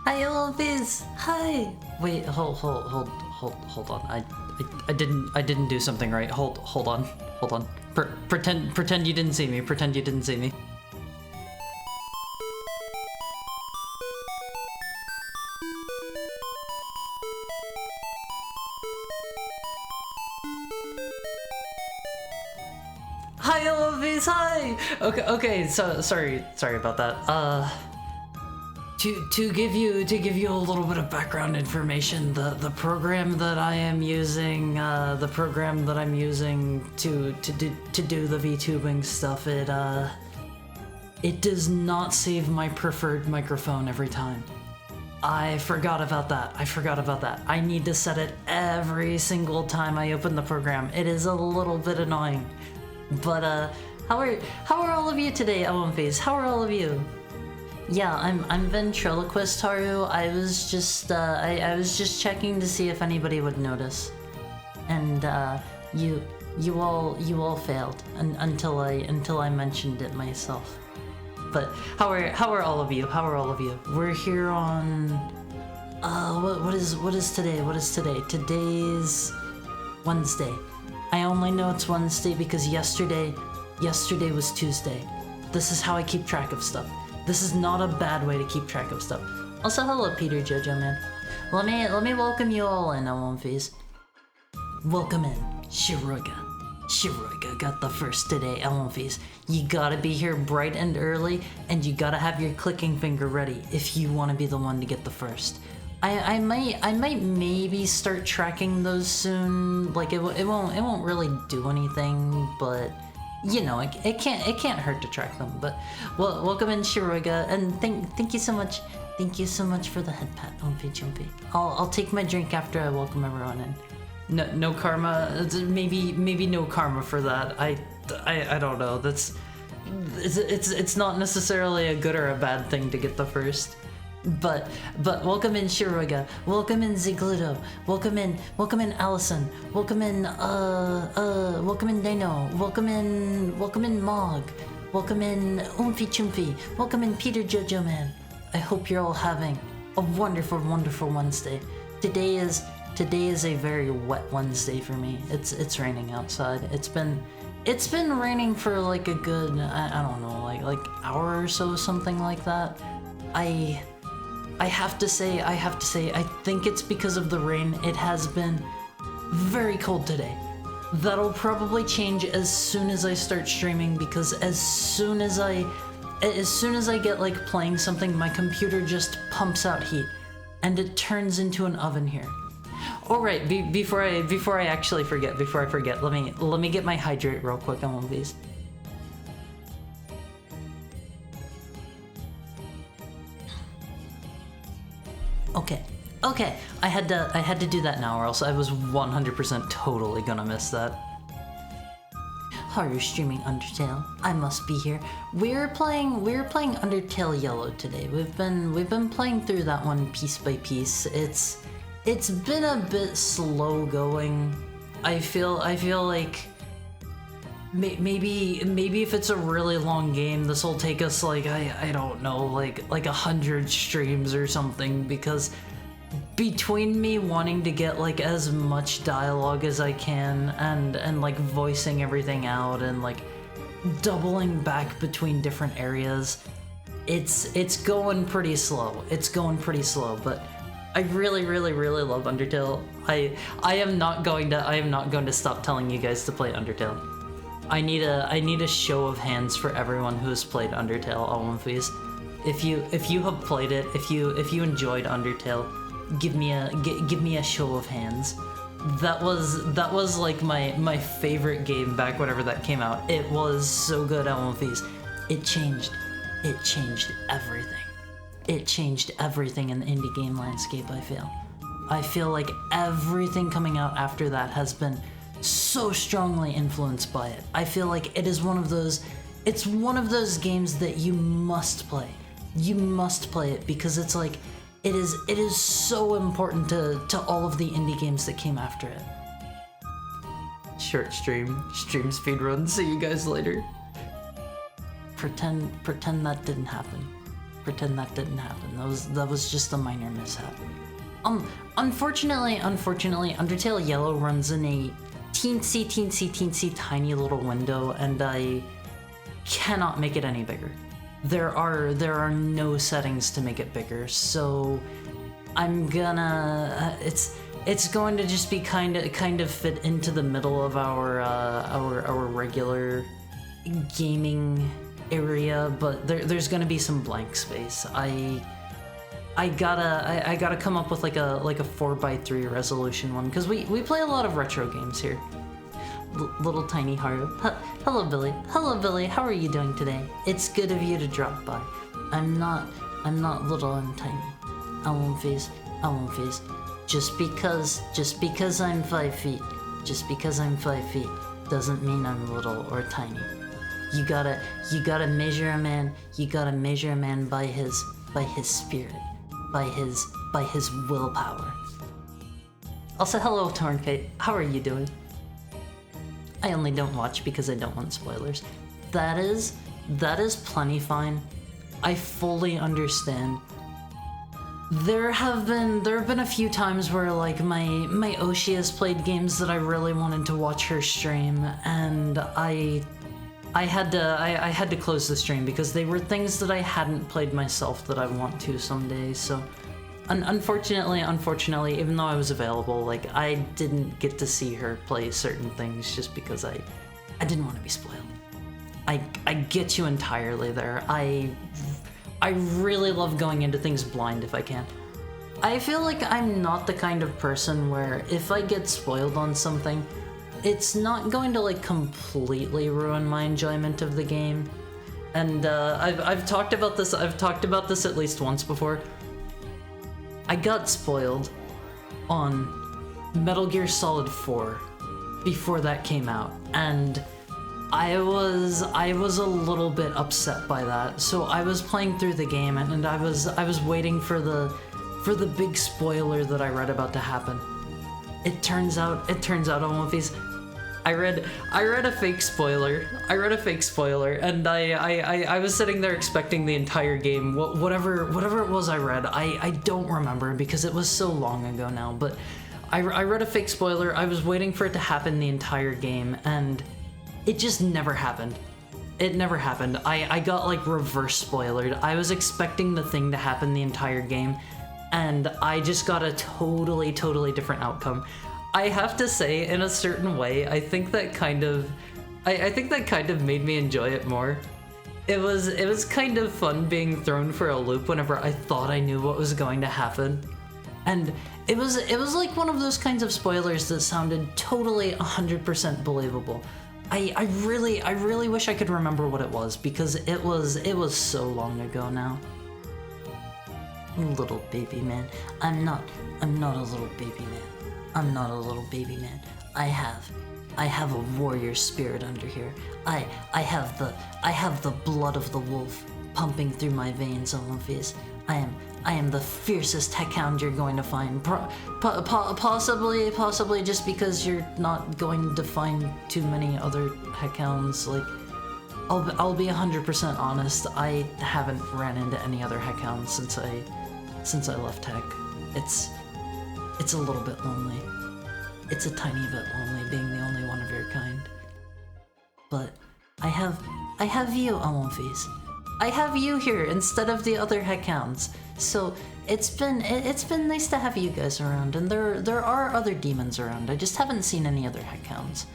Hi, Elvis. Hi. Wait, hold on. I didn't do something right. Hold on. Pretend you didn't see me. Pretend you didn't see me. Hi, Elvis. Hi. Okay. So sorry about that. To give you a little bit of background information, the program that I am using, the program that I'm using to do the VTubing stuff, it does not save my preferred microphone every time. I forgot about that. I need to set it every single time I open the program. It is a little bit annoying. But how are all of you today, OMVs? How are all of you? Yeah, I'm ventriloquist Haru. I was just I was just checking to see if anybody would notice, and you all failed until I mentioned it myself. But how are all of you? How are all of you? We're here on what is today? What is today? Today's Wednesday. I only know it's Wednesday because yesterday was Tuesday. This is how I keep track of stuff. This is not a bad way to keep track of stuff. Also, hello, Peter Jojo man. Let me welcome you all in, Elmfees. Welcome in, Shiroga. Shiroga got the first today, Elmfees. You gotta be here bright and early, and you gotta have your clicking finger ready if you want to be the one to get the first. I might maybe start tracking those soon. Like it won't really do anything, but you know, it can't hurt to track them. But well, welcome in, Shiroga, and thank you so much. Thank you so much for the head pat, Umpy Jumpy. I'll take my drink after I welcome everyone in. No karma. Maybe no karma for that. I don't know. It's not necessarily a good or a bad thing to get the first. But welcome in, Shiroga. Welcome in, Zigludo. Welcome in Allison. Welcome in Dano. Welcome in Mog. Welcome in Oomphy Choomphy. Welcome in Peter Jojo man. I hope you're all having a wonderful, wonderful Wednesday. Today is a very wet Wednesday for me. It's raining outside. It's been raining for like a good, I don't know, like hour or so, something like that. I have to say, I think it's because of the rain. It has been very cold today. That'll probably change as soon as I start streaming, because as soon as I get like playing something, my computer just pumps out heat, and it turns into an oven here. All right, before I actually forget, let me get my hydrate real quick on one of these. Okay, I had to do that now, or else I was 100% totally gonna miss that. Are you streaming Undertale? I must be here. We're playing Undertale Yellow today. We've been playing through that one piece by piece. It's been a bit slow going. I feel like maybe if it's a really long game, this will take us like I don't know, like 100 streams or something, because between me wanting to get like as much dialogue as I can and like voicing everything out and like doubling back between different areas, it's going pretty slow. But I really love Undertale. I am not going to stop telling you guys to play Undertale. I need a show of hands for everyone who has played Undertale, Olympies. If you have played it, if you enjoyed Undertale, give me a show of hands. That was like my favorite game back whenever that came out. It was so good, Olympies. It changed everything. It changed everything in the indie game landscape, I feel like everything coming out after that has been so strongly influenced by it. I feel like it's one of those games that you must play. You must play it because it's like, it is so important to all of the indie games that came after it. Short stream speedrun, see you guys later. Pretend that didn't happen. That was just a minor mishap. Unfortunately, Undertale Yellow runs in a teensy tiny little window, and I cannot make it any bigger. There are no settings to make it bigger, so I'm gonna it's going to just be kind of fit into the middle of our regular gaming area, but there's gonna be some blank space. I gotta come up with like a 4:3 resolution one, because we play a lot of retro games here. Little tiny Haru. Hello Billy, how are you doing today? It's good of you to drop by. I'm not little and tiny. I won't phase. Just because I'm 5 feet doesn't mean I'm little or tiny. You gotta measure a man by his spirit, by his willpower. Also, hello Tornkate, how are you doing? I only don't watch because I don't want spoilers. That is plenty fine. I fully understand. There have been a few times where like my Oshi has played games that I really wanted to watch her stream, and I had to close the stream because they were things that I hadn't played myself that I want to someday. So unfortunately, even though I was available, like I didn't get to see her play certain things just because I didn't want to be spoiled. I get you entirely there. I really love going into things blind if I can. I feel like I'm not the kind of person where if I get spoiled on something, it's not going to like completely ruin my enjoyment of the game. And I've talked about this. I've talked about this at least once before. I got spoiled on Metal Gear Solid 4 before that came out, and I was a little bit upset by that. So I was playing through the game, and I was waiting for the big spoiler that I read about to happen. It turns out on one of these, I read a fake spoiler. And I was sitting there expecting the entire game, whatever it was I read. I don't remember because it was so long ago now. But I read a fake spoiler. I was waiting for it to happen the entire game, and it just never happened. It never happened. I got like reverse spoilered. I was expecting the thing to happen the entire game, and I just got a totally different outcome. I have to say, in a certain way, I think that kind of made me enjoy it more. It was kind of fun being thrown for a loop whenever I thought I knew what was going to happen. And it was like one of those kinds of spoilers that sounded totally 100% believable. I really wish I could remember what it was, because it was so long ago now. Little baby man. I'm not a little baby man. I'm not a little baby man. I have a warrior spirit under here. I have the blood of the wolf pumping through my veins, Olympias. I am the fiercest heckhound you're going to find. Possibly just because you're not going to find too many other heckhounds. Like, I'll be 100% honest. I haven't ran into any other heckhounds since I left Heck. It's a little bit lonely. It's a tiny bit lonely being the only one of your kind. But I have you, Alonfis. I have you here instead of the other heckhounds. So it's been nice to have you guys around, and there are other demons around. I just haven't seen any other heckhounds.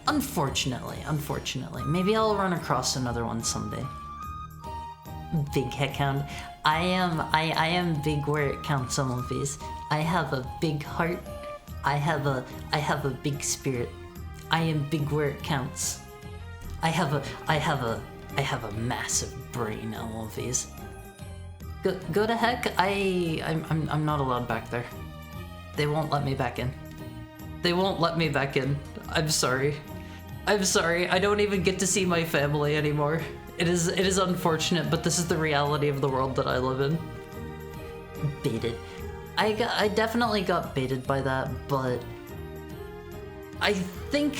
Unfortunately. Maybe I'll run across another one someday. Big heckhound. I am big where it counts, Olympias. I have a big heart. I have a big spirit. I am big where it counts. I have a massive brain, Olympias. Go to Heck. I'm not allowed back there. They won't let me back in. I'm sorry. I don't even get to see my family anymore. It is unfortunate, but this is the reality of the world that I live in. Baited. I definitely got baited by that, but I think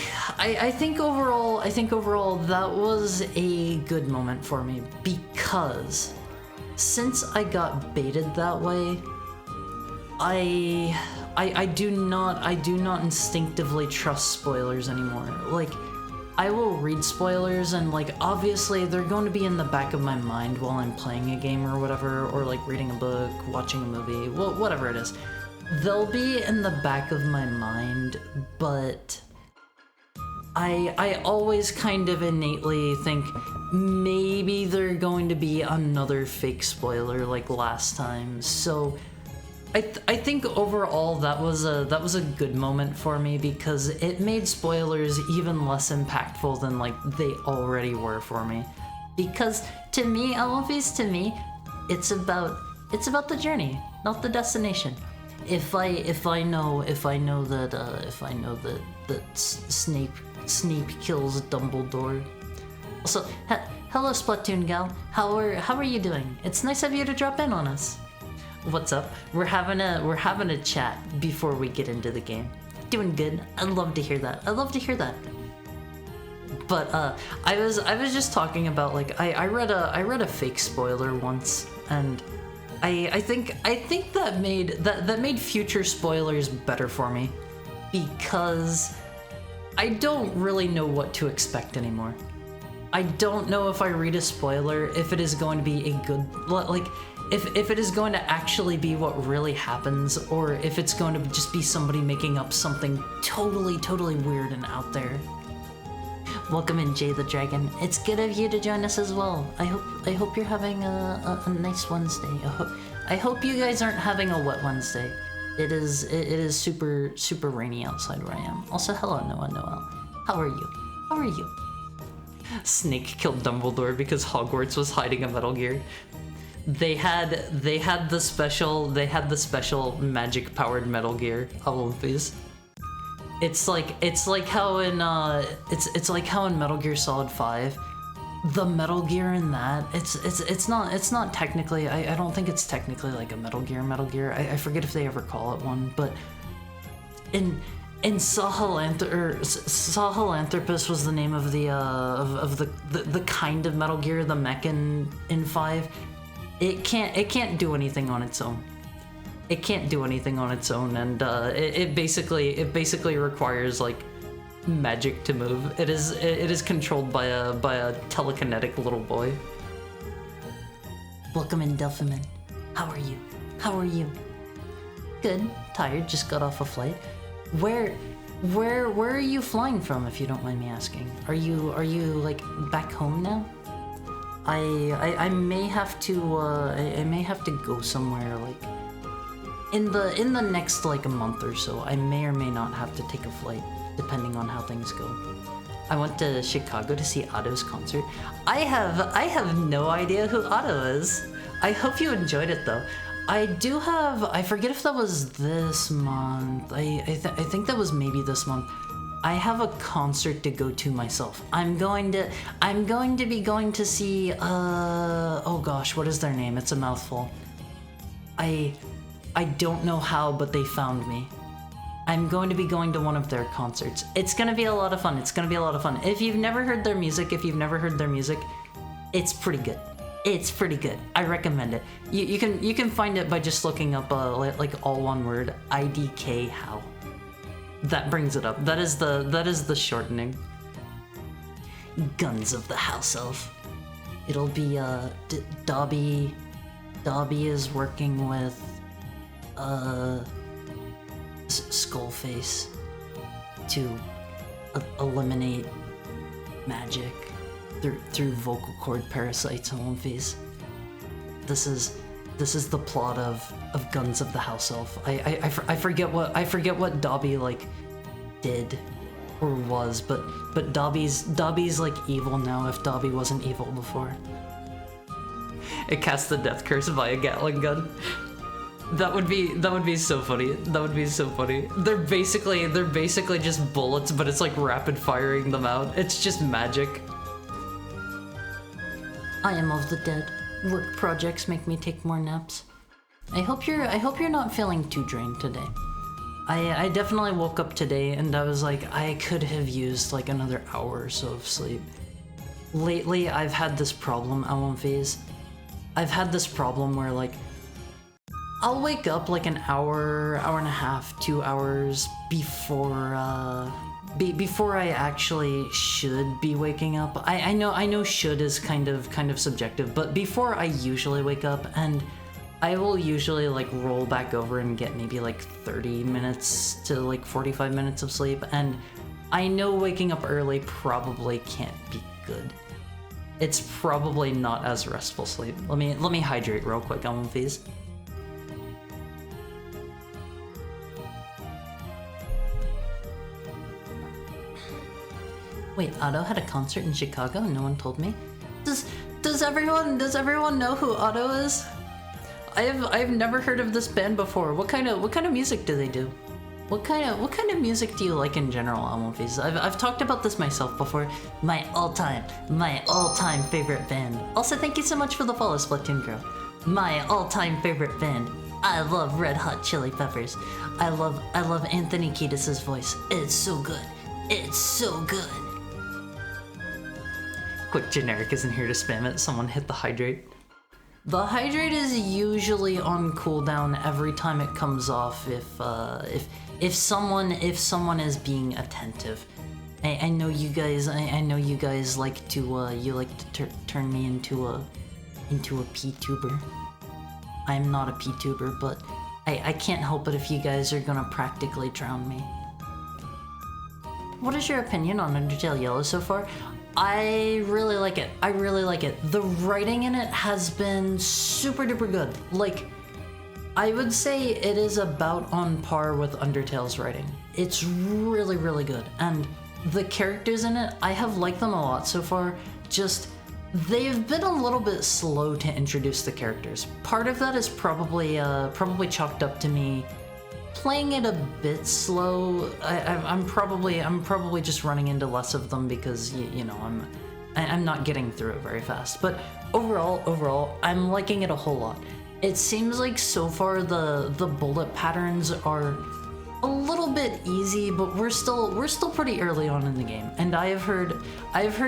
overall that was a good moment for me, because since I got baited that way, I do not instinctively trust spoilers anymore. Like, I will read spoilers, and like obviously they're going to be in the back of my mind while I'm playing a game or whatever, or like reading a book, watching a movie, well, whatever it is. They'll be in the back of my mind, but I always kind of innately think maybe they're going to be another fake spoiler like last time. So I think overall that was a good moment for me, because it made spoilers even less impactful than like they already were for me. Because to me, it's about the journey, not the destination. If I know that Snape kills Dumbledore. Also, hello Splatoon gal. How are you doing? It's nice of you to drop in on us. What's up? We're having a chat before we get into the game. Doing good. I'd love to hear that. But I was just talking about like I read a fake spoiler once, and I think that made future spoilers better for me, because I don't really know what to expect anymore. I don't know if I read a spoiler if it is going to be a good, like, if it is going to actually be what really happens, or if it's going to just be somebody making up something totally weird and out there. Welcome in, Jay the Dragon. It's good of you to join us as well. I hope you're having a nice Wednesday. I hope you guys aren't having a wet Wednesday. It is super rainy outside where I am. Also, hello Noel. How are you? Snake killed Dumbledore because Hogwarts was hiding a Metal Gear. They had the special magic powered Metal Gear. I love these. It's like how in Metal Gear Solid 5, the Metal Gear in that, it's not technically, I don't think it's technically like a Metal Gear. I forget if they ever call it one, but in Sahelanthropus was the name of the kind of Metal Gear, the mech in 5. It can't do anything on its own. It can't do anything on its own, and it basically requires like magic to move. It is controlled by a telekinetic little boy. Welcome in, Delphiman. How are you? Good. Tired. Just got off a flight. Where are you flying from, if you don't mind me asking? Are you like back home now? I may have to go somewhere like in the next like a month or so. I may or may not have to take a flight, depending on how things go. I went to Chicago to see Otto's concert. I have no idea who Otto is. I hope you enjoyed it though. I forget if that was this month. I think that was maybe this month. I have a concert to go to myself. I'm going to be going to see oh gosh, what is their name? It's a mouthful. I don't know how, but they found me. I'm going to be going to one of their concerts. It's gonna be a lot of fun. If you've never heard their music, it's pretty good. I recommend it. You can find it by just looking up like all one word, IDK how. That brings it up. That is the shortening. Guns of the House Elf. It'll be Dobby is working with Skullface to eliminate magic through vocal cord parasites and Lumphies. This is the plot of Guns of the House Elf. I forget what Dobby like did or was, but Dobby's like evil now if Dobby wasn't evil before. It casts the death curse via Gatling gun. That would be so funny. They're basically just bullets, but it's like rapid firing them out. It's just magic. I am of the dead. Work projects make me take more naps. I hope you're not feeling too drained today. I definitely woke up today and I was like, I could have used like another hour or so of sleep. Lately, I've had this problem, Alonphase. I've had this problem where like I'll wake up like an hour and a half, 2 hours before I actually should be waking up. I know should is kind of subjective, but before I usually wake up, and I will usually like roll back over and get maybe like 30 minutes to like 45 minutes of sleep, and I know waking up early probably can't be good. It's probably not as restful sleep. Let me hydrate real quick on one of these. Wait, Otto had a concert in Chicago and no one told me? Does everyone know who Otto is? I've never heard of this band before. What kind of music do they do? What kind of music do you like in general, Almonfis? I've talked about this myself before. My all-time favorite band. Also, thank you so much for the follow, Splatoon Girl. My all-time favorite band. I love Red Hot Chili Peppers. I love Anthony Kiedis' voice. It's so good. It's so good. Quick generic isn't here to spam it. Someone hit the hydrate. The hydrate is usually on cooldown every time it comes off if someone is being attentive. I know you guys. I know you guys like to turn me into a P-tuber. I'm not a P-tuber, but I can't help it if you guys are gonna practically drown me. What is your opinion on Undertale Yellow so far? I really like it. I really like it. The writing in it has been super duper good. Like, I would say it is about on par with Undertale's writing. It's really, really good. And the characters in it, I have liked them a lot so far. Just, they've been a little bit slow to introduce the characters. Part of that is probably chalked up to me playing it a bit slow. I'm probably just running into less of them because you know I'm not getting through it very fast. But overall, I'm liking it a whole lot. It seems like so far the bullet patterns are a little bit easy, but we're still pretty early on in the game. And I've heard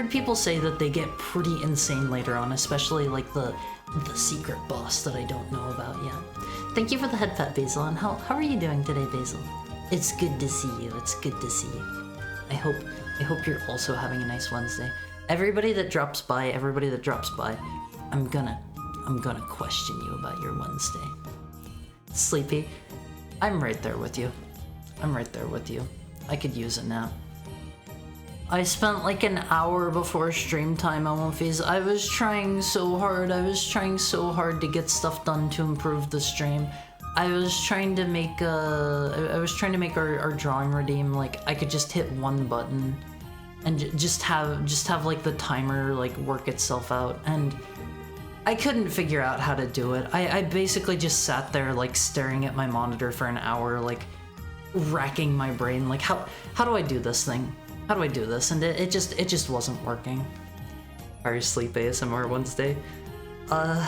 people say that they get pretty insane later on, especially like the secret boss that I don't know about yet. Thank you for the head pat, Basil, and how are you doing today, Basil? It's good to see you, it's good to see you. I hope you're also having a nice Wednesday. Everybody that drops by, I'm gonna question you about your Wednesday. Sleepy, I'm right there with you. I could use a nap. I spent like an hour before stream time on one phase. I was trying so hard to get stuff done to improve the stream. I was trying to make our drawing redeem, like I could just hit one button and just have like the timer like work itself out, and I couldn't figure out how to do it. I basically just sat there like staring at my monitor for an hour, like racking my brain, like how do I do this thing? How do I do this? And it just wasn't working. Are you sleep ASMR Wednesday? I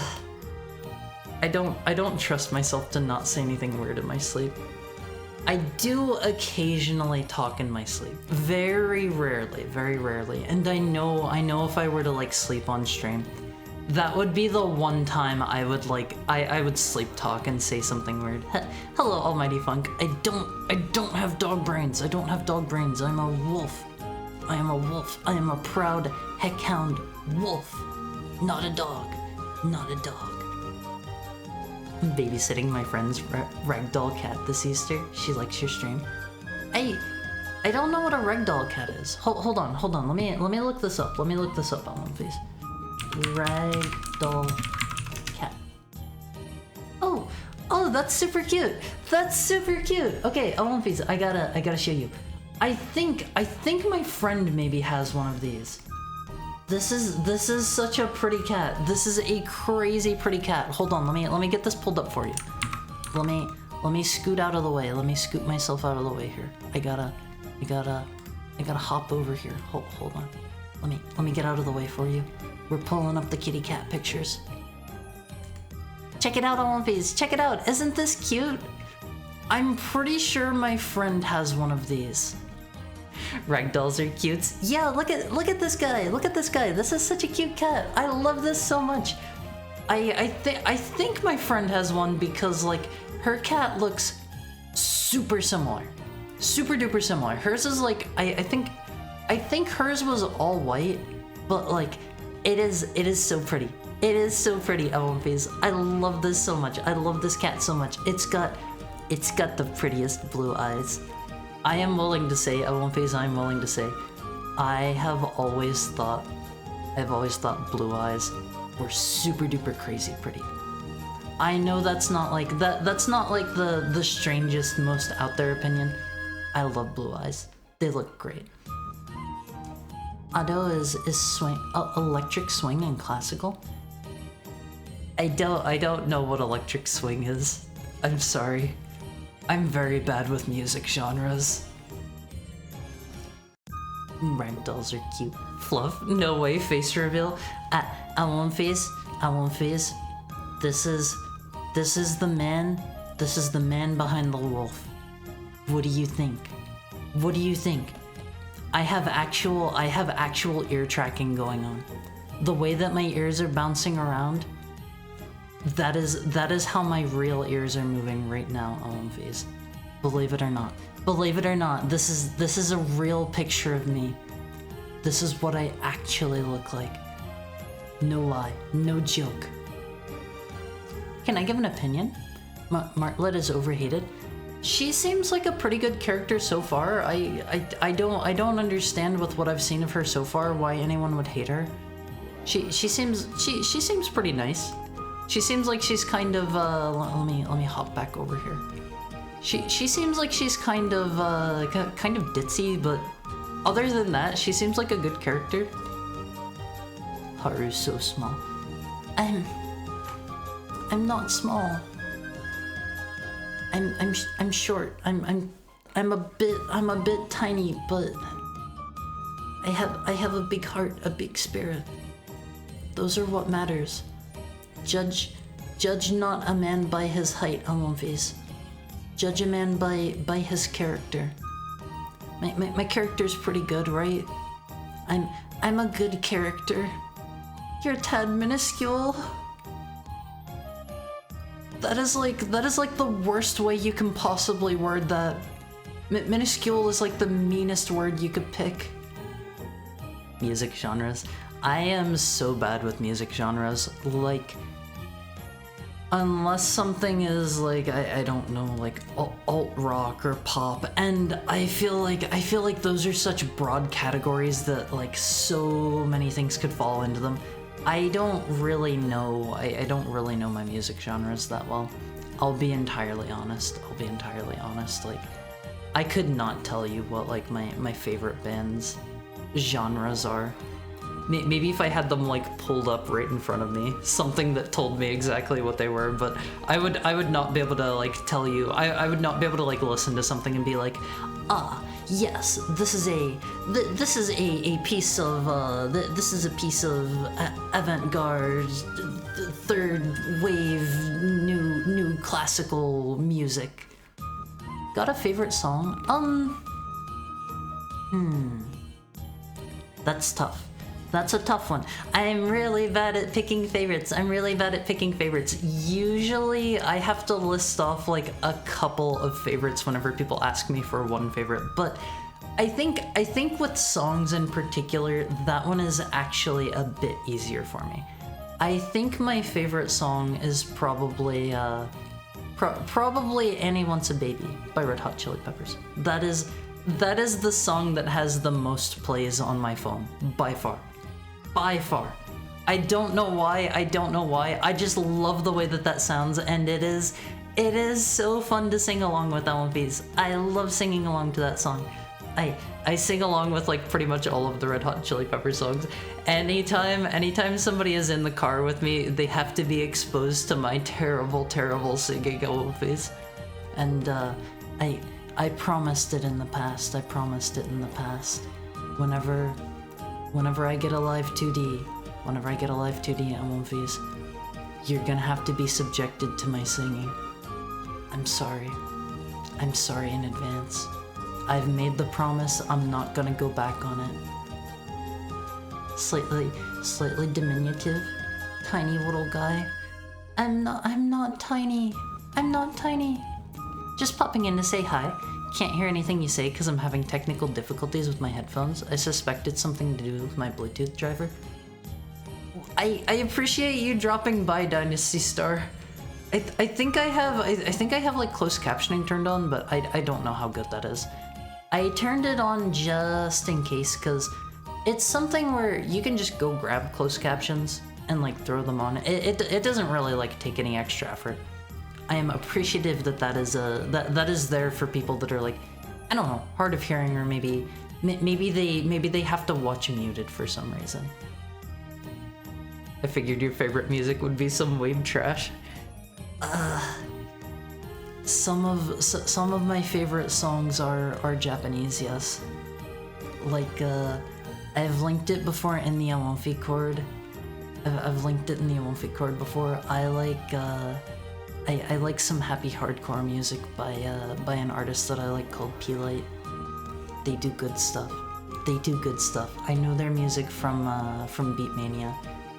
don't trust myself to not say anything weird in my sleep. I do occasionally talk in my sleep. Very rarely. And I know if I were to like sleep on stream, that would be the one time I would like I would sleep talk and say something weird. Hello, Almighty Funk. I don't have dog brains. I'm a wolf. I am a wolf. I am a proud heckhound wolf. Not a dog. I'm babysitting my friend's ragdoll cat this Easter. She likes your stream. I don't know what a ragdoll cat is. Hold on. Let me look this up. Ellen, please. Ragdoll cat. Oh, that's super cute. Okay, Ellen, please. I gotta show you. I think my friend maybe has one of these. This is such a pretty cat. This is a crazy pretty cat. Hold on, let me get this pulled up for you. Let me scoot out of the way. Let me scoot myself out of the way here. I gotta hop over here. Hold on. Let me get out of the way for you. We're pulling up the kitty cat pictures. Check it out, Ellen, please. Check it out. Isn't this cute? I'm pretty sure my friend has one of these. Ragdolls are cute. Yeah, look at this guy. This is such a cute cat. I love this so much. I think my friend has one because like her cat looks super similar. Super duper similar. Hers is like I think hers was all white, but like it is so pretty. It is so pretty, Ellen Face. I love this so much. I love this cat so much. It's got the prettiest blue eyes. I am willing to say, I've always thought blue eyes were super duper crazy pretty. I know that's not like the strangest, most out there opinion. I love blue eyes. They look great. Ado is electric swing and classical. I don't know what electric swing is. I'm sorry. I'm very bad with music genres. Ragdolls are cute. Fluff? No way. Face reveal. Ellen Face. This is the man. This is the man behind the wolf. What do you think? I have actual ear tracking going on. The way that my ears are bouncing around, that is how my real ears are moving right now, OMVs. Believe it or not. Believe it or not, this is a real picture of me. This is what I actually look like. No lie, no joke. Can I give an opinion? Martlet is overhated. She seems like a pretty good character so far. I don't understand with what I've seen of her so far why anyone would hate her. She seems pretty nice. She seems like she's kind of let me hop back over here. She seems like she's kind of ditzy, but other than that, she seems like a good character. Haru's so small. I'm not small. I'm short. I'm a bit tiny, but I have a big heart, a big spirit. Those are what matters. Judge not a man by his height, Amonfis. Judge a man by his character. My character's pretty good, right? I'm a good character. You're a tad minuscule. That is like the worst way you can possibly word that. Minuscule is like the meanest word you could pick. Music genres. I am so bad with music genres. Like, unless something is like, I don't know, like alt rock or pop, and I feel like those are such broad categories that like so many things could fall into them. I don't really know. I don't really know my music genres that well. I'll be entirely honest. Like, I could not tell you what like my favorite band's genres are. Maybe if I had them like pulled up right in front of me, something that told me exactly what they were, but I would not be able to like tell you. I would not be able to like listen to something and be like, yes, this is a piece of avant-garde, third wave, new classical music. Got a favorite song? That's tough. That's a tough one. I'm really bad at picking favorites. Usually I have to list off like a couple of favorites whenever people ask me for one favorite, but I think with songs in particular, that one is actually a bit easier for me. I think my favorite song is probably Annie Wants a Baby by Red Hot Chili Peppers. That is the song that has the most plays on my phone, by far. By far. I don't know why. I just love the way that sounds, and it is so fun to sing along with LMPs. I love singing along to that song. I sing along with like pretty much all of the Red Hot Chili Peppers songs. Anytime somebody is in the car with me, they have to be exposed to my terrible singing LMPs. And I promised it in the past. Whenever I get a live 2D, MMVs, you're gonna have to be subjected to my singing. I'm sorry in advance. I've made the promise, I'm not gonna go back on it. Slightly diminutive, tiny little guy. I'm not tiny. Just popping in to say hi. Can't hear anything you say because I'm having technical difficulties with my headphones. I suspect it's something to do with my Bluetooth driver. I appreciate you dropping by, Dynasty Star. I think I have like closed captioning turned on, but I don't know how good that is. I turned it on just in case because it's something where you can just go grab closed captions and like throw them on. It doesn't really like take any extra effort. I am appreciative that is there for people that are like, I don't know, hard of hearing, or maybe they have to watch muted for some reason. I figured your favorite music would be some wave trash. Some of my favorite songs are Japanese, yes. Like I've linked it before in the Amalfi chord. I've linked it in the Amalfi chord before. I like some happy hardcore music by an artist that I like called P-Light. They do good stuff. they do good stuff. I know their music from Beatmania.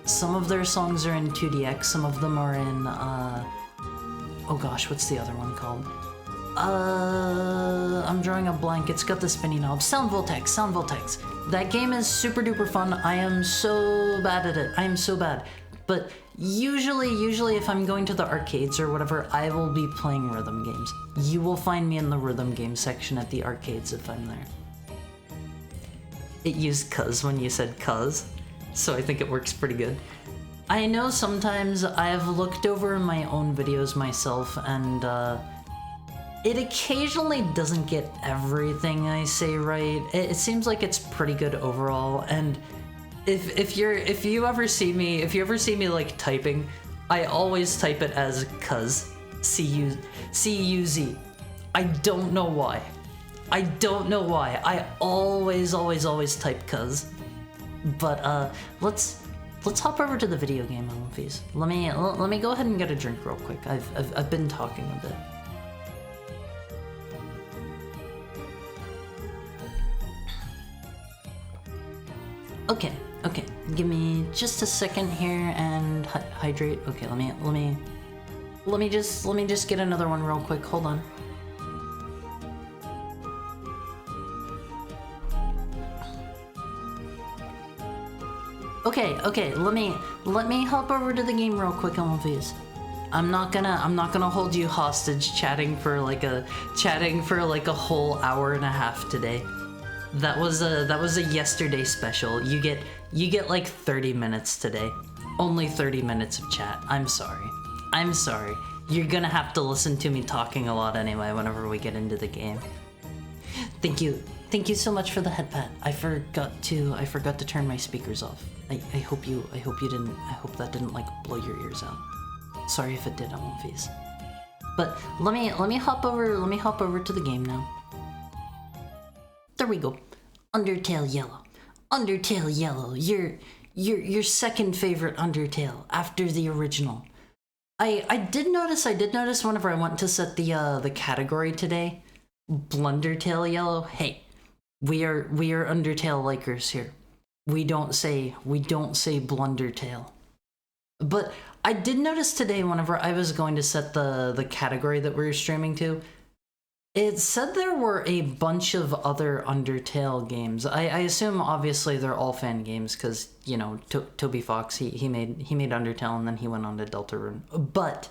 Some of their songs are in 2DX, some of them are in, oh gosh, what's the other one called? I'm drawing a blank. It's got the spinning knob. Sound Voltex. That game is super duper fun. I am so bad at it. I am so bad. But usually if I'm going to the arcades or whatever, I will be playing rhythm games. You will find me in the rhythm game section at the arcades if I'm there. It used cuz when you said cuz, so I think it works pretty good. I know sometimes I've looked over my own videos myself and it occasionally doesn't get everything I say right. It seems like it's pretty good overall, and if you ever see me like typing, I always type it as cuz, C-U-Z. I don't know why. I always type cuz. But let's hop over to the video game movies. Let me go ahead and get a drink real quick. I've been talking a bit. Okay, give me just a second here and hydrate. Okay, let me just get another one real quick. Hold on. Okay, let me hop over to the game real quick on these. I'm not gonna hold you hostage chatting for like a whole hour and a half today. That was a yesterday special. You get like 30 minutes today. Only 30 minutes of chat. I'm sorry. You're gonna have to listen to me talking a lot anyway whenever we get into the game. Thank you so much for the head pat. I forgot to turn my speakers off. I hope that didn't like blow your ears out. Sorry if it did, Amonfis. But let me hop over to the game now. There we go. Undertale Yellow. Your second favorite Undertale after the original. I did notice whenever I went to set the category today, Blundertail Yellow. Hey, we are Undertale likers here. We don't say Blundertail. But I did notice today whenever I was going to set the category that we were streaming to, it said there were a bunch of other Undertale games. I assume obviously they're all fan games because, you know, Toby Fox, he made Undertale and then he went on to Deltarune. But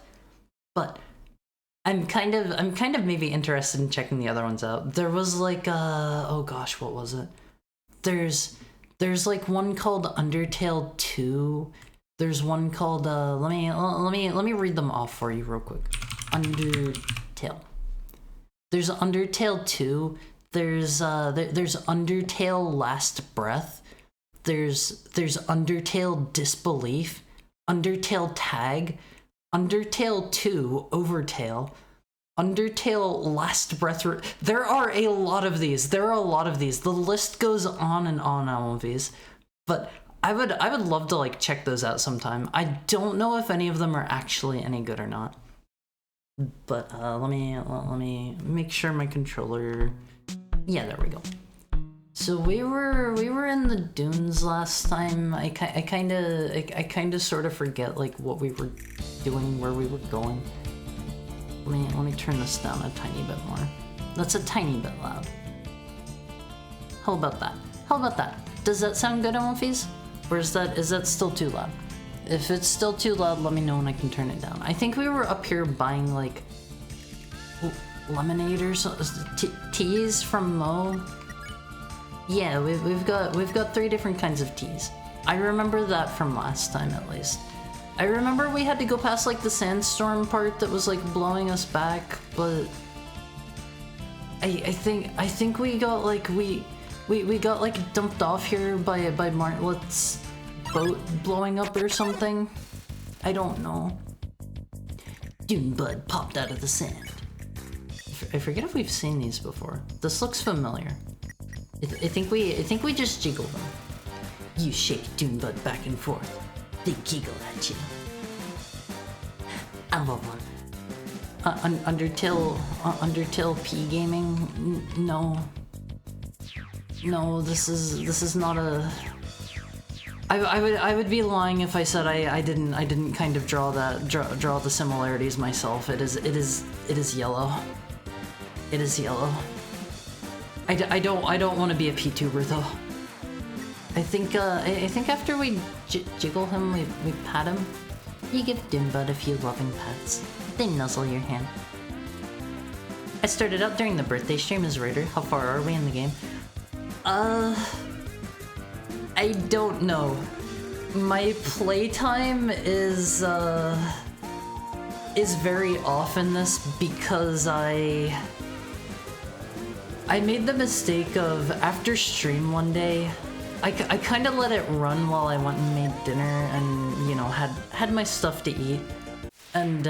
I'm kind of maybe interested in checking the other ones out. There was like oh gosh, what was it? There's like one called Undertale 2. There's one called let me read them off for you real quick. Undertale. There's Undertale 2. There's Undertale Last Breath. There's Undertale Disbelief. Undertale Tag. Undertale 2 Overtale. Undertale Last Breath. There are a lot of these. The list goes on and on of these. But I would love to like check those out sometime. I don't know if any of them are actually any good or not. But let me make sure my controller. Yeah, there we go. So we were in the dunes last time. I kind of sort of forget like what we were doing, where we were going. Let me turn this down a tiny bit more. That's a tiny bit loud. How about that? Does that sound good, Amonfis? Or is that still too loud? If it's still too loud, let me know and I can turn it down. I think we were up here buying like lemonade or teas from Mo. Yeah, we've got 3 different kinds of teas. I remember that from last time at least. I remember we had to go past like the sandstorm part that was like blowing us back, but I think we got like we got like dumped off here by Martlet's boat blowing up or something. I don't know. Dune Bud popped out of the sand. I forget if we've seen these before. This looks familiar. I think we just jiggle them. You shake Dune Bud back and forth. They giggle at you. I love one. Undertale P gaming? No. No, this is not a... I would be lying if I said I didn't kind of draw the similarities myself. It is yellow. It is yellow. I don't want to be a PTuber though. I think after we jiggle him, we pat him. You give Dimbud a few loving pats. They nuzzle your hand. I started out during the birthday stream as Raider. How far are we in the game? I don't know. My playtime is very off in this because I made the mistake of, after stream one day, I kind of let it run while I went and made dinner and, you know, had my stuff to eat. And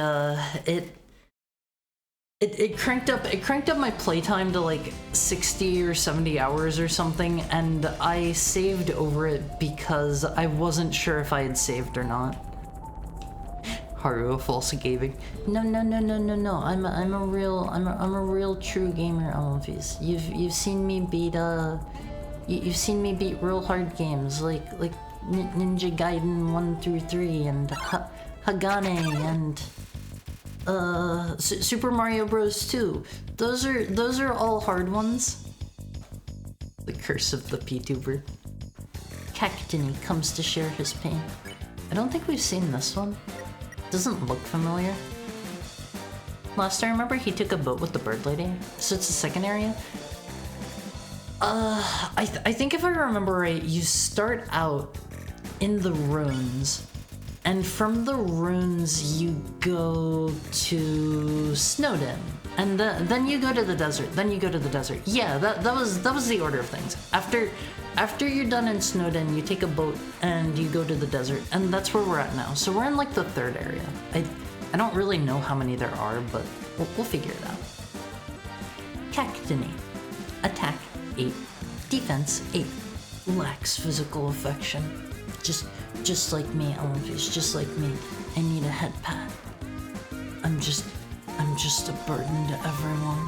it cranked up my playtime to like 60 or 70 hours or something, and I saved over it because I wasn't sure if I had saved or not. Haru, false gaming. No. I'm a real true gamer, Alphys. You've seen me beat you've seen me beat real hard games like Ninja Gaiden 1 through 3 and Hagane and Super Mario Bros. 2. Those are all hard ones. The curse of the PTuber. Cactini comes to share his pain. I don't think we've seen this one. Doesn't look familiar. Last I remember, he took a boat with the bird lady. So it's the second area. I think if I remember right, you start out in the ruins. And from the ruins, you go to Snowden, and then you go to the desert. Then you go to the desert. Yeah, that was the order of things. After you're done in Snowden, you take a boat and you go to the desert, and that's where we're at now. So we're in like the third area. I don't really know how many there are, but we'll figure it out. Cactini, attack 8, defense 8, lacks physical affection. Just like me, Alphys, just like me. I need a head pat. I'm just a burden to everyone.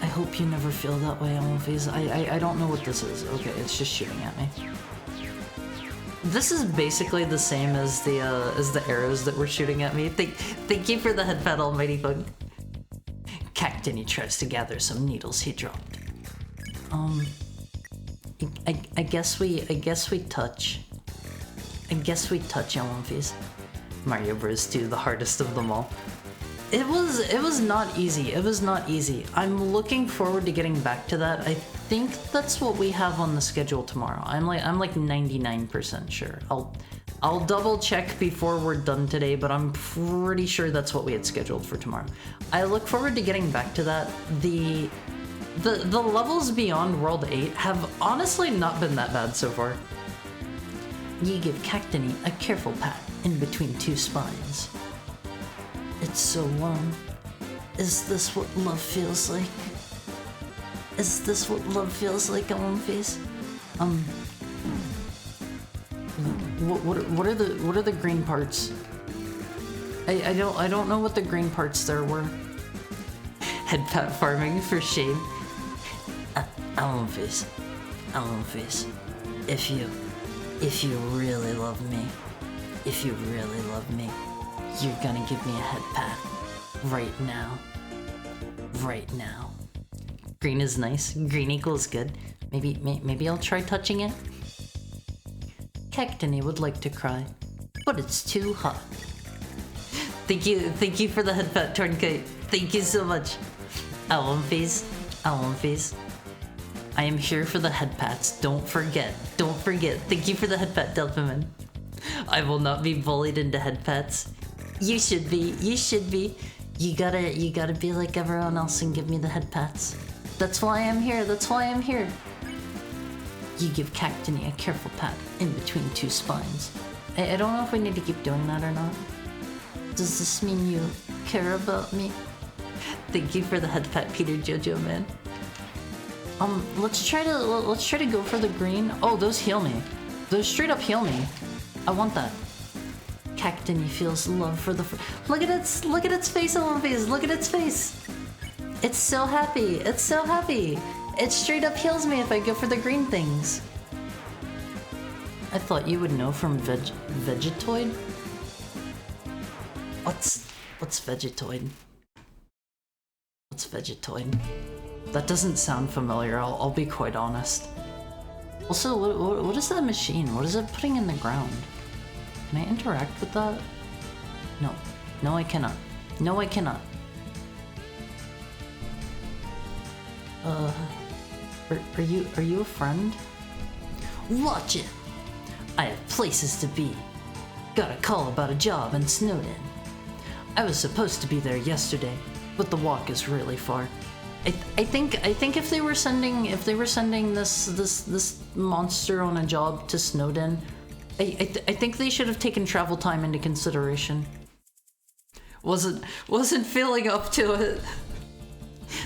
I hope you never feel that way, Alphys. I don't know what this is. Okay, it's just shooting at me. This is basically the same as the arrows that were shooting at me. Thank you for the head pat, Almighty Bug. Cactini tries to gather some needles he dropped. I guess we touch. I guess we touch Alphys. Mario Bros. 2, the hardest of them all. It was not easy. It was not easy. I'm looking forward to getting back to that. I think that's what we have on the schedule tomorrow. I'm like 99% sure. I'll double check before we're done today, but I'm pretty sure that's what we had scheduled for tomorrow. I look forward to getting back to that. The levels beyond World 8 have honestly not been that bad so far. You give Cactini a careful pat in between two spines. It's so warm. Is this what love feels like? Is this what love feels like, Alphys? What are the green parts? I don't know what the green parts there were. Head pat farming for shame. Alphys, if you really love me, you're gonna give me a head pat right now. Right now. Green is nice. Green equals good. Maybe I'll try touching it. Cactini would like to cry, but it's too hot. Thank you for the head pat, Tornкite. Thank you so much. Alphys. I am here for the head pats. Don't forget. Thank you for the head pat, Delphiman. I will not be bullied into head pats. You should be. You gotta be like everyone else and give me the head pats. That's why I'm here. You give Cactini a careful pat in between two spines. I don't know if we need to keep doing that or not. Does this mean you care about me? Thank you for the head pat, Peter Jojo, man. Let's try to go for the green. Oh, those heal me. Those straight up heal me. I want that. Cactini feels love for the. Look at its face, Alphys. Look at its face. It's so happy. It straight up heals me if I go for the green things. I thought you would know from Vegetoid? What's Vegetoid? What's Vegetoid? That doesn't sound familiar, I'll be quite honest. Also, what is that machine? What is it putting in the ground? Can I interact with that? No. No, I cannot. No, I cannot. Are you a friend? Watch it! I have places to be. Got a call about a job in Snowden. I was supposed to be there yesterday, but the walk is really far. I think if they were sending this monster on a job to Snowden, I think they should have taken travel time into consideration. Wasn't feeling up to it.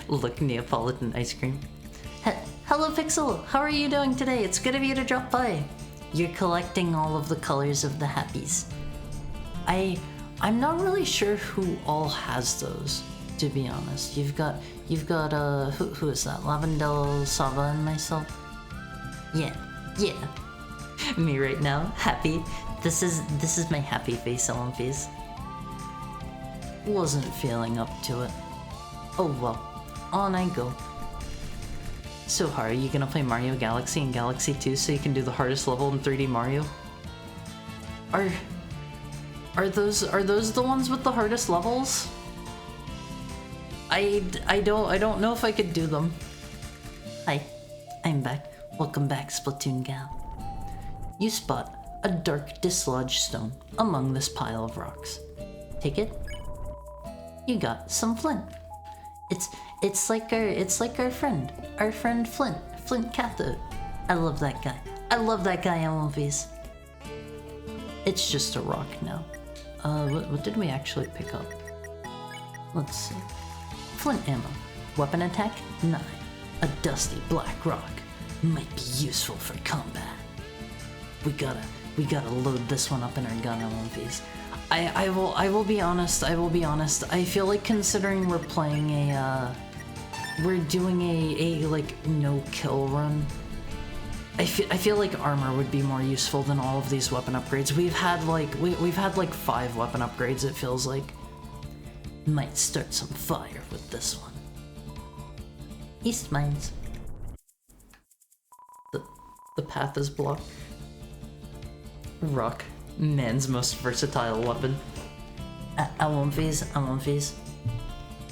Look, Neapolitan ice cream. Hello Pixel, how are you doing today? It's good of you to drop by. You're collecting all of the colors of the happies. I'm not really sure who all has those, to be honest. You've got who is that? Lavendel, Sava, and myself. Yeah. Me right now, happy. This is my happy face, Olympies. Wasn't feeling up to it. Oh well, on I go. So Har, are you gonna play Mario Galaxy and Galaxy 2 so you can do the hardest level in 3D Mario? Are those the ones with the hardest levels? I don't know if I could do them. Hi, I'm back. Welcome back, Splatoon gal. You spot a dark dislodged stone among this pile of rocks. Take it. You got some flint. It's like our friend Flint Catho. I love that guy on One Piece. It's just a rock now. What did we actually pick up? Let's see. Flint ammo. Weapon attack 9. A dusty black rock. Might be useful for combat. We gotta load this one up in our gun on One Piece. I will be honest. I feel like considering we're playing we're doing a like no kill run. I feel like armor would be more useful than all of these weapon upgrades. We've had like 5 weapon upgrades. It feels like. Might start some fire with this one. East mines. The path is blocked. Rock. Man's most versatile weapon. I won't phase.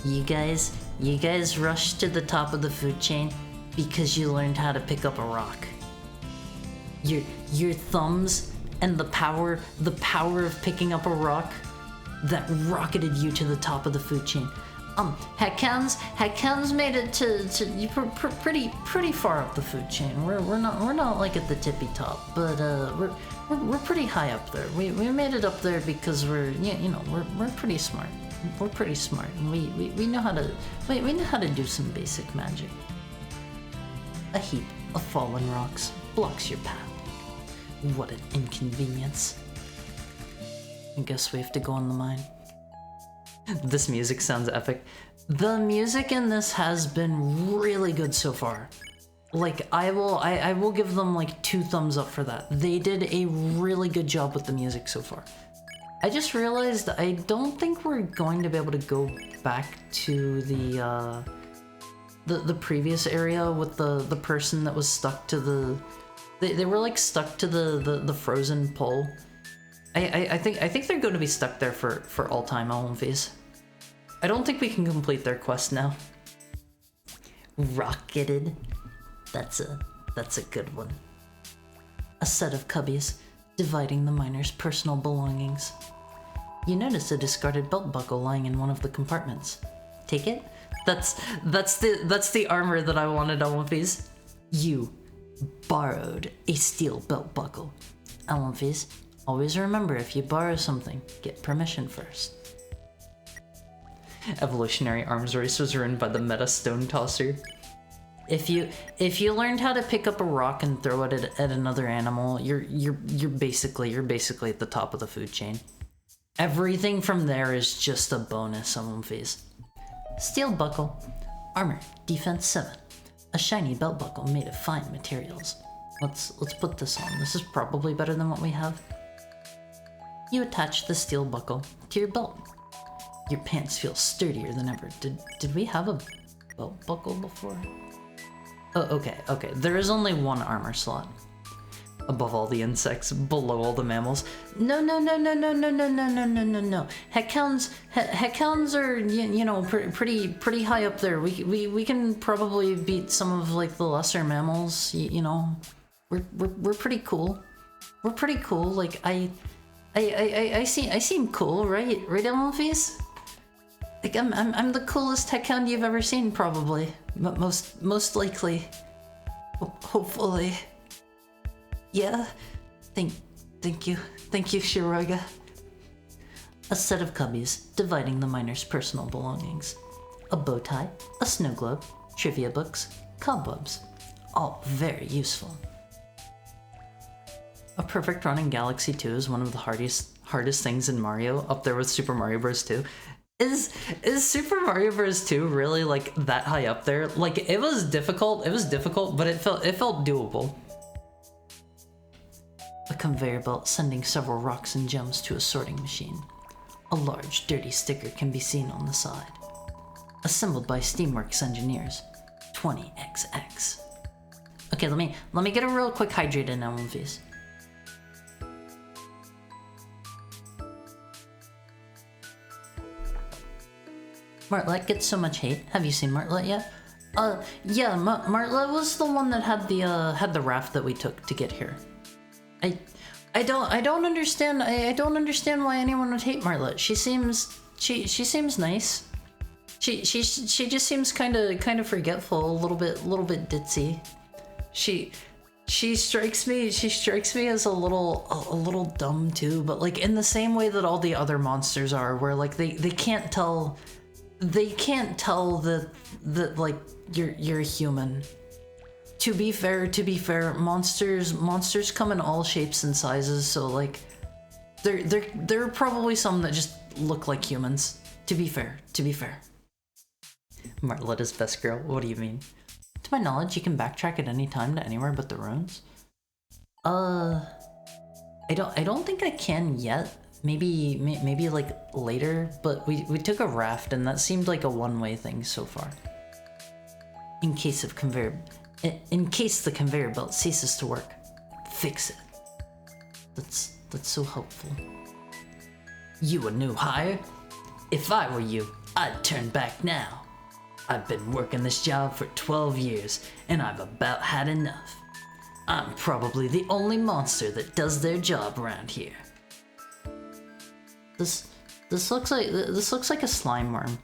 You guys rushed to the top of the food chain because you learned how to pick up a rock. Your thumbs and the power of picking up a rock that rocketed you to the top of the food chain. Heckhounds made it to pretty far up the food chain. We're not like at the tippy top, but we're pretty high up there. We made it up there because we're pretty smart. We're pretty smart, and we know how to do some basic magic. A heap of fallen rocks blocks your path. What an inconvenience. I guess we have to go on the mine. This music sounds epic. The music in this has been really good so far. Like, I will give them like 2 thumbs up for that. They did a really good job with the music so far. I just realized I don't think we're going to be able to go back to the previous area with the person that was stuck to the... They were like stuck to the frozen pole. I think they're going to be stuck there for all time, Olympies. I don't think we can complete their quest now. Rocketed. That's a good one. A set of cubbies dividing the miner's personal belongings. You notice a discarded belt buckle lying in one of the compartments. Take it? That's the armor that I wanted, Olympies. You borrowed a steel belt buckle. Olympies, always remember, if you borrow something, get permission first. Evolutionary Arms Race was ruined by the meta stone tosser. If you learned how to pick up a rock and throw it at another animal, you're basically at the top of the food chain. Everything from there is just a bonus, Olympies. Steel buckle, armor, defense 7. A shiny belt buckle made of fine materials. Let's put this on. This is probably better than what we have. You attach the steel buckle to your belt. Your pants feel sturdier than ever. Did we have a belt buckle before? Oh, okay. There is only one armor slot. Above all the insects, below all the mammals. No. Heckhounds are, you know, pretty high up there. We can probably beat some of like the lesser mammals. You know, we're pretty cool. We're pretty cool. Like I seem cool, right? Right, Elmoface? Like I'm the coolest heckhound you've ever seen, probably. Most likely. Hopefully. Yeah. Thank you, Shiroga. A set of cubbies dividing the miner's personal belongings. A bow tie, a snow globe, trivia books, cobwebs. All very useful. A perfect run in Galaxy 2 is one of the hardest things in Mario, up there with Super Mario Bros. 2. Is Super Mario Bros. 2 really like that high up there? Like it was difficult, but it felt doable. A conveyor belt sending several rocks and gems to a sorting machine. A large, dirty sticker can be seen on the side. Assembled by Steamworks engineers. 20XX. Okay, let me get a real quick hydrated now, please. Martlet gets so much hate. Have you seen Martlet yet? Yeah, Martlet was the one that had the raft that we took to get here. I don't understand. I don't understand why anyone would hate Martlet. She seems nice. She just seems kind of forgetful, a little bit ditzy. She strikes me as a little dumb too, but like in the same way that all the other monsters are, where like they can't tell that like you're a human. To be fair, monsters come in all shapes and sizes, so like there are probably some that just look like humans. To be fair. Martlet is best girl. What do you mean? To my knowledge, you can backtrack at any time to anywhere but the ruins. I don't think I can yet. Maybe like later, but we took a raft and that seemed like a one-way thing so far. In case the conveyor belt ceases to work, fix it. That's so helpful. You a new hire? If I were you, I'd turn back now. I've been working this job for 12 years, and I've about had enough. I'm probably the only monster that does their job around here. This looks like a slime worm.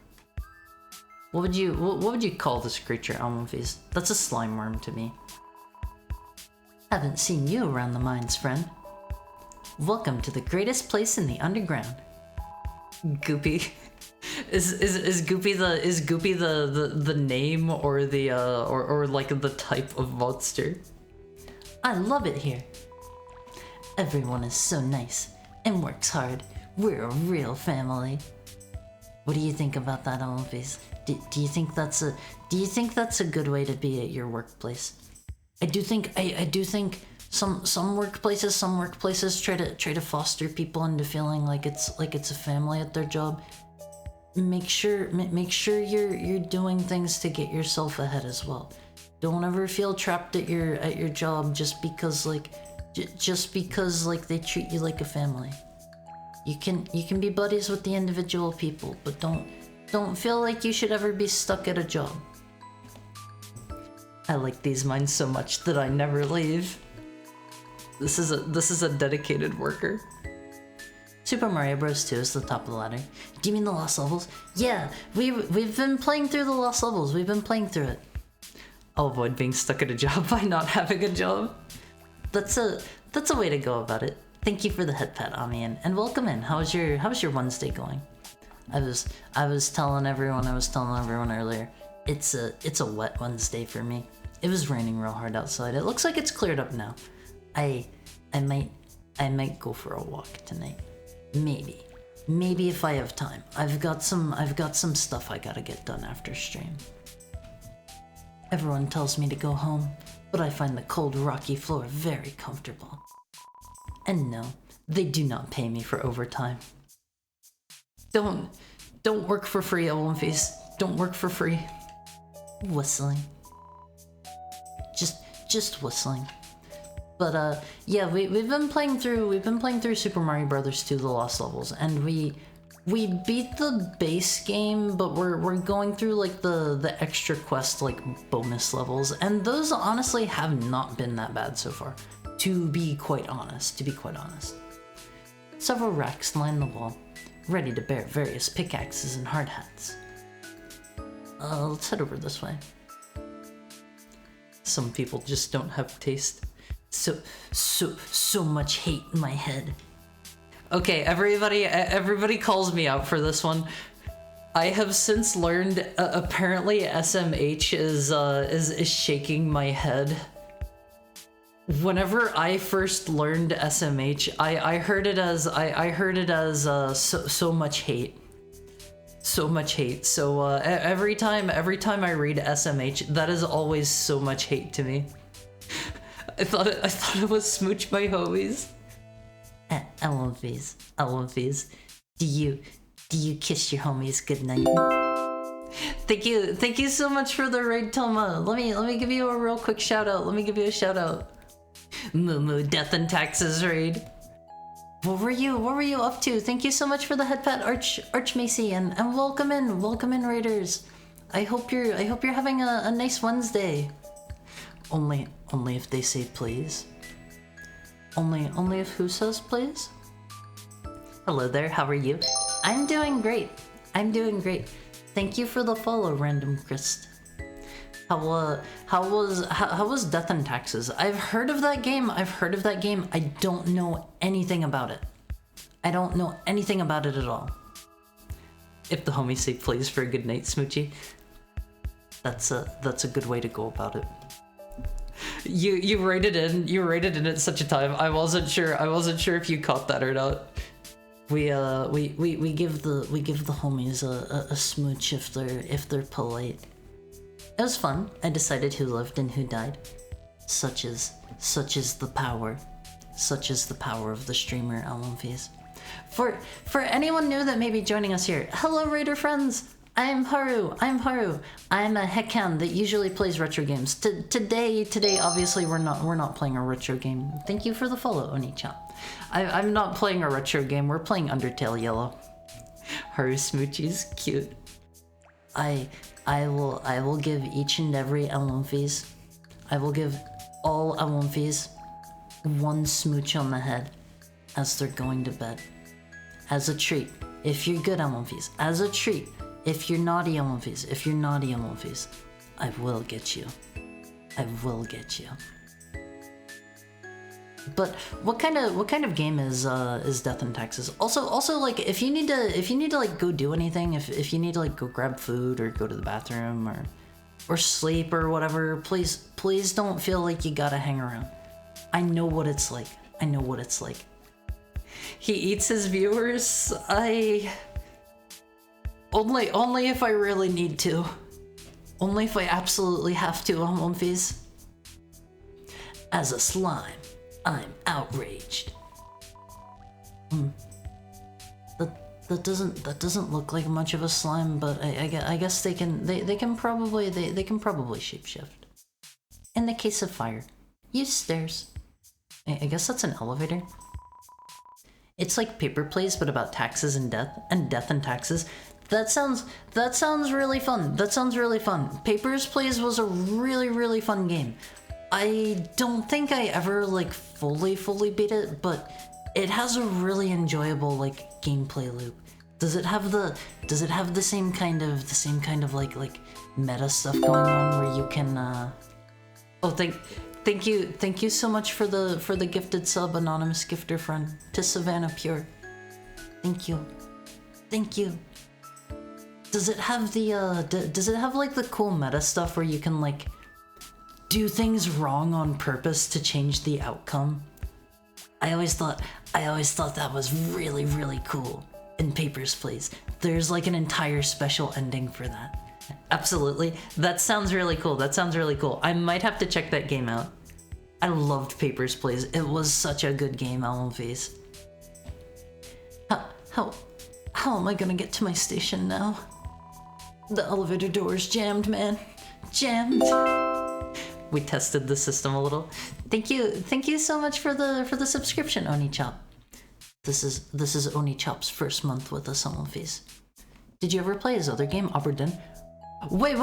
What would you call this creature, Almonfeast? That's a slime worm to me. Haven't seen you around the mines, friend. Welcome to the greatest place in the underground. Goopy. Is Goopy the name or the or like the type of monster? I love it here. Everyone is so nice and works hard. We're a real family. What do you think about that, Almonfeast? Do you think that's a good way to be at your workplace? I do think some workplaces try to foster people into feeling like it's a family at their job. Make sure you're doing things to get yourself ahead as well. Don't ever feel trapped at your job just because they treat you like a family. You can be buddies with the individual people, but don't feel like you should ever be stuck at a job. I like these mines so much that I never leave. This is a dedicated worker. Super Mario Bros. 2 is the top of the ladder. Do you mean the lost levels? Yeah, we've been playing through the lost levels. We've been playing through it. I'll avoid being stuck at a job by not having a job. That's a way to go about it. Thank you for the head pat, Ami, and welcome in. How's your Wednesday going? I was telling everyone earlier. It's a wet Wednesday for me. It was raining real hard outside. It looks like it's cleared up now. I might go for a walk tonight. Maybe if I have time. I've got some stuff I gotta get done after stream. Everyone tells me to go home, but I find the cold, rocky floor very comfortable. And no, they do not pay me for overtime. Don't work for free, Olympies. Don't work for free. Whistling. Just whistling. But yeah, we've been playing through Super Mario Brothers 2: The Lost Levels, and we beat the base game, but we're going through like the extra quest like bonus levels, and those honestly have not been that bad so far. To be quite honest. Several racks line the wall, ready to bear various pickaxes and hard hats. Let's head over this way. Some people just don't have taste. So much hate in my head. Okay, everybody calls me out for this one. I have since learned apparently SMH is shaking my head. Whenever I first learned SMH, I heard it as so much hate. So much hate. So every time I read SMH, that is always so much hate to me. I thought it was smooch my homies. I love these. Do you kiss your homies goodnight? Thank you so much for the raid, Toma. Let me give you a real quick shout out. Moo Death and Taxes raid. What were you up to? Thank you so much for the head pat, Arch Macy, and welcome in raiders. I hope you're having a nice Wednesday. Only if they say please. Only if who says please? Hello there, how are you? I'm doing great. Thank you for the follow, Random Christ. How was Death and Taxes? I've heard of that game. I don't know anything about it. I don't know anything about it at all. If the homies say please for a good night, Smoochie, that's a good way to go about it. You rated in at such a time. I wasn't sure if you caught that or not. We give the homies a smooch if they're polite. It was fun. I decided who lived and who died. Such is the power of the streamer Almonfies. For anyone new that may be joining us here, hello Raider friends. I'm Haru. I'm a heckhound that usually plays retro games. Today, obviously we're not playing a retro game. Thank you for the follow, Oni-chan. I'm not playing a retro game. We're playing Undertale Yellow. Haru Smoochie's cute. I will give each and every Almonfies. I will give all Almonfies one smooch on the head as they're going to bed. As a treat, if you're good Almonfies. As a treat. If you're naughty Almonfies, I will get you. But what kind of game is Death and Taxes? Also like if you need to like go do anything, if you need to like go grab food or go to the bathroom or sleep or whatever, please don't feel like you gotta hang around. I know what it's like. He eats his viewers. Only if I really need to. Only if I absolutely have to, Almonfies. As a slime, I'm outraged. That doesn't look like much of a slime, but I guess they can probably shapeshift. In the case of fire, use stairs. I guess that's an elevator. It's like Paper Plays, but about taxes and death and taxes. That sounds really fun. Papers, Please was a really fun game. I don't think I ever like fully beat it, but it has a really enjoyable like gameplay loop. Does it have the same kind of like meta stuff going on where you can Oh, thank you so much for the gifted sub, anonymous gifter friend, to Savannah Pure. Thank you. Does it have like the cool meta stuff where you can like do things wrong on purpose to change the outcome? I always thought that was really cool in Papers, Please. There's like an entire special ending for that. Absolutely. That sounds really cool. That sounds really cool. I might have to check that game out. I loved Papers, Please. It was such a good game, Almphys. How am I gonna get to my station now? The elevator door's jammed, man. Jammed. We tested the system a little. Thank you so much for the subscription, Onichop. This is Onichop's first month with us, Almphys. Did you ever play his other game, Aberdeen? Wait.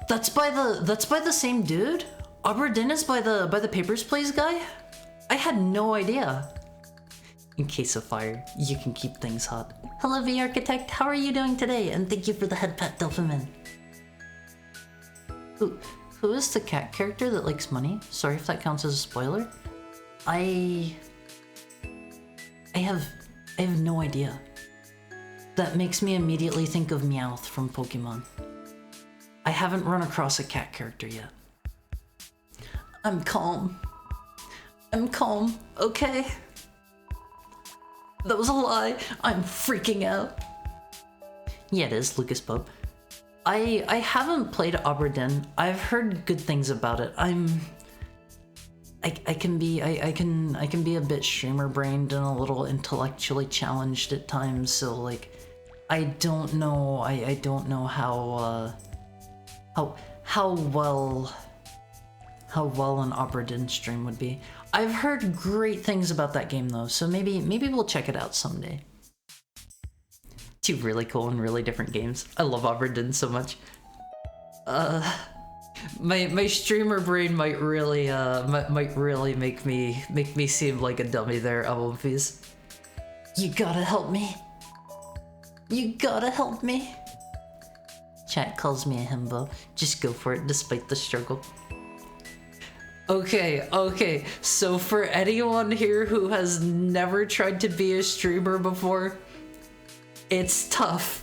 That's by the same dude? Aberdeen is by the Papers, Please guy? I had no idea. In case of fire, you can keep things hot. Hello, V Architect. How are you doing today? And thank you for the head pat, Delphiman. Who is the cat character that likes money? Sorry if that counts as a spoiler. I have no idea. That makes me immediately think of Meowth from Pokemon. I haven't run across a cat character yet. I'm calm. Okay? That was a lie. I'm freaking out. Yeah, it is, Lucas Bub. I haven't played Aberdeen. I've heard good things about it. I can be a bit streamer brained and a little intellectually challenged at times, so like I don't know how well an Aberdeen stream would be. I've heard great things about that game though, so maybe we'll check it out someday. Two really cool and really different games. I love Aberdeen so much. My streamer brain might really make me seem like a dummy there, Almphys. You gotta help me. Chat calls me a himbo. Just go for it despite the struggle. Okay, so for anyone here who has never tried to be a streamer before, it's tough.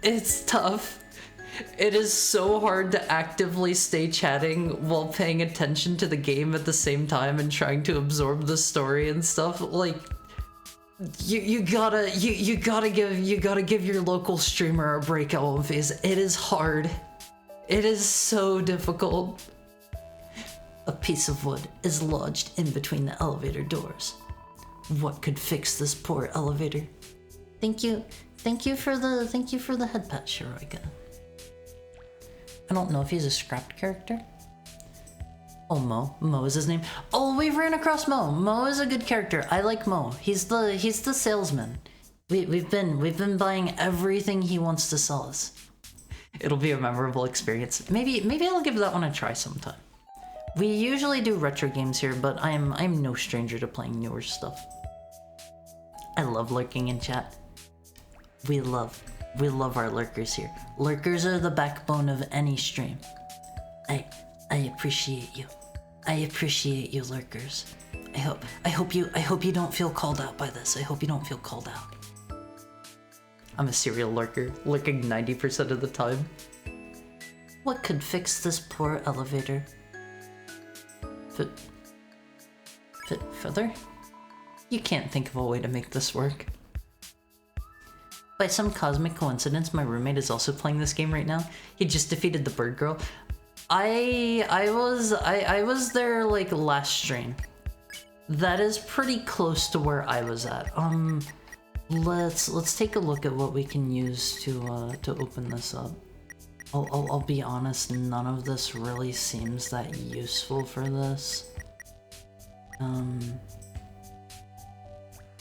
It is so hard to actively stay chatting while paying attention to the game at the same time and trying to absorb the story and stuff. Like, you gotta give your local streamer a break, Almphys. It is hard. It is so difficult. A piece of wood is lodged in between the elevator doors. What could fix this poor elevator? Thank you for the head pat, Shiroika. I don't know if he's a scrapped character. Oh, Mo is his name. Oh, we ran across Mo. Mo is a good character. I like Mo. He's the salesman. We've been buying everything he wants to sell us. It'll be a memorable experience. Maybe I'll give that one a try sometime. We usually do retro games here, but I'm no stranger to playing newer stuff. I love lurking in chat. We love our lurkers here. Lurkers are the backbone of any stream. I appreciate you. I appreciate you, lurkers. I hope you don't feel called out by this. I hope you don't feel called out. I'm a serial lurker, lurking 90% of the time. What could fix this poor elevator? Feather? You can't think of a way to make this work. By some cosmic coincidence, my roommate is also playing this game right now. He just defeated the bird girl. I was there like last stream. That is pretty close to where I was at. Let's take a look at what we can use to open this up. I'll be honest, none of this really seems that useful for this.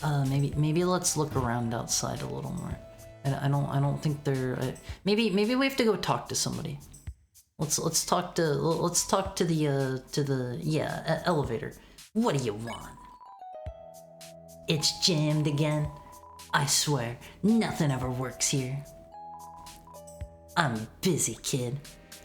Maybe let's look around outside a little more. I don't think they're. Maybe we have to go talk to somebody. Let's talk to the elevator. What do you want? It's jammed again. I swear, nothing ever works here. I'm busy, kid.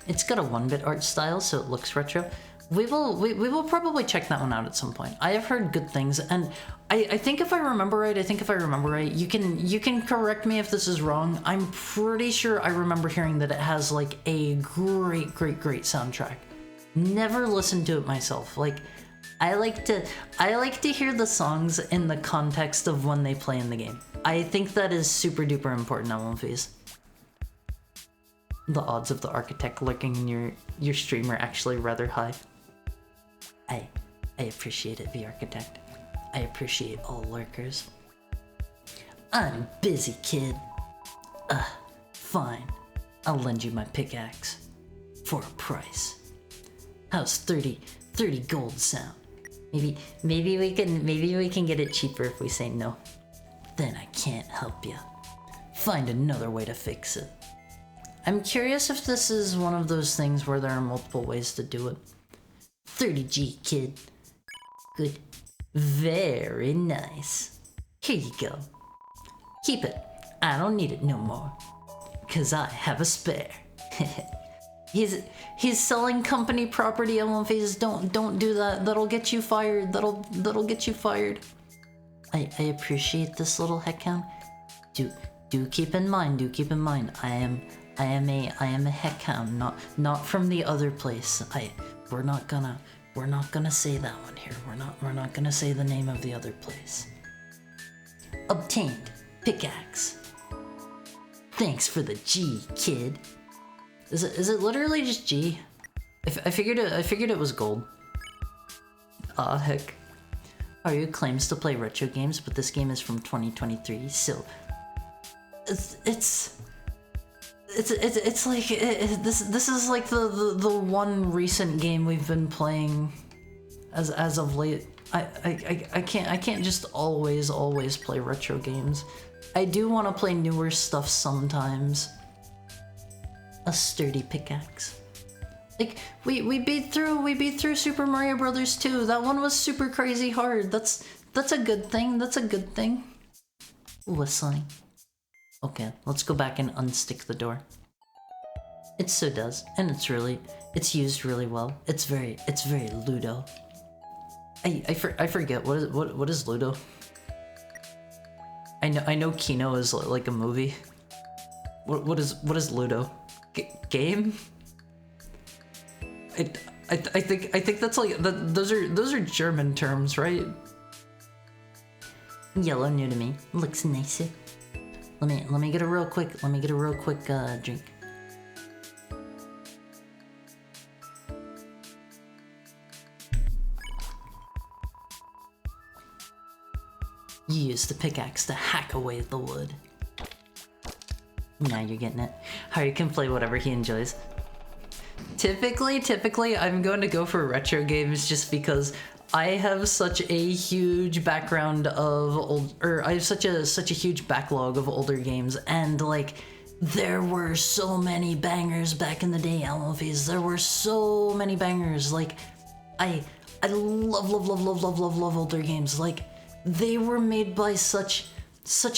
It's got a 1-bit art style, so it looks retro. We will probably check that one out at some point. I have heard good things, and I think if I remember right, you can correct me if this is wrong. I'm pretty sure I remember hearing that it has like a great soundtrack. Never listened to it myself. Like, I like to hear the songs in the context of when they play in the game. I think that is super duper important, LMVs. The odds of the architect lurking in your stream are actually rather high. I appreciate it, the architect. I appreciate all lurkers. I'm busy, kid. Fine. I'll lend you my pickaxe. For a price. How's 30 gold sound? Maybe we can get it cheaper if we say no. Then I can't help you. Find another way to fix it. I'm curious if this is one of those things where there are multiple ways to do it. 30G, kid. Good. Very nice. Here you go. Keep it. I don't need it no more. 'Cause I have a spare. He's selling company property, LMVs. Don't do that. That'll get you fired. That'll get you fired. I appreciate this little heckhound. Do keep in mind. I am a heckhound, not from the other place. We're not gonna say that one here. We're not gonna say the name of the other place. Obtained pickaxe. Thanks for the G, kid. Is it literally just G? I figured it was gold. Aw, heck. Haru claims to play retro games, but this game is from 2023, so it's like this is like the one recent game we've been playing as of late. I can't just always play retro games. I do want to play newer stuff sometimes. A sturdy pickaxe. Like we beat through Super Mario Brothers 2. That one was super crazy hard. That's a good thing. That's a good thing. Whistling. Okay, let's go back and unstick the door. It so does, and it's used really well. It's very Ludo. I forget what is Ludo. I know Kino is like a movie. What is Ludo? Game? I think that's like those are German terms, right? Yellow, new to me. Looks nice. Let me get a real quick drink. You use the pickaxe to hack away the wood. Now you're getting it. Haru can play whatever he enjoys. Typically, I'm going to go for retro games just because I have such a huge background of I have such a huge backlog of older games, and like there were so many bangers back in the day, LMVs. There were so many bangers. Like I love older games. Like they were made by such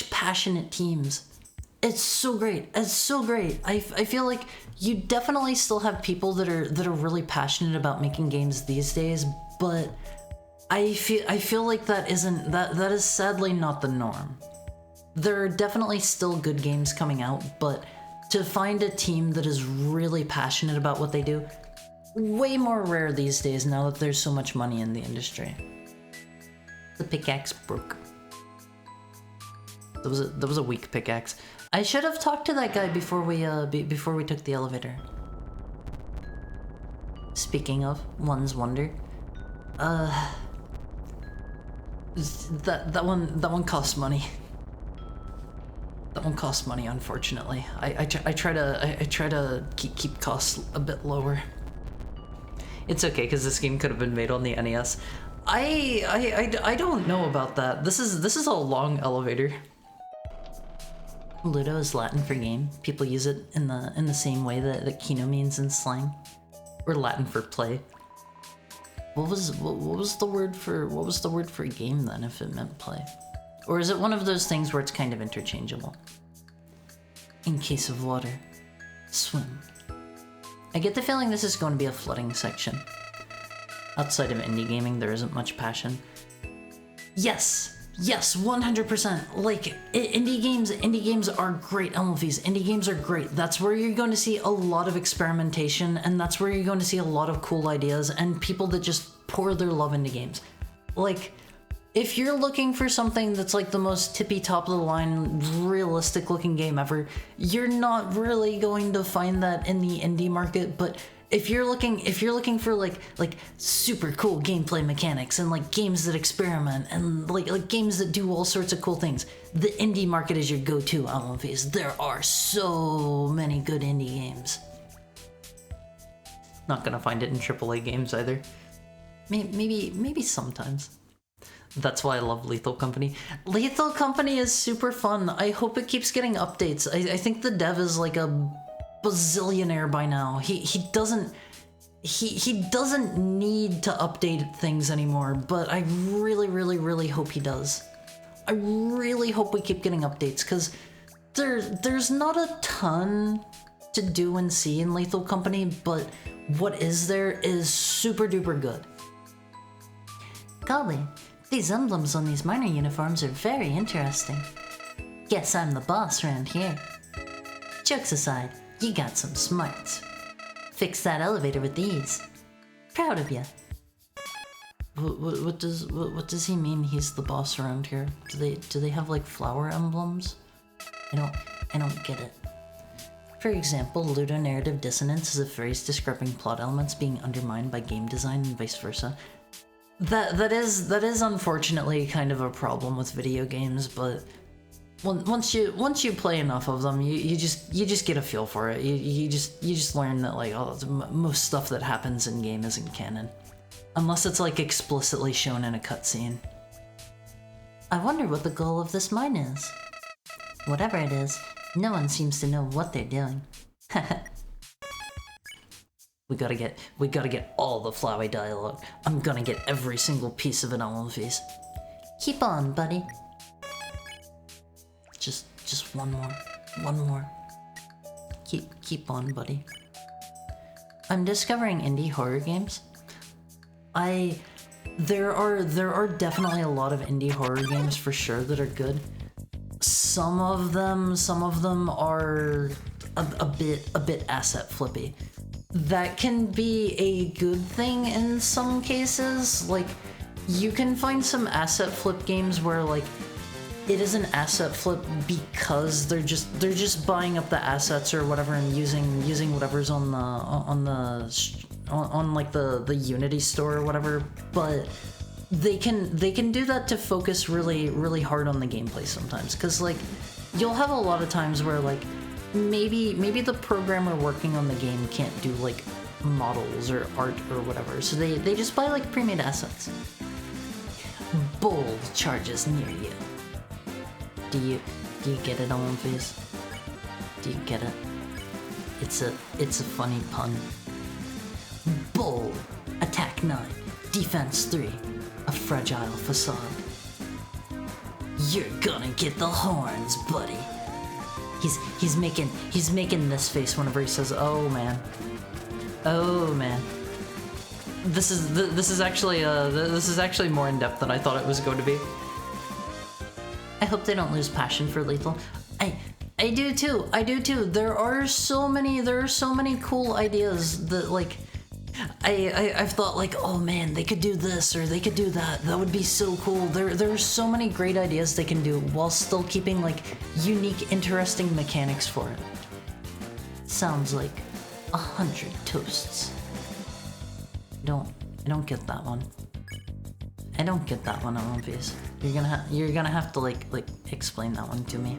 passionate teams. It's so great. It's so great. I feel like you definitely still have people that are really passionate about making games these days, but I feel like that is sadly not the norm. There are definitely still good games coming out, but to find a team that is really passionate about what they do, way more rare these days now that there's so much money in the industry. The pickaxe broke. That was a weak pickaxe. I should have talked to that guy before we took the elevator. Speaking of one's wonder, that one costs money. That one costs money, unfortunately. I try to keep costs a bit lower. It's okay because this game could have been made on the NES. I don't know about that. This is a long elevator. Ludo is Latin for game. People use it in the same way that Kino means in slang, or Latin for play. What was the word for game then if it meant play? Or is it one of those things where it's kind of interchangeable? In case of water, swim. I get the feeling this is going to be a flooding section. Outside of indie gaming, there isn't much passion. Yes, 100%. Like, indie games are great, LMVs. Indie games are great. That's where you're going to see a lot of experimentation, and that's where you're going to see a lot of cool ideas, and people that just pour their love into games. Like, if you're looking for something that's like the most tippy top of the line, realistic looking game ever, you're not really going to find that in the indie market. But if you're looking for like super cool gameplay mechanics and like games that experiment and like games that do all sorts of cool things, the indie market is your go-to, LMVs. There are so many good indie games. Not gonna find it in AAA games either. Maybe sometimes. That's why I love Lethal Company. Lethal Company is super fun. I hope it keeps getting updates. I think the dev is like a bazillionaire by now. He doesn't need to update things anymore, but I really hope he does. I really hope we keep getting updates, because there's not a ton to do and see in Lethal Company, but what is there is super duper good. Golly, these emblems on these miner uniforms are very interesting. Guess I'm the boss around here. Jokes aside, you got some smarts. Fix that elevator with these. Proud of ya. What does he mean he's the boss around here? Do they have like flower emblems? I don't get it. For example, ludonarrative dissonance is a phrase describing plot elements being undermined by game design and vice versa. That is unfortunately kind of a problem with video games, but once you play enough of them, you just get a feel for it. You just learn that like most stuff that happens in game isn't canon, unless it's like explicitly shown in a cutscene. I wonder what the goal of this mine is. Whatever it is, no one seems to know what they're doing. We gotta get all the Flowey dialogue. I'm gonna get every single piece of it on one of these. Keep on, buddy. Just one more. Keep on, buddy. I'm discovering indie horror games. There are definitely a lot of indie horror games for sure that are good. Some of them are a bit asset flippy. That can be a good thing in some cases. Like, you can find some asset flip games where like it is an asset flip because they're just buying up the assets or whatever and using whatever's on like the Unity store or whatever, but they can do that to focus really hard on the gameplay sometimes, because like you'll have a lot of times where like maybe the programmer working on the game can't do like models or art or whatever, so they just buy like pre-made assets. Bold charges near you. Do you get it, on face? Do you get it? It's a funny pun. Bold, attack 9, defense 3, a fragile facade. You're gonna get the horns, buddy. He's making this face whenever he says, "Oh man, oh man." This is actually more in depth than I thought it was going to be. I hope they don't lose passion for Lethal. I do too. There are so many cool ideas that like I've thought like, oh man, they could do this or they could do that. That would be so cool. There are so many great ideas they can do while still keeping like unique, interesting mechanics for it. Sounds like 100 toasts. I don't get that one. I don't get that one, Olympias. You're gonna have to like explain that one to me.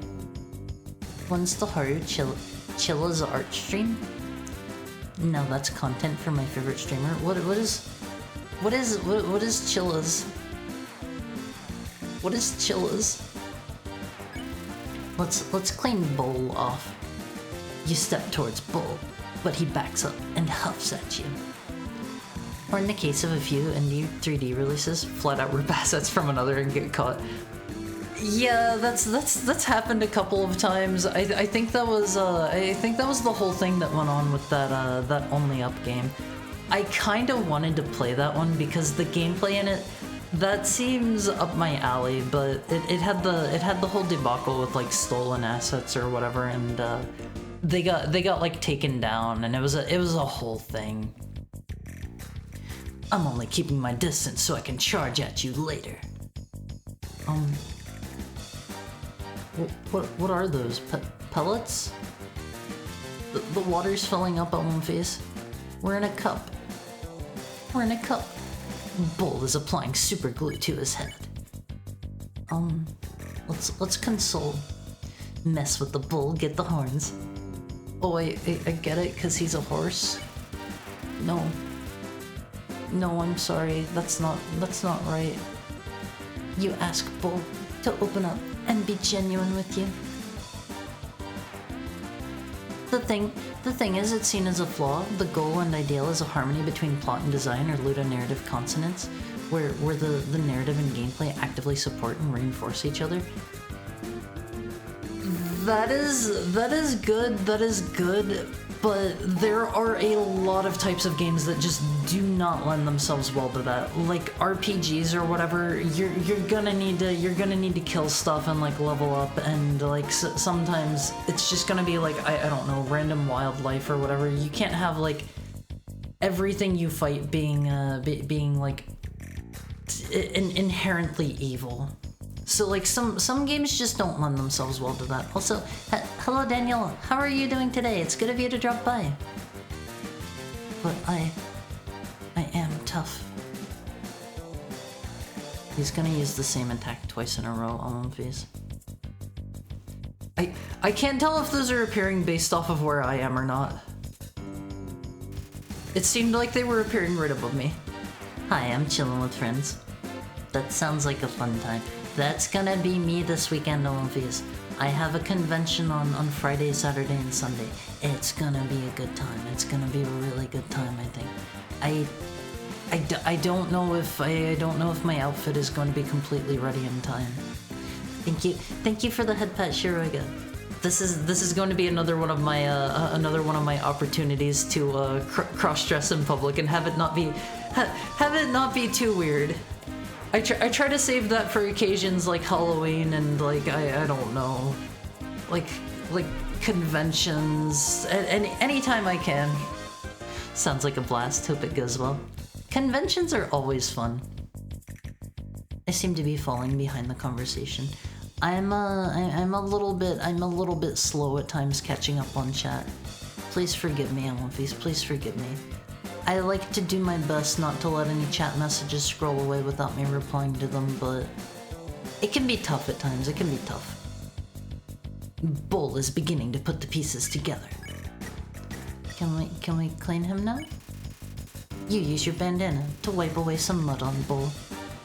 When's the Haru Chilla's art stream? No, that's content from my favorite streamer. What is Chilla's? What is Chilla's? Let's claim Bull off. You step towards Bull, but he backs up and huffs at you. Or in the case of a few indie 3D releases, flat out rip assets from another and get caught. Yeah, that's happened a couple of times. I think that was the whole thing that went on with that Only Up game. I kind of wanted to play that one because the gameplay in it, that seems up my alley, but it had the whole debacle with like stolen assets or whatever, and they got like taken down, and it was a whole thing. I'm only keeping my distance so I can charge at you later. What are those? Pellets? The water's filling up on my face. We're in a cup. We're in a cup. Bull is applying super glue to his head. Let's console. Mess with the bull, get the horns. Oh, I get it, because he's a horse. No. No, I'm sorry. That's not right. You ask Bull to open up and be genuine with you. The thing is, it's seen as a flaw. The goal and ideal is a harmony between plot and design, or ludonarrative consonance, where the narrative and gameplay actively support and reinforce each other. That is good, but there are a lot of types of games that just do not lend themselves well to that. Like RPGs or whatever, you're gonna need to kill stuff and like level up, and like sometimes it's just gonna be like I don't know, random wildlife or whatever. You can't have like everything you fight being like inherently evil. So like some games just don't lend themselves well to that. Also, hello Daniel, how are you doing today? It's good of you to drop by. But I am tough. He's gonna use the same attack twice in a row on these. I can't tell if those are appearing based off of where I am or not. It seemed like they were appearing right above me. Hi, I'm chilling with friends. That sounds like a fun time. That's gonna be me this weekend, Olympias. I have a convention on Friday, Saturday, and Sunday. It's gonna be a good time. It's gonna be a really good time, I think. I don't know if my outfit is going to be completely ready in time. Thank you for the head pat, Shiroga. This is going to be another one of my opportunities to cross dress in public and have it not be too weird. I try to save that for occasions like Halloween and like I don't know, like conventions, and anytime I can. Sounds like a blast. Hope it goes well. Conventions are always fun. I seem to be falling behind the conversation. I'm a little bit slow at times catching up on chat. Please forgive me, Olympies. Please forgive me. I like to do my best not to let any chat messages scroll away without me replying to them, but it can be tough at times. It can be tough. Bull is beginning to put the pieces together. Can we clean him now? You use your bandana to wipe away some mud on Bull.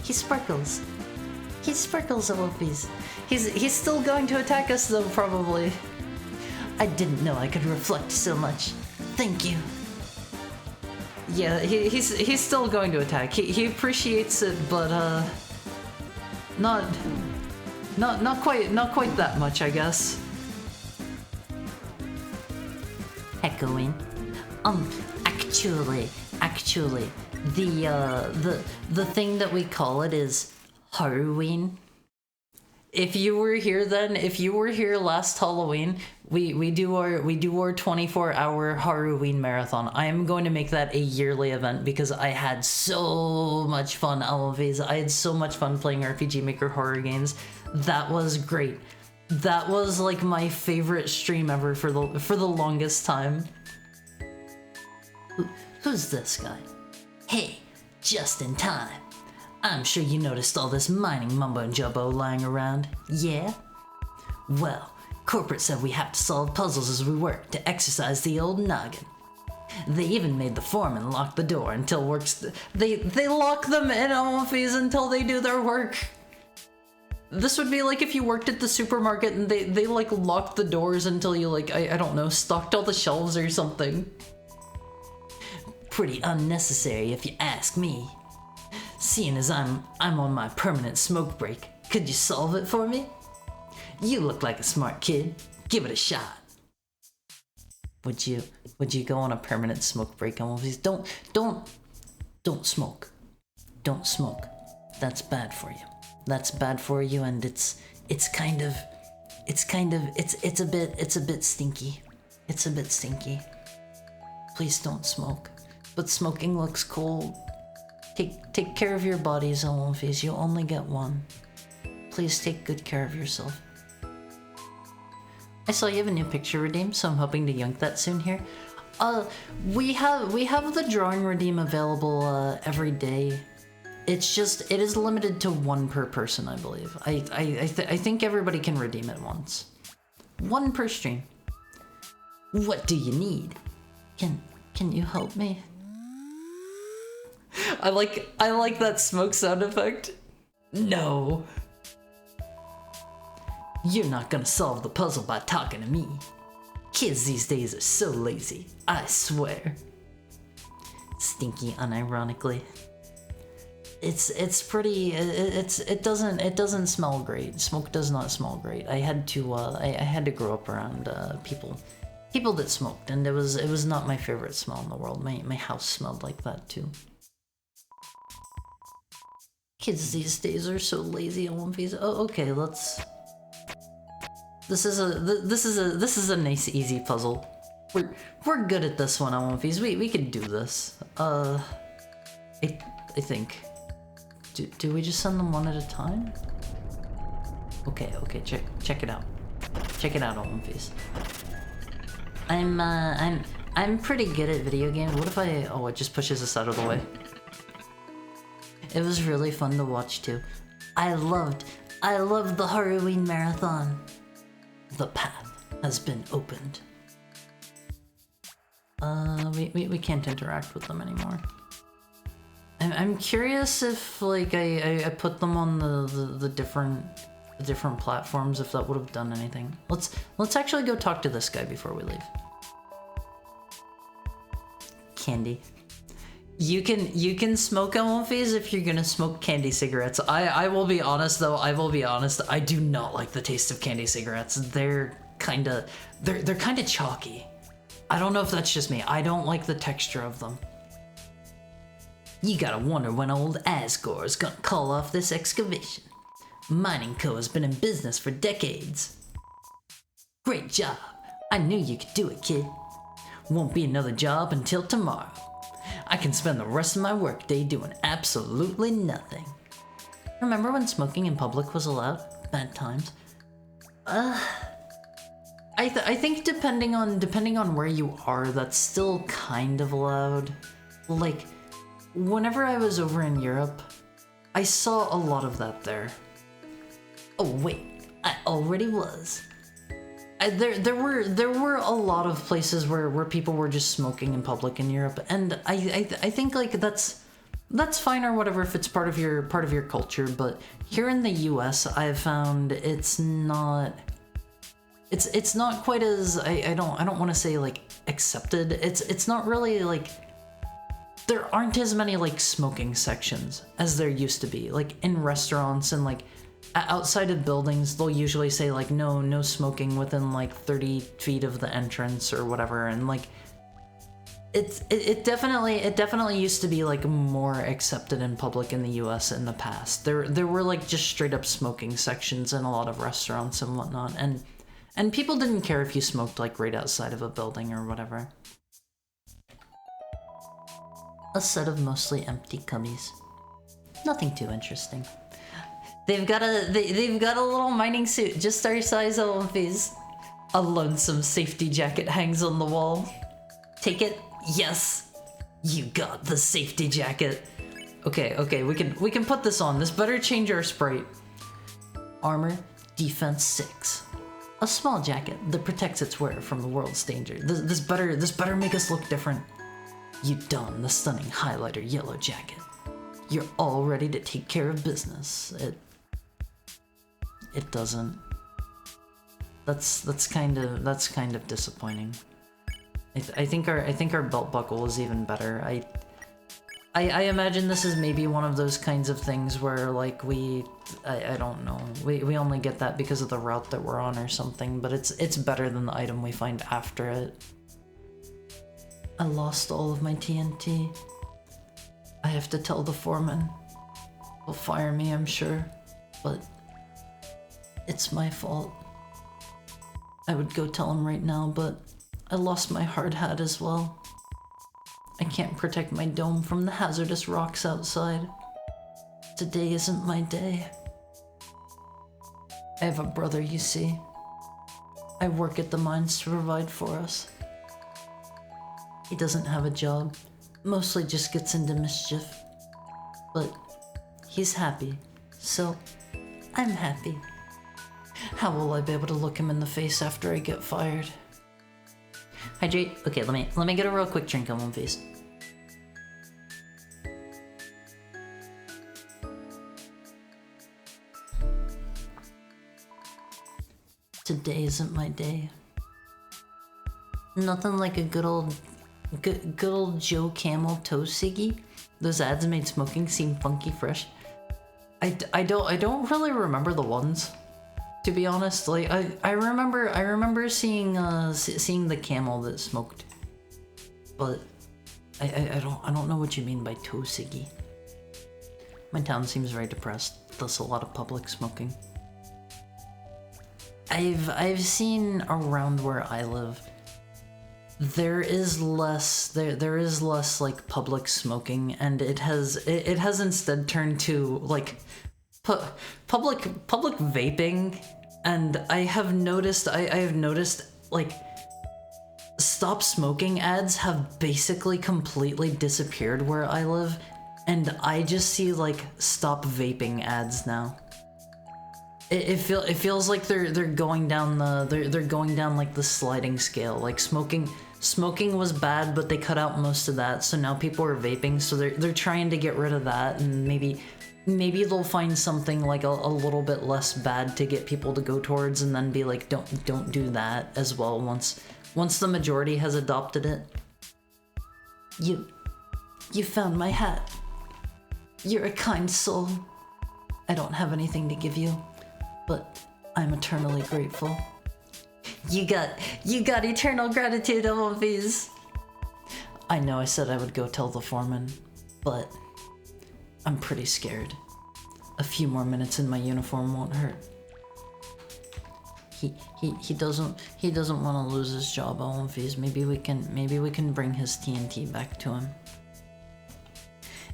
He sparkles. He sparkles, Olympies. He's still going to attack us though, probably. I didn't know I could reflect so much. Thank you. Yeah, he's still going to attack. He appreciates it, but not quite that much, I guess. Echoing. Actually, the thing that we call it is Halloween. If you were here last Halloween, we do our 24-hour Halloween marathon. I am going to make that a yearly event because I had so much fun, Always. I had so much fun playing RPG Maker horror games. That was great. That was like my favorite stream ever for the longest time. Who's this guy? Hey, just in time. I'm sure you noticed all this mining mumbo-jumbo lying around, yeah? Well, corporate said we have to solve puzzles as we work to exercise the old noggin. They even made the foreman lock the door until works. They lock them in office until they do their work. This would be like if you worked at the supermarket and they like locked the doors until you like, I don't know, stocked all the shelves or something. Pretty unnecessary if you ask me. Seeing as I'm on my permanent smoke break, could you solve it for me? You look like a smart kid. Give it a shot. Would you go on a permanent smoke break? Don't smoke. Don't smoke. That's bad for you. That's bad for you, and it's a bit stinky. It's a bit stinky. Please don't smoke. But smoking looks cool. Take care of your bodies, Olympies. You only get one. Please take good care of yourself. I saw you have a new picture redeem, so I'm hoping to yank that soon here. We have the drawing redeem available every day. It is limited to one per person, I believe. I think everybody can redeem it once. One per stream. What do you need? Can you help me? I like that smoke sound effect. No. You're not gonna solve the puzzle by talking to me. Kids these days are so lazy, I swear. Stinky unironically. It's pretty, it doesn't smell great. Smoke does not smell great. I had to grow up around people that smoked, and it was not my favorite smell in the world. My house smelled like that too. Kids these days are so lazy, Olympies. Oh, okay, let's. This is a nice easy puzzle. We're good at this one, Olympies. We can do this. I think. Do we just send them one at a time? Okay, check it out. Check it out, Olympies. I'm pretty good at video games. What if it just pushes us out of the way? It was really fun to watch too. I loved the Halloween marathon. The path has been opened. We can't interact with them anymore. I'm curious if like I put them on the different platforms, if that would have done anything. Let's actually go talk to this guy before we leave. Candy. You can smoke Olympies if you're gonna smoke candy cigarettes. I will be honest though, I do not like the taste of candy cigarettes. They're kinda chalky. I don't know if that's just me. I don't like the texture of them. You gotta wonder when old Asgore is gonna call off this excavation. Mining Co. has been in business for decades. Great job. I knew you could do it, kid. Won't be another job until tomorrow. I can spend the rest of my workday doing absolutely nothing. Remember when smoking in public was allowed? Bad times. I think depending on where you are, that's still kind of allowed. Like, whenever I was over in Europe, I saw a lot of that there. Oh wait, I already was. There were a lot of places where people were just smoking in public in Europe, and I think like that's fine or whatever if it's part of your culture, but here in the US I've found it's not quite as I don't want to say like accepted. It's not really like there aren't as many like smoking sections as there used to be, like in restaurants and like outside of buildings. They'll usually say like no smoking within like 30 feet of the entrance or whatever, and like it definitely used to be like more accepted in public in the US in the past. There were like just straight up smoking sections in a lot of restaurants and whatnot, and people didn't care if you smoked like right outside of a building or whatever. A set of mostly empty cubbies. Nothing too interesting. They've got a little mining suit just our size, Olympies. A lonesome safety jacket hangs on the wall. Take it? Yes. You got the safety jacket. Okay, we can put this on. This better change our sprite. Armor, defense 6. A small jacket that protects its wearer from the world's danger. This better make us look different. You don the stunning highlighter yellow jacket. You're all ready to take care of business. It doesn't. That's kind of disappointing. I think our belt buckle is even better. I imagine this is maybe one of those kinds of things where like I don't know. We only get that because of the route that we're on or something, but it's better than the item we find after it. I lost all of my TNT. I have to tell the foreman. He'll fire me, I'm sure, but it's my fault. I would go tell him right now, but I lost my hard hat as well. I can't protect my dome from the hazardous rocks outside. Today isn't my day. I have a brother, you see. I work at the mines to provide for us. He doesn't have a job, mostly just gets into mischief. But he's happy, so I'm happy. How will I be able to look him in the face after I get fired? Hydrate. Okay, let me get a real quick drink on one face. Today isn't my day. Nothing like a good old Joe Camel toast ciggy. Those ads made smoking seem funky fresh. I don't really remember the ones, to be honest. Like I remember seeing the camel that smoked, but I don't know what you mean by toe ciggy. My town seems very depressed, thus a lot of public smoking. I've seen around where I live, there is less like public smoking, and it has instead turned to like public vaping. And I have noticed like stop smoking ads have basically completely disappeared where I live, and I just see like stop vaping ads now. It feels like they're going down like the sliding scale. Like smoking was bad, but they cut out most of that, so now people are vaping, so they're trying to get rid of that, and maybe they'll find something like a little bit less bad to get people to go towards, and then be like, don't do that as well once the majority has adopted it. You found my hat. You're a kind soul. I don't have anything to give you, but I'm eternally grateful. You got eternal gratitude, Elvis. I know I said I would go tell the foreman, but I'm pretty scared. A few more minutes in my uniform won't hurt. He doesn't want to lose his job, Elvis. Maybe we can bring his TNT back to him.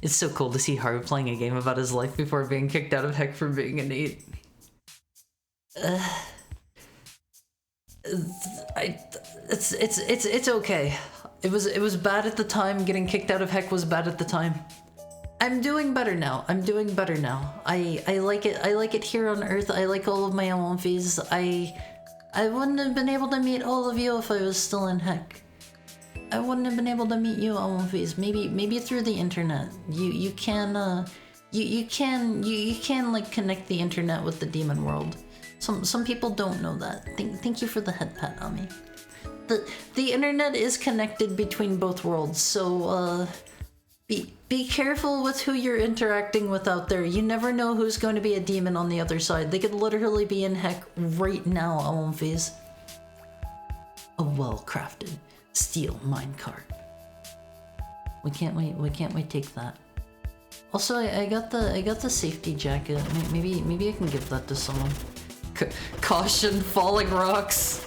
It's so cool to see Haru playing a game about his life before being kicked out of Heck for being an 8. It's okay. It was bad at the time. Getting kicked out of Heck was bad at the time. I'm doing better now. I like it here on Earth. I like all of my Elmfies. I wouldn't have been able to meet all of you if I was still in Heck. I wouldn't have been able to meet you, Elmfies. Maybe through the internet. You can like connect the internet with the demon world. Some people don't know that. Thank you for the head pat on me. The internet is connected between both worlds, so be careful with who you're interacting with out there. You never know who's going to be a demon on the other side. They could literally be in Heck right now, Elmfies. A well-crafted steel minecart. We can't wait take that. Also, I got the safety jacket. Maybe I can give that to someone. Caution, falling rocks.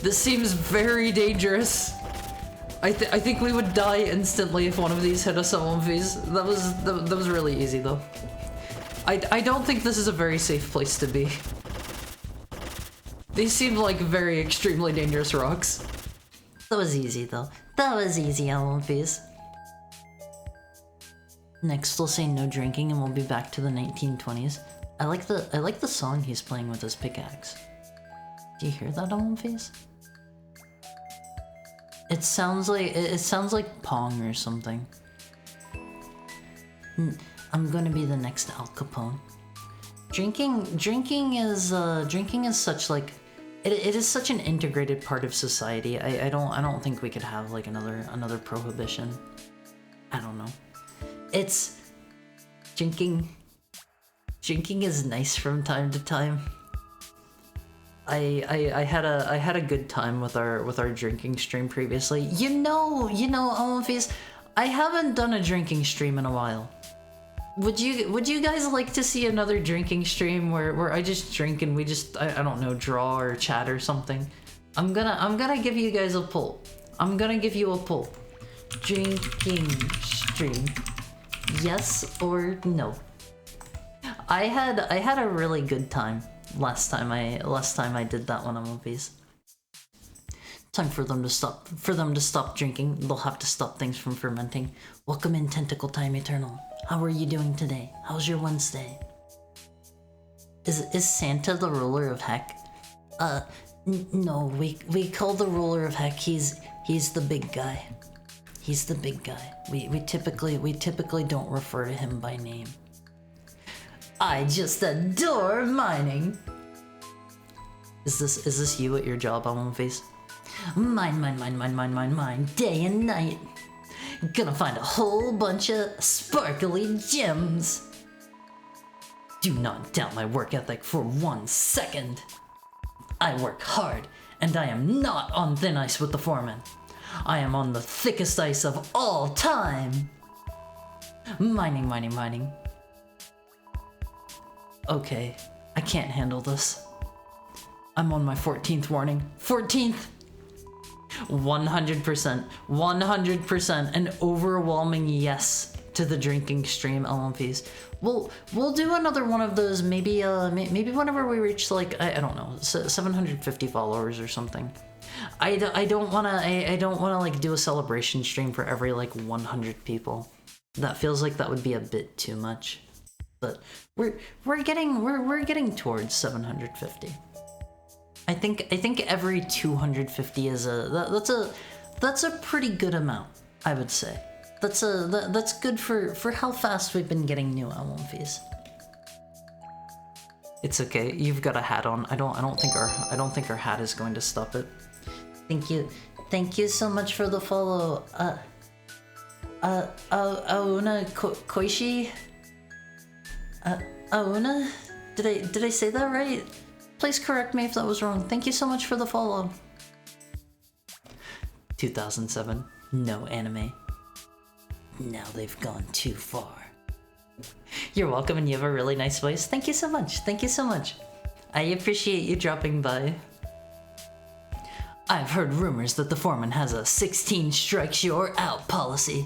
This seems very dangerous. I think we would die instantly if one of these hit us on these. That was really easy though. I don't think this is a very safe place to be. These seem like very extremely dangerous rocks. That was easy though. That was easy, Elmfies. Next we'll say no drinking and we'll be back to the 1920s. I like the song he's playing with his pickaxe. Do you hear that, Elmfies? It sounds like Pong or something. I'm gonna be the next Al Capone. Drinking is such like it is such an integrated part of society. I don't think we could have like another prohibition. I don't know. It's drinking is nice from time to time. I had a good time with our drinking stream previously. You know, Elmfies, I haven't done a drinking stream in a while. Would you guys like to see another drinking stream where I just drink and we just I don't know, draw or chat or something? I'm gonna give you guys a poll. I'm gonna give you a poll. drinking stream? Yes or no? I had a really good time last time I did that one on movies. Time for them to stop drinking. They'll have to stop things from fermenting. Welcome in, Tentacle Time Eternal. How are you doing today? How's your Wednesday? Is Santa the ruler of heck? No, we call the ruler of heck. He's the big guy. He's the big guy. We typically don't refer to him by name. I just adore mining. Is this you at your job, Almond Face? Mine, day and night. Gonna find a whole bunch of sparkly gems. Do not doubt my work ethic for 1 second. I work hard, and I am not on thin ice with the foreman. I am on the thickest ice of all time. Mining. Okay, I can't handle this. I'm on my 14th warning. 14th! 100%, an overwhelming yes to the drinking stream LMPs. We'll do another one of those maybe whenever we reach like I don't know 750 followers or something. I don't wanna like do a celebration stream for every like 100 people. That feels like that would be a bit too much. But we're getting towards 750. I think every 250 is that's a pretty good amount, I would say. That's good for how fast we've been getting new album fees. It's okay. You've got a hat on. I don't think our hat is going to stop it. Thank you so much for the follow. Auna Koishi. Auna, did I say that right? Please correct me if that was wrong. Thank you so much for the follow. 2007, no anime. Now they've gone too far. You're welcome, and you have a really nice voice. Thank you so much. I appreciate you dropping by. I've heard rumors that the foreman has a 16 strikes you're out policy.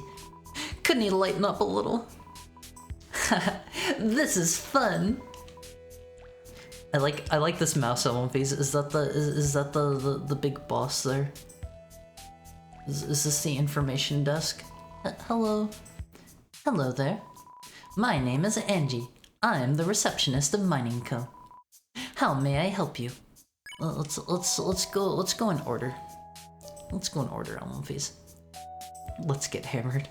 Couldn't he lighten up a little? This is fun. I like this mouse on One Piece. Is that the big boss there? Is this the information desk? Hello there. My name is Angie. I'm the receptionist of Mining Co. How may I help you? Let's go in order. Let's go in order on One Piece. Let's get hammered.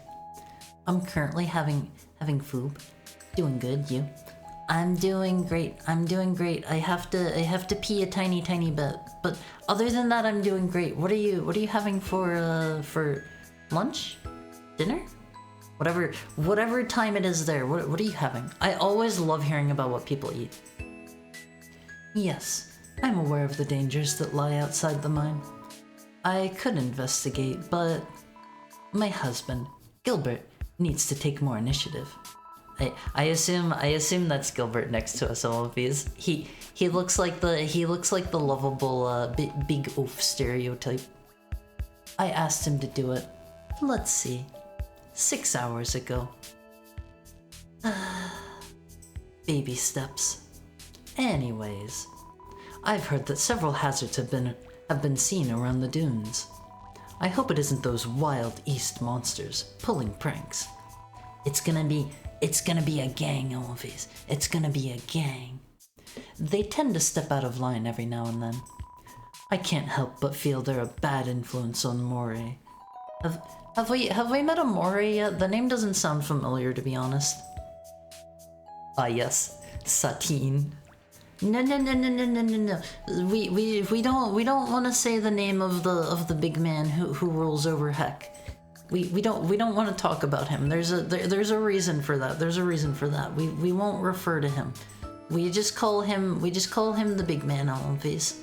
I'm currently having food. Doing good, you? I'm doing great. I have to pee a tiny bit, but other than that, I'm doing great. What are you having for lunch? Dinner? Whatever time it is there. What are you having? I always love hearing about what people eat. Yes, I'm aware of the dangers that lie outside the mine. I could investigate, but my husband, Gilbert, needs to take more initiative. I assume that's Gilbert next to us all of these. He looks like the lovable big oof stereotype. I asked him to do it. Let's see. 6 hours ago. Baby steps. Anyways, I've heard that several hazards have been seen around the dunes. I hope it isn't those wild east monsters pulling pranks. It's gonna be a gang, Elvis. It's gonna be a gang. They tend to step out of line every now and then. I can't help but feel they're a bad influence on Moray. Have we met a Moray yet? The name doesn't sound familiar, to be honest. Ah yes, Satine. No. We don't want to say the name of the big man who rules over heck. We don't want to talk about him. There's a reason for that. We won't refer to him. We just call him the big man on face.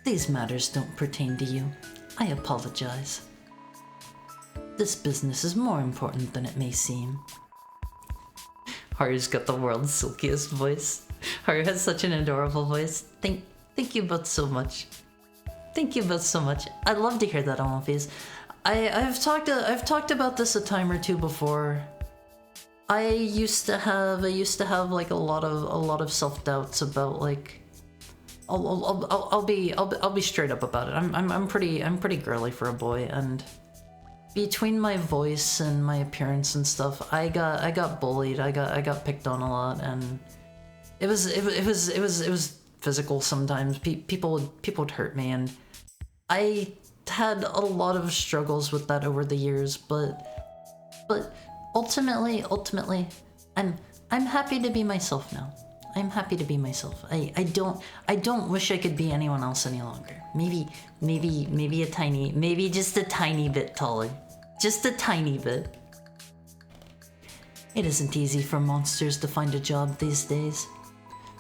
These matters don't pertain to you. I apologize. This business is more important than it may seem. Haru's got the world's silkiest voice. Haru has such an adorable voice. Thank you both so much. Thank you both so much. I'd love to hear that, Alphys. I've talked about this a time or two before. I used to have like a lot of self-doubts about like I'll be straight up about it. I'm pretty girly for a boy, and between my voice and my appearance and stuff, I got bullied. I got picked on a lot, and it was physical sometimes. People would hurt me, and I had a lot of struggles with that over the years. But ultimately, I'm happy to be myself now. I'm happy to be myself. I don't wish I could be anyone else any longer. Maybe just a tiny bit taller. Just a tiny bit. It isn't easy for monsters to find a job these days.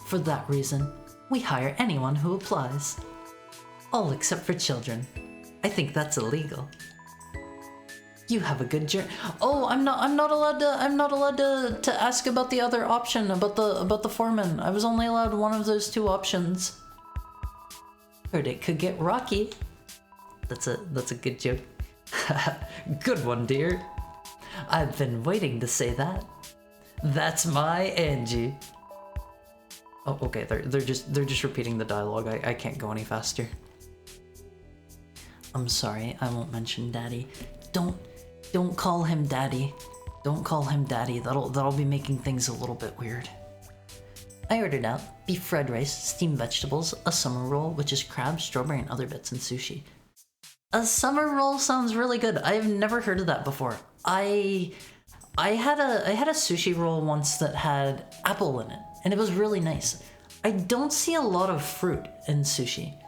For that reason, we hire anyone who applies. All except for children. I think that's illegal. You have a good journey. Oh, I'm not allowed to ask about the other option, about the foreman. I was only allowed one of those two options. Heard it could get rocky. That's a good joke. Good one, dear. I've been waiting to say that. That's my Angie. Oh, okay. They're just repeating the dialogue. I can't go any faster. I'm sorry. I won't mention Daddy. Don't call him Daddy. Don't call him Daddy. That'll be making things a little bit weird. I ordered out beef fried rice, steamed vegetables, a summer roll, which is crab, strawberry, and other bits, and sushi. A summer roll sounds really good. I've never heard of that before. I had a sushi roll once that had apple in it, and it was really nice. I don't see a lot of fruit in sushi.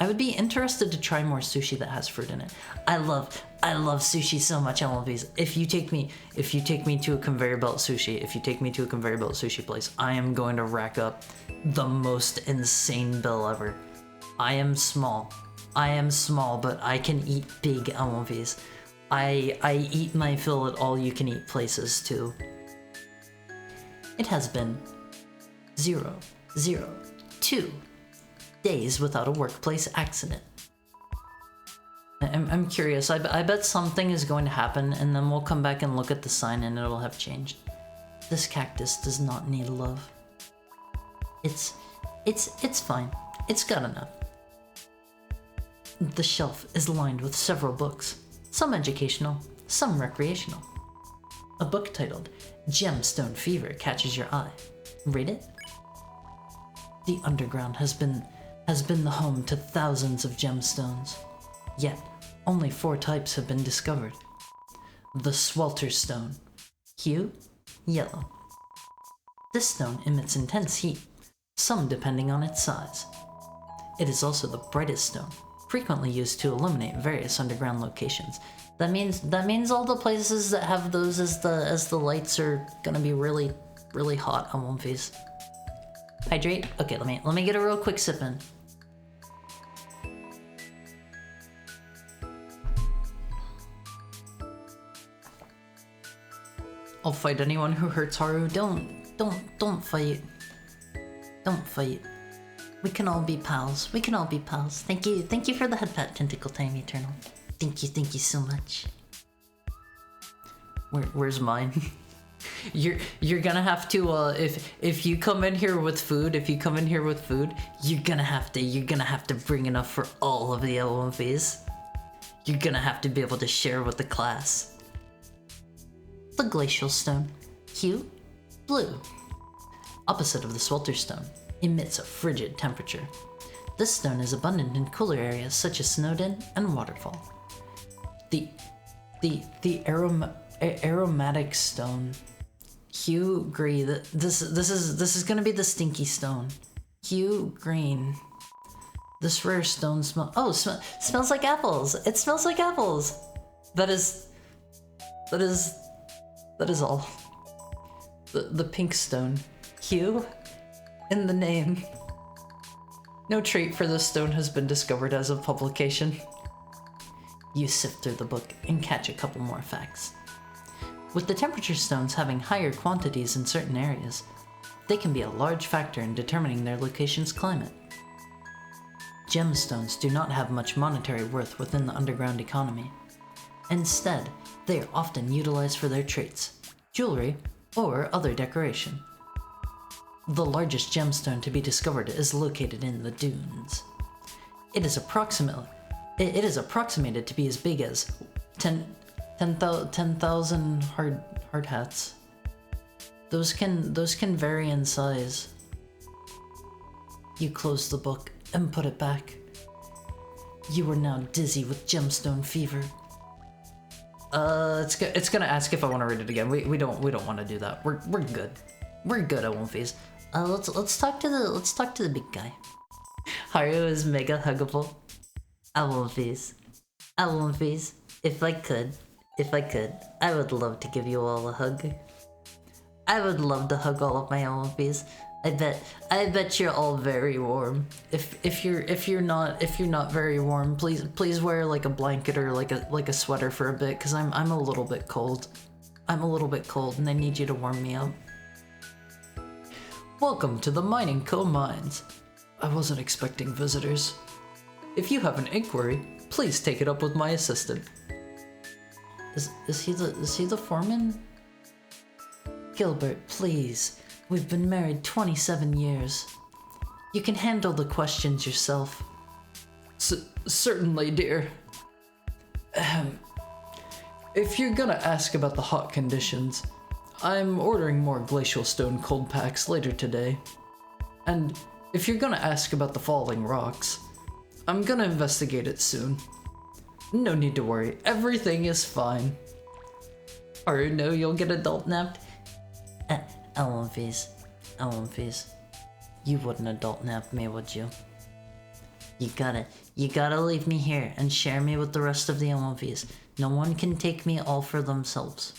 I would be interested to try more sushi that has fruit in it. I love sushi so much, Alphys. If you take me to a conveyor belt sushi place, I am going to rack up the most insane bill ever. I am small, but I can eat big, Alphys. I eat my fill at all you can eat places too. It has been 002 days without a workplace accident. I'm curious. I bet something is going to happen, and then we'll come back and look at the sign and it'll have changed. This cactus does not need love. It's fine. It's got enough. The shelf is lined with several books, some educational, some recreational. A book titled Gemstone Fever catches your eye. Read it? The underground has been the home to thousands of gemstones. Yet, only 4 types have been discovered. The Swelter Stone. Hue, yellow. This stone emits intense heat, some depending on its size. It is also the brightest stone, frequently used to illuminate various underground locations. That means all the places that have those as the lights are gonna be really, really hot on one face. Hydrate? Okay, let me get a real quick sip in. I'll fight anyone who hurts Haru. Don't fight. Don't fight. We can all be pals. Thank you for the head pat, Tentacle Time Eternal. Thank you so much. Where's mine? You're gonna have to if you come in here with food, you're gonna have to bring enough for all of the LMVs. You're gonna have to be able to share with the class. The Glacial Stone. Hue, blue. Opposite of the Swelter Stone, emits a frigid temperature. This stone is abundant in cooler areas such as Snowden and Waterfall. The aromatic stone. Hue green. This is gonna be the stinky stone. Hue green. This rare stone smells like apples. It smells like apples. That is all. The pink stone. Hue in the name. No trait for this stone has been discovered as of publication. You sift through the book and catch a couple more facts. With the temperature stones having higher quantities in certain areas, they can be a large factor in determining their location's climate. Gemstones do not have much monetary worth within the underground economy. Instead, they are often utilized for their traits, jewelry, or other decoration. The largest gemstone to be discovered is located in the dunes. It is approximated to be as big as 10,000 hard hats. Those can vary in size. You close the book and put it back. You are now dizzy with gemstone fever. It's gonna ask if I want to read it again. We don't want to do that. We're good. We're good at One Piece. Let's talk to the big guy. Haru is mega huggable. I One Piece. If I could, I would love to give you all a hug. I would love to hug all of my One Piece. I bet you're all very warm. If you're not very warm, please wear like a blanket or like a sweater for a bit, because I'm a little bit cold. I'm a little bit cold and I need you to warm me up. Welcome to the Mining Co. Mines. I wasn't expecting visitors. If you have an inquiry, please take it up with my assistant. Is he the foreman? Gilbert, please. We've been married 27 years. You can handle the questions yourself. Certainly, dear. If you're gonna ask about the hot conditions, I'm ordering more glacial stone cold packs later today. And if you're gonna ask about the falling rocks, I'm gonna investigate it soon. No need to worry, everything is fine. Or no, you'll get adult napped. Elmfies. You wouldn't adult nap me, would you? You gotta leave me here and share me with the rest of the Elmfies. No one can take me all for themselves.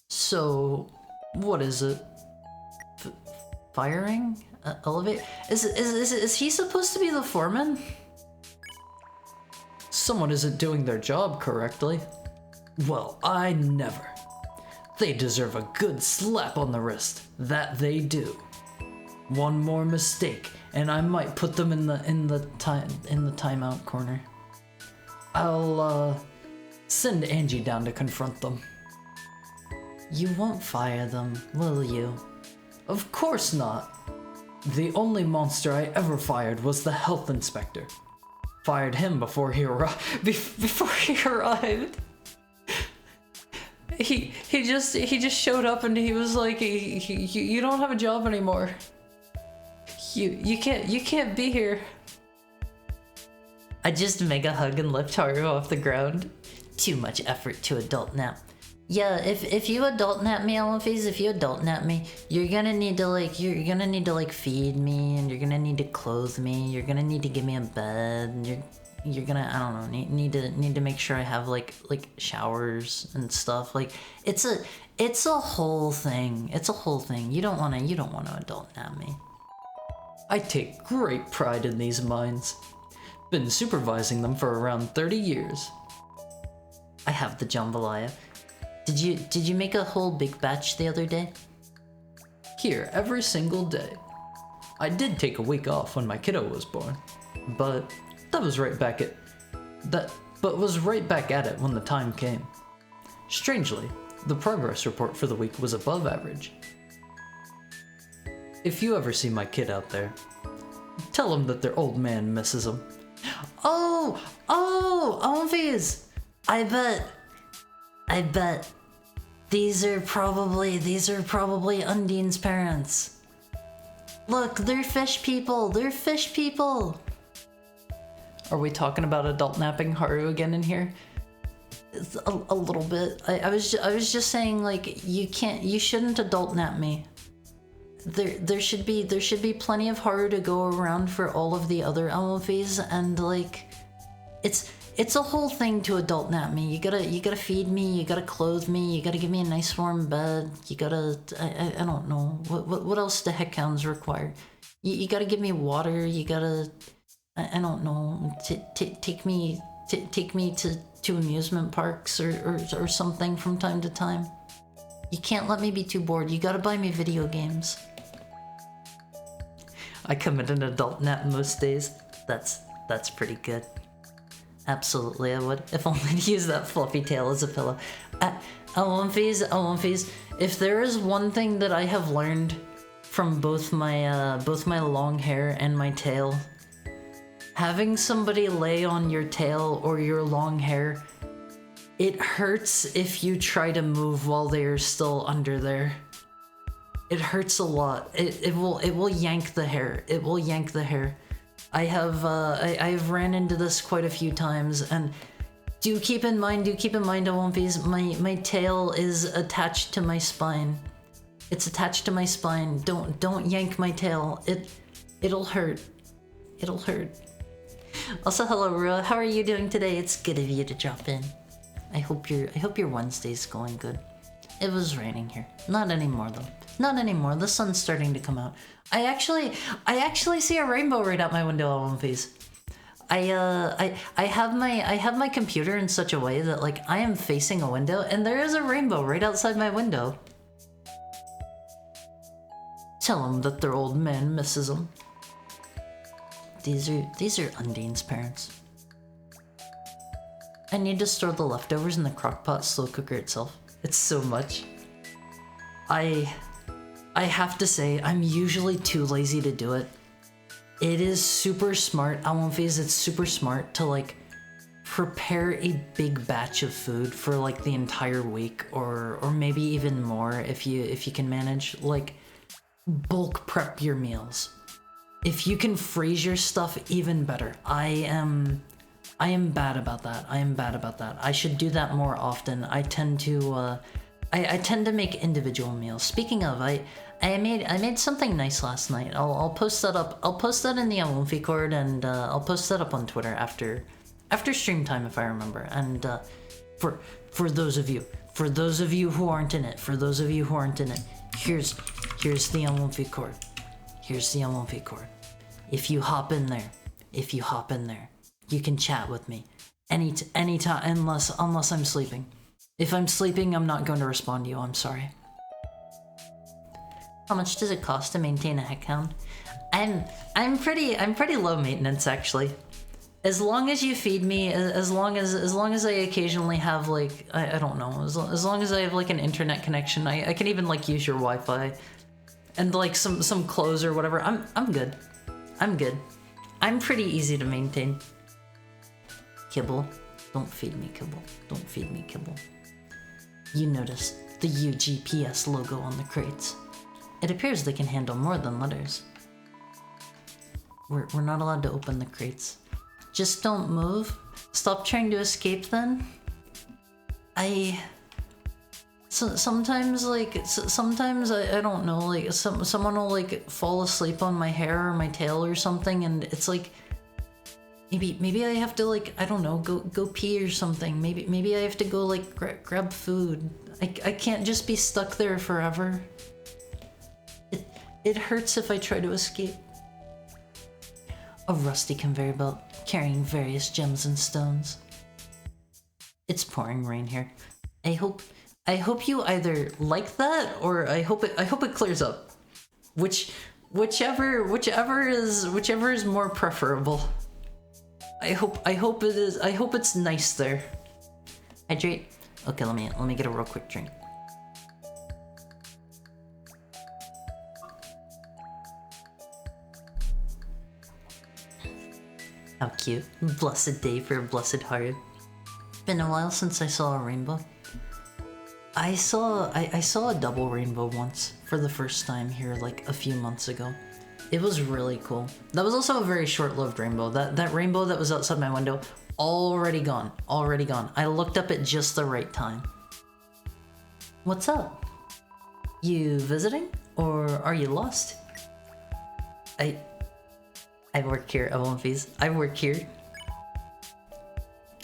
So, what is it? Firing? Elevate? Is he supposed to be the foreman? Someone isn't doing their job correctly. Well, I never. They deserve a good slap on the wrist. That they do. One more mistake, and I might put them in the timeout corner. I'll send Angie down to confront them. You won't fire them, will you? Of course not. The only monster I ever fired was the health inspector. Fired him before he arrived. He just showed up and he was like, you don't have a job anymore. You can't be here. I just mega hug and lift Haru off the ground. Too much effort to adult nap. Yeah, if you adult nap me, Elmfies, if you adult nap me, you're gonna need to feed me, and you're gonna need to clothe me, you're gonna need to give me a bed, and you're gonna, I don't know, need to make sure I have like showers and stuff. Like it's a whole thing. It's a whole thing. You don't wanna adult nap me. I take great pride in these mines. Been supervising them for around 30 years. I have the jambalaya. Did you make a whole big batch the other day? Here, every single day. I did take a week off when my kiddo was born, but was right back at it when the time came. Strangely, the progress report for the week was above average. If you ever see my kid out there, tell him that their old man misses him. Oh, Elmfies! I bet these are probably Undine's parents. Look, they're fish people. Are we talking about adult napping Haru again in here? It's a little bit. I was just saying, like, you shouldn't adult nap me. There should be plenty of Haru to go around for all of the other Elmfies, and like it's a whole thing to adult nap me. You gotta feed me, you gotta clothe me, you gotta give me a nice warm bed, you gotta I don't know what else the heck hounds require. You gotta give me water, you gotta I don't know, take me to amusement parks or something from time to time. You can't let me be too bored. You gotta buy me video games. I come in an adult nap most days. That's pretty good. Absolutely, I would. If only to use that fluffy tail as a pillow. Alonfis, if there is one thing that I have learned from both my long hair and my tail, having somebody lay on your tail or your long hair, it hurts if you try to move while they are still under there. It hurts a lot. It will yank the hair. It will yank the hair. I've ran into this quite a few times, and do keep in mind, Alonfis, my tail is attached to my spine. It's attached to my spine. Don't yank my tail. It'll hurt. It'll hurt. Also, hello, Rua. How are you doing today? It's good of you to drop in. I hope your Wednesday's going good. It was raining here. Not anymore though. Not anymore. The sun's starting to come out. I actually see a rainbow right out my window, Alonfis. I have my computer in such a way that like I am facing a window and there is a rainbow right outside my window. Tell them that their old man misses them. These are Undine's parents. I need to store the leftovers in the crockpot slow cooker itself. It's so much. I have to say, I'm usually too lazy to do it. It is super smart, Alonfis, it's super smart to like prepare a big batch of food for like the entire week or maybe even more if you can manage. Like bulk prep your meals. If you can freeze your stuff, even better. I am bad about that. I should do that more often. I tend to make individual meals. Speaking of, I made something nice last night. I'll post that up. I'll post that in the Alonfi Cord, and I'll post that up on Twitter after stream time if I remember. And for those of you who aren't in it, here's the Alonfi Cord. Here's the Alonfi Cord. If you hop in there, you can chat with me anytime, unless I'm sleeping. If I'm sleeping, I'm not going to respond to you. I'm sorry. How much does it cost to maintain a heckhound? I'm pretty low maintenance actually. As long as you feed me, as long as I occasionally have like I don't know, as long as I have like an internet connection, I can even like use your Wi-Fi, and like some clothes or whatever. I'm good. I'm good. I'm pretty easy to maintain. Kibble. Don't feed me, Kibble. Don't feed me, Kibble. You notice the UGPS logo on the crates. It appears they can handle more than letters. We're not allowed to open the crates. Just don't move. Stop trying to escape then. Sometimes I don't know, like someone will like fall asleep on my hair or my tail or something, and it's like maybe I have to like, I don't know, go pee or something. Maybe I have to go like grab food. I can't just be stuck there forever. It hurts if I try to escape. A rusty conveyor belt carrying various gems and stones. It's pouring rain here. I hope you either like that or I hope it clears up. Whichever is more preferable. I hope it is. I hope it's nice there. Hydrate. Okay, let me get a real quick drink. How cute. Blessed day for a blessed heart. Been a while since I saw a rainbow. I saw a double rainbow once for the first time here like a few months ago. It was really cool. That was also a very short-lived rainbow. That rainbow that was outside my window, already gone. I looked up at just the right time. What's up? You visiting? Or are you lost? I work here, Alonfis. I work here.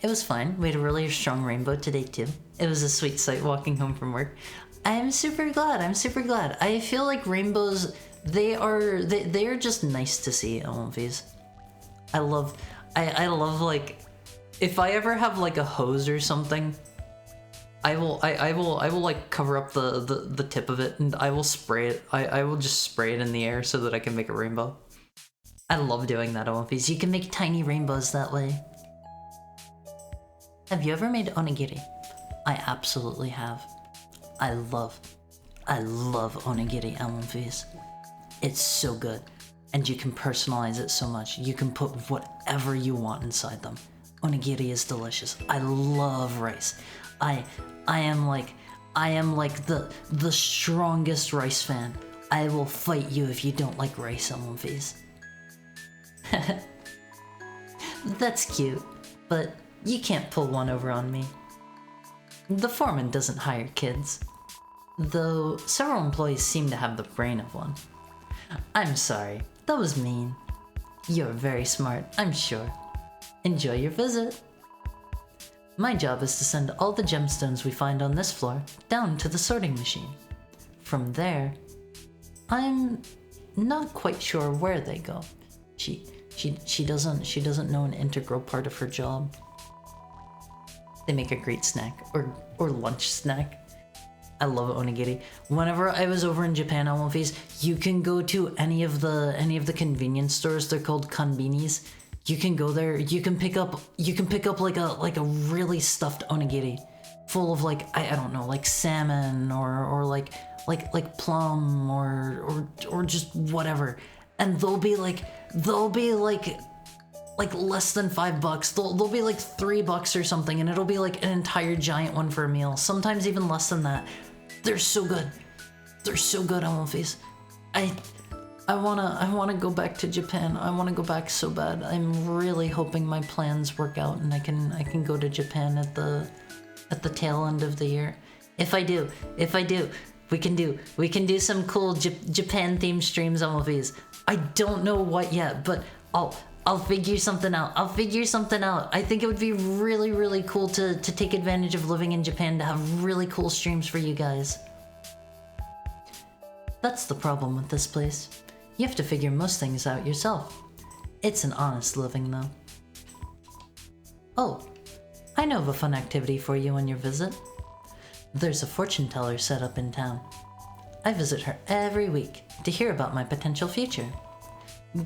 It was fine. We had a really strong rainbow today too. It was a sweet sight walking home from work. I'm super glad. I feel like rainbows, they are just nice to see, Alonfis. I love like, if I ever have like a hose or something, I will like cover up the tip of it and I will spray it. I will just spray it in the air so that I can make a rainbow. I love doing that onigiri. You can make tiny rainbows that way. Have you ever made onigiri? I absolutely have. I love onigiri onigiri. It's so good. And you can personalize it so much. You can put whatever you want inside them. Onigiri is delicious. I love rice. I am like the strongest rice fan. I will fight you if you don't like rice onigiri. That's cute, but you can't pull one over on me. The foreman doesn't hire kids, though several employees seem to have the brain of one. I'm sorry, that was mean. You're very smart, I'm sure. Enjoy your visit. My job is to send all the gemstones we find on this floor down to the sorting machine. From there, I'm not quite sure where they go. She doesn't know an integral part of her job. They make a great snack or lunch snack. I love onigiri. Whenever I was over in Japan on One Piece, you can go to any of the convenience stores. They're called konbinis. You can go there. You can pick up like a really stuffed onigiri, full of like I don't know, like salmon or like plum or just whatever, and they'll be like less than $5. They'll be like $3 or something, and it'll be like an entire giant one for a meal. Sometimes even less than that. They're so good. They're so good on One Piece. I wanna go back to Japan. I wanna go back so bad. I'm really hoping my plans work out and I can go to Japan at the tail end of the year. If I do, we can do some cool Japan themed streams on One Piece. I don't know what yet, but I'll figure something out. I think it would be really, really cool to take advantage of living in Japan, to have really cool streams for you guys. That's the problem with this place. You have to figure most things out yourself. It's an honest living, though. Oh, I know of a fun activity for you on your visit. There's a fortune teller set up in town. I visit her every week to hear about my potential future.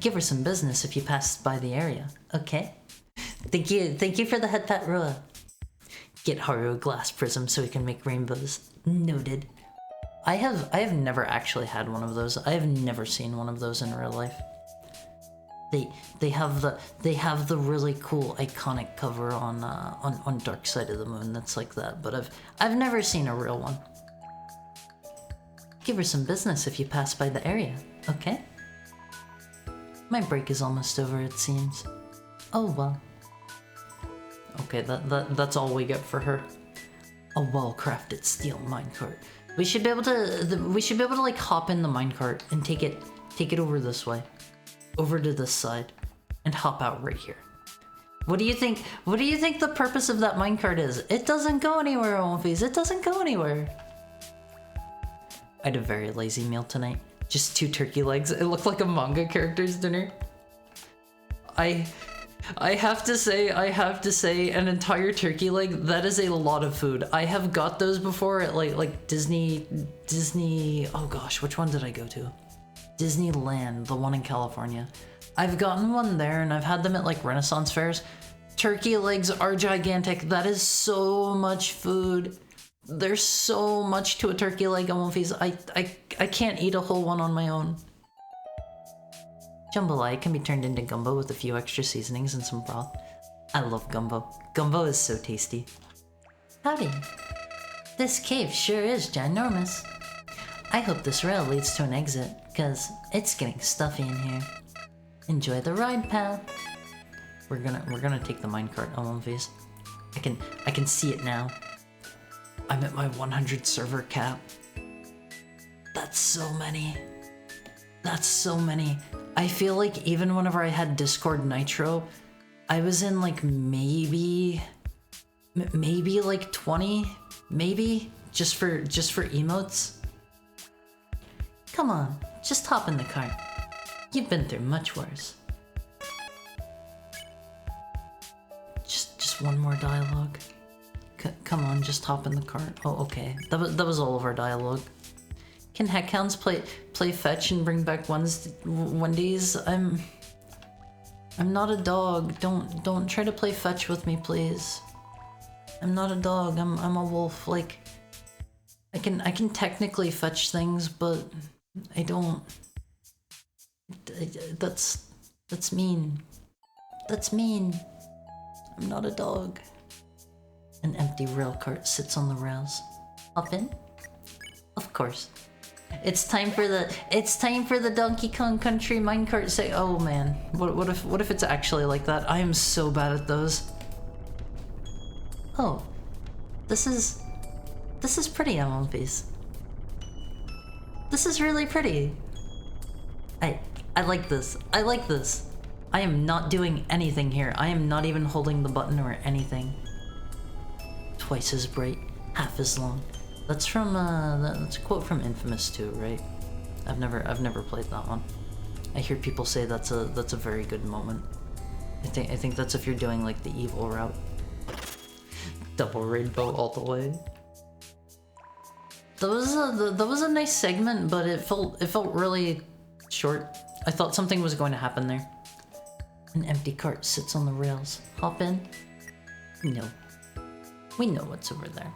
Give her some business if you pass by the area, okay? Thank you for the head pat, Rua. Get Haru a glass prism so he can make rainbows. Noted. I have never actually had one of those. I have never seen one of those in real life. They have the really cool iconic cover on Dark Side of the Moon that's like that, but I've never seen a real one. Give her some business if you pass by the area, okay? My break is almost over, it seems. Oh well. Okay, that's all we get for her. A well-crafted steel minecart. We should be able to like hop in the minecart and take it over this way, over to this side, and hop out right here. What do you think? What do you think the purpose of that minecart is? It doesn't go anywhere, Omphis. It doesn't go anywhere. I had a very lazy meal tonight. Just 2 turkey legs. It looked like a manga character's dinner. I have to say, an entire turkey leg, that is a lot of food. I have got those before at like Disney, oh gosh, which one did I go to? Disneyland, the one in California. I've gotten one there and I've had them at like Renaissance fairs. Turkey legs are gigantic. That is so much food. There's so much to a turkey leg on One Piece. I can't eat a whole one on my own. Jambalaya can be turned into gumbo with a few extra seasonings and some broth. I love gumbo. Gumbo is so tasty. Howdy. This cave sure is ginormous. I hope this rail leads to an exit, cause it's getting stuffy in here. Enjoy the ride, pal. We're gonna take the minecart on One Piece. I can see it now. I'm at my 100 server cap. That's so many. That's so many. I feel like even whenever I had Discord Nitro, I was in like maybe like 20, maybe just for emotes. Come on, just hop in the cart. You've been through much worse. Just one more dialogue. Come on, just hop in the cart. Oh, okay. That was all of our dialogue. Can heckhounds play fetch and bring back Wendy's? I'm not a dog. Don't try to play fetch with me, please. I'm not a dog. I'm a wolf. Like, I can technically fetch things, but I don't. That's mean. That's mean. I'm not a dog. An empty rail cart sits on the rails. Hop in? Of course. It's time for the Donkey Kong Country minecart say. Oh man, what if it's actually like that? I am so bad at those. Oh, this is pretty, MLPs. This is really pretty. I like this. I like this. I am not doing anything here. I am not even holding the button or anything. Twice as bright, half as long. That's from that's a quote from Infamous 2, right? I've never played that one. I hear people say that's a very good moment. I think that's if you're doing like the evil route. Double rainbow all the way. That was a nice segment, but it felt really short. I thought something was going to happen there. An empty cart sits on the rails. Hop in? No. We know what's over there.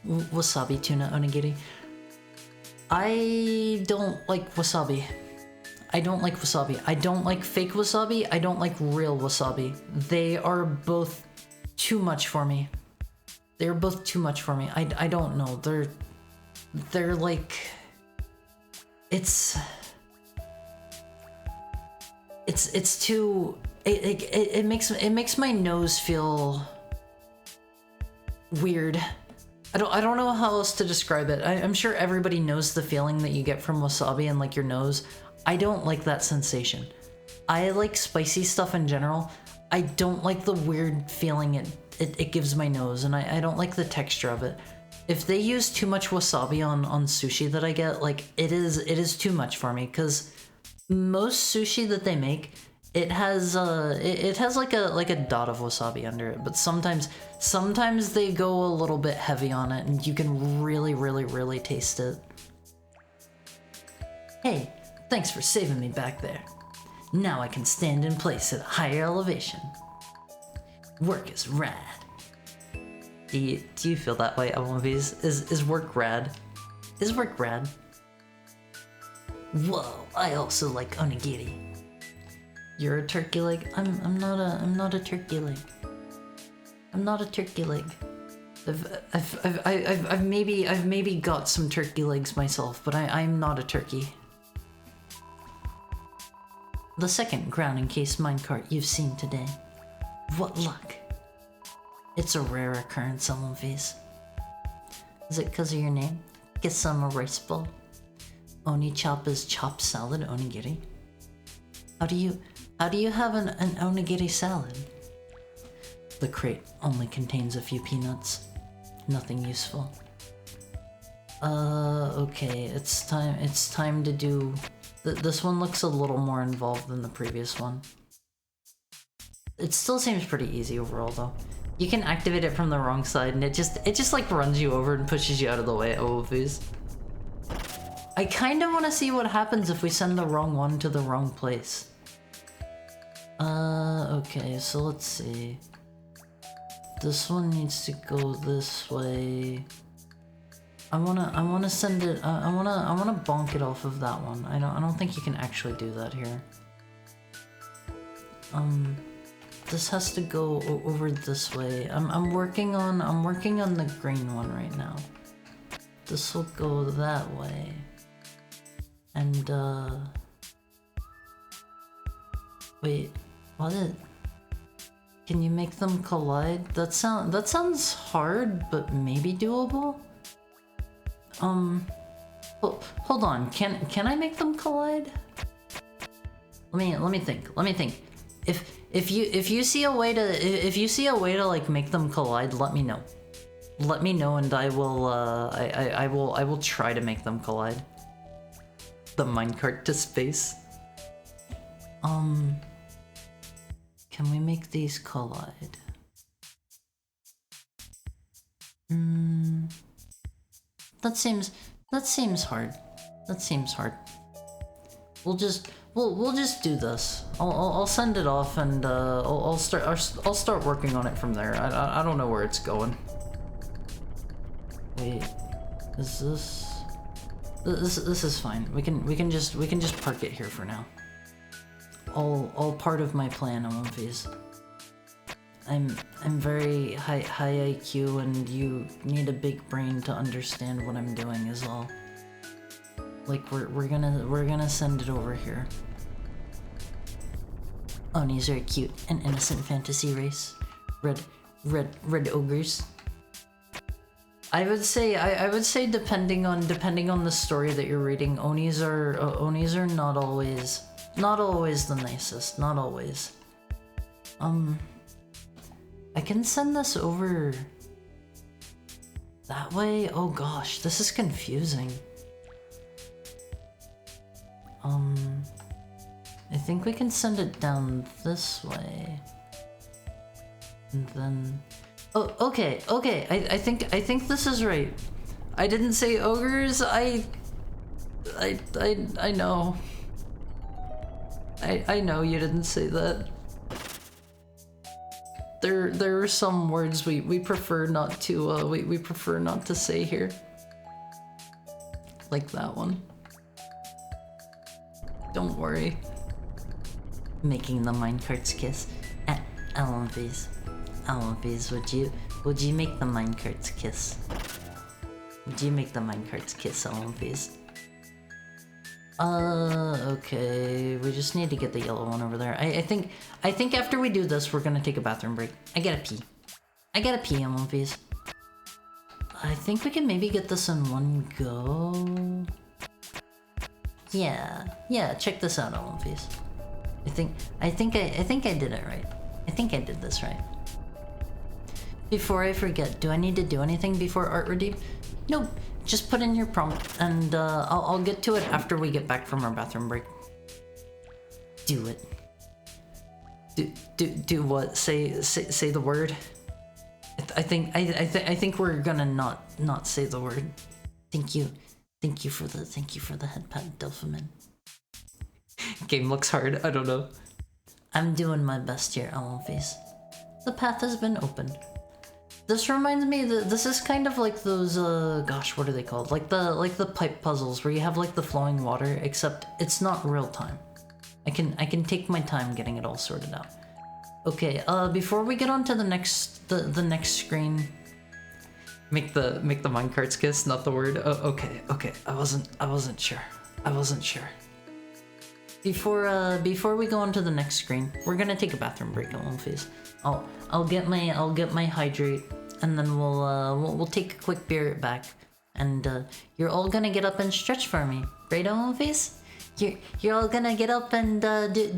Wasabi tuna onigiri. I don't like wasabi. I don't like wasabi. I don't like fake wasabi. I don't like real wasabi. They are both too much for me. They're both too much for me. I don't know. They're like... It's too... It makes my nose feel weird. I don't know how else to describe it. I'm sure everybody knows the feeling that you get from wasabi and like your nose. I don't like that sensation. I like spicy stuff in general. I don't like the weird feeling it gives my nose, and I don't like the texture of it. If they use too much wasabi on sushi that I get, like it is too much for me, because most sushi that they make, it has like a dot of wasabi under it, but sometimes they go a little bit heavy on it, and you can really taste it. Hey, thanks for saving me back there. Now I can stand in place at a higher elevation. Work is rad. Do you feel that way, MLVs? Is work rad? Is work rad? Whoa, I also like onigiri. You're a turkey leg? I'm not a turkey leg. I'm not a turkey leg. I've maybe got some turkey legs myself, but I'm not a turkey. The second ground encased minecart you've seen today. What luck. It's a rare occurrence, MLVs. Is it because of your name? Guess I'm a rice ball. Oni chop is chopped salad onigiri. How do you have an onigiri salad? The crate only contains a few peanuts. Nothing useful. Okay, it's time to do... This one looks a little more involved than the previous one. It still seems pretty easy overall though. You can activate it from the wrong side and it just like runs you over and pushes you out of the way, OVs. I kind of want to see what happens if we send the wrong one to the wrong place. Okay, so let's see. This one needs to go this way. I wanna send it. I wanna bonk it off of that one. I don't think you can actually do that here. This has to go over this way. I'm working on the green one right now. This will go that way. And wait, what? Can you make them collide? That sounds hard, but maybe doable. Hold on. Can I make them collide? Let me think. If you see a way to like make them collide, let me know. Let me know, and I will try to make them collide. The minecart to space. Can we make these collide? That seems hard. That seems hard. We'll we'll just do this. I'll send it off and I'll start working on it from there. I don't know where it's going. Wait, is this? This is fine. We can just park it here for now. All part of my plan, Omphis. I'm very high IQ, and you need a big brain to understand what I'm doing is all. Like we're gonna send it over here. Onis are a cute and innocent fantasy race. Red ogres. I would say depending on the story that you're reading, Onis are not always the nicest. Not always. I can send this over that way. Oh gosh, this is confusing. I think we can send it down this way. And then... Oh, okay. I think this is right. I didn't say ogres. I know. I know you didn't say that. There are some words we prefer not to we prefer not to say here. Like that one. Don't worry. Making the minecarts kiss. Alonphys, would you make the minecarts kiss? Would you make the minecarts kiss, Alonphys? Okay, we just need to get the yellow one over there. I think after we do this, we're gonna take a bathroom break. I gotta pee, Alonphys. I think we can maybe get this in one go. Yeah, check this out, Alonphys. I think I did it right. I think I did this right. Before I forget, do I need to do anything before art redeem? Nope. Just put in your prompt, and I'll get to it after we get back from our bathroom break. Do it. Do what? Say the word. I think we're gonna not say the word. Thank you for the head pat, Delphiman. Game looks hard. I don't know. I'm doing my best here, Alonphys. The path has been opened. This reminds me that this is kind of like those gosh, what are they called? Like the pipe puzzles where you have like the flowing water, except it's not real time. I can take my time getting it all sorted out. Okay, before we get on to the next screen, make the minecarts kiss, not the word. Okay. I wasn't sure. Before we go on to the next screen, we're gonna take a bathroom break, Alonphys. I'll get my hydrate, and then we'll take a quick beer back, and you're all gonna get up and stretch for me, right, Alonphys? You're all gonna get up and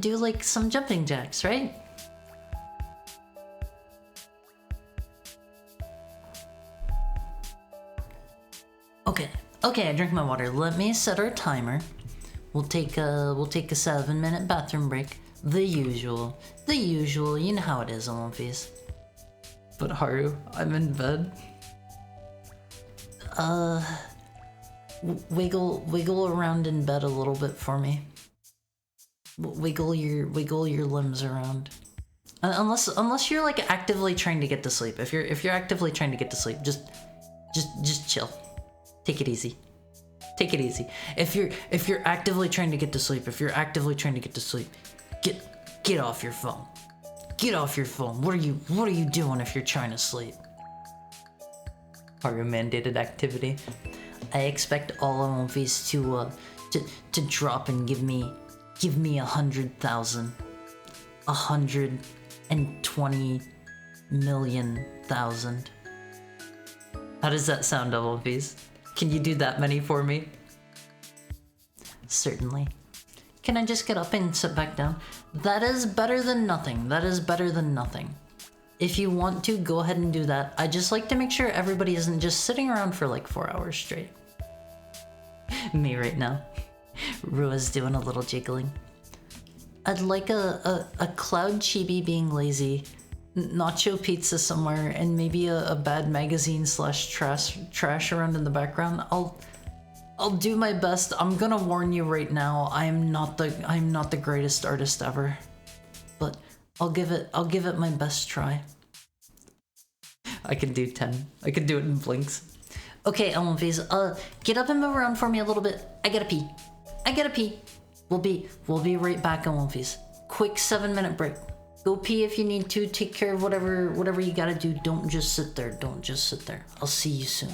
do like some jumping jacks, right? Okay, I drank my water. Let me set our timer. We'll take a 7-minute bathroom break. The usual. You know how it is, Alonphys. But Haru, I'm in bed. Wiggle around in bed a little bit for me. Wiggle your limbs around. Unless you're like actively trying to get to sleep. If you're actively trying to get to sleep, just chill. Take it easy. If you're actively trying to get to sleep, get off your phone. Get off your phone. What are you doing if you're trying to sleep? Haru mandated activity. I expect all Alonphys to drop and give me 100,000. 120 million thousand. How does that sound, Alonphys? Can you do that many for me? Certainly. Can I just get up and sit back down? That is better than nothing. If you want to, go ahead and do that. I just like to make sure everybody isn't just sitting around for like 4 hours straight. Me right now. Rua's doing a little jiggling. I'd like a cloud chibi being lazy, nacho pizza somewhere, and maybe a bad magazine / trash around in the background. I'll do my best. I'm gonna warn you right now. I'm not the greatest artist ever, but I'll give it my best try. I can do 10. I can do it in blinks. Okay, Elmfies, get up and move around for me a little bit. I gotta pee. I gotta pee. We'll be right back, Elmfies. Quick 7-minute break. Go pee if you need to. Take care of whatever you gotta do. Don't just sit there. Don't just sit there. I'll see you soon.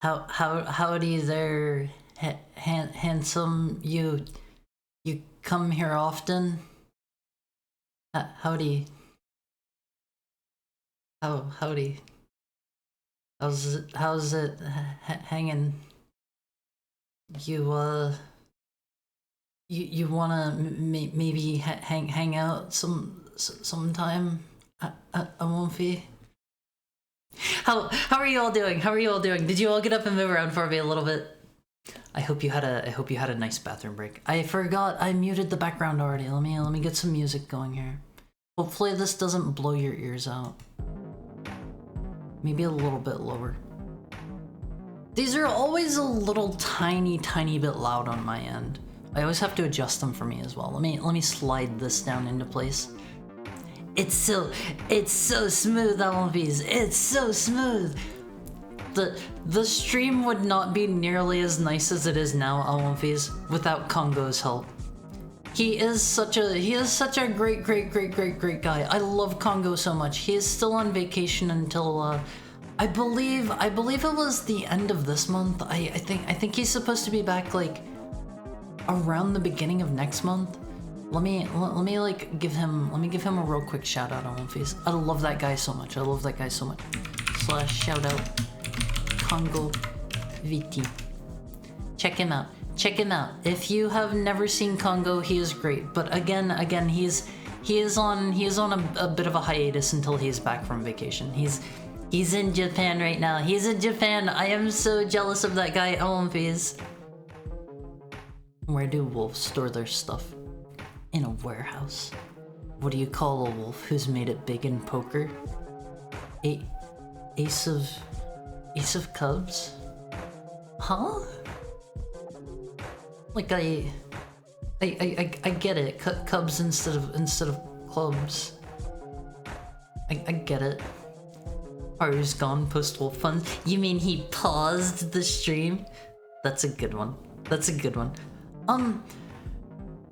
Howdy there, handsome. You come here often? Howdy. Howdy. How's it hanging? You wanna maybe hang out sometime? I won't be. How are you all doing? How are you all doing? Did you all get up and move around for me a little bit? I hope you had a nice bathroom break. I forgot I muted the background already. Let me get some music going here. Hopefully this doesn't blow your ears out. Maybe a little bit lower. These are always a little tiny bit loud on my end. I always have to adjust them for me as well. Let me slide this down into place. It's so smooth, Allenbees. It's so smooth. The stream would not be nearly as nice as it is now, Allenbees, without Congo's help. He is such a great guy. I love Congo so much. He is still on vacation until I believe it was the end of this month. I think he's supposed to be back like around the beginning of next month. Let me give him a real quick shout out on Face. I love that guy so much. / shout out Congo VT. Check him out. If you have never seen Congo, he is great. But again, he is on a bit of a hiatus until he's back from vacation. He's in Japan right now. He's in Japan. I am so jealous of that guy, Olympes. Where do wolves store their stuff? In a warehouse. What do you call a wolf who's made it big in poker? Ace of Cubs? Huh? Like I get it. Cubs instead of clubs. I get it. Haru's gone post-wolf fun. You mean he paused the stream? That's a good one.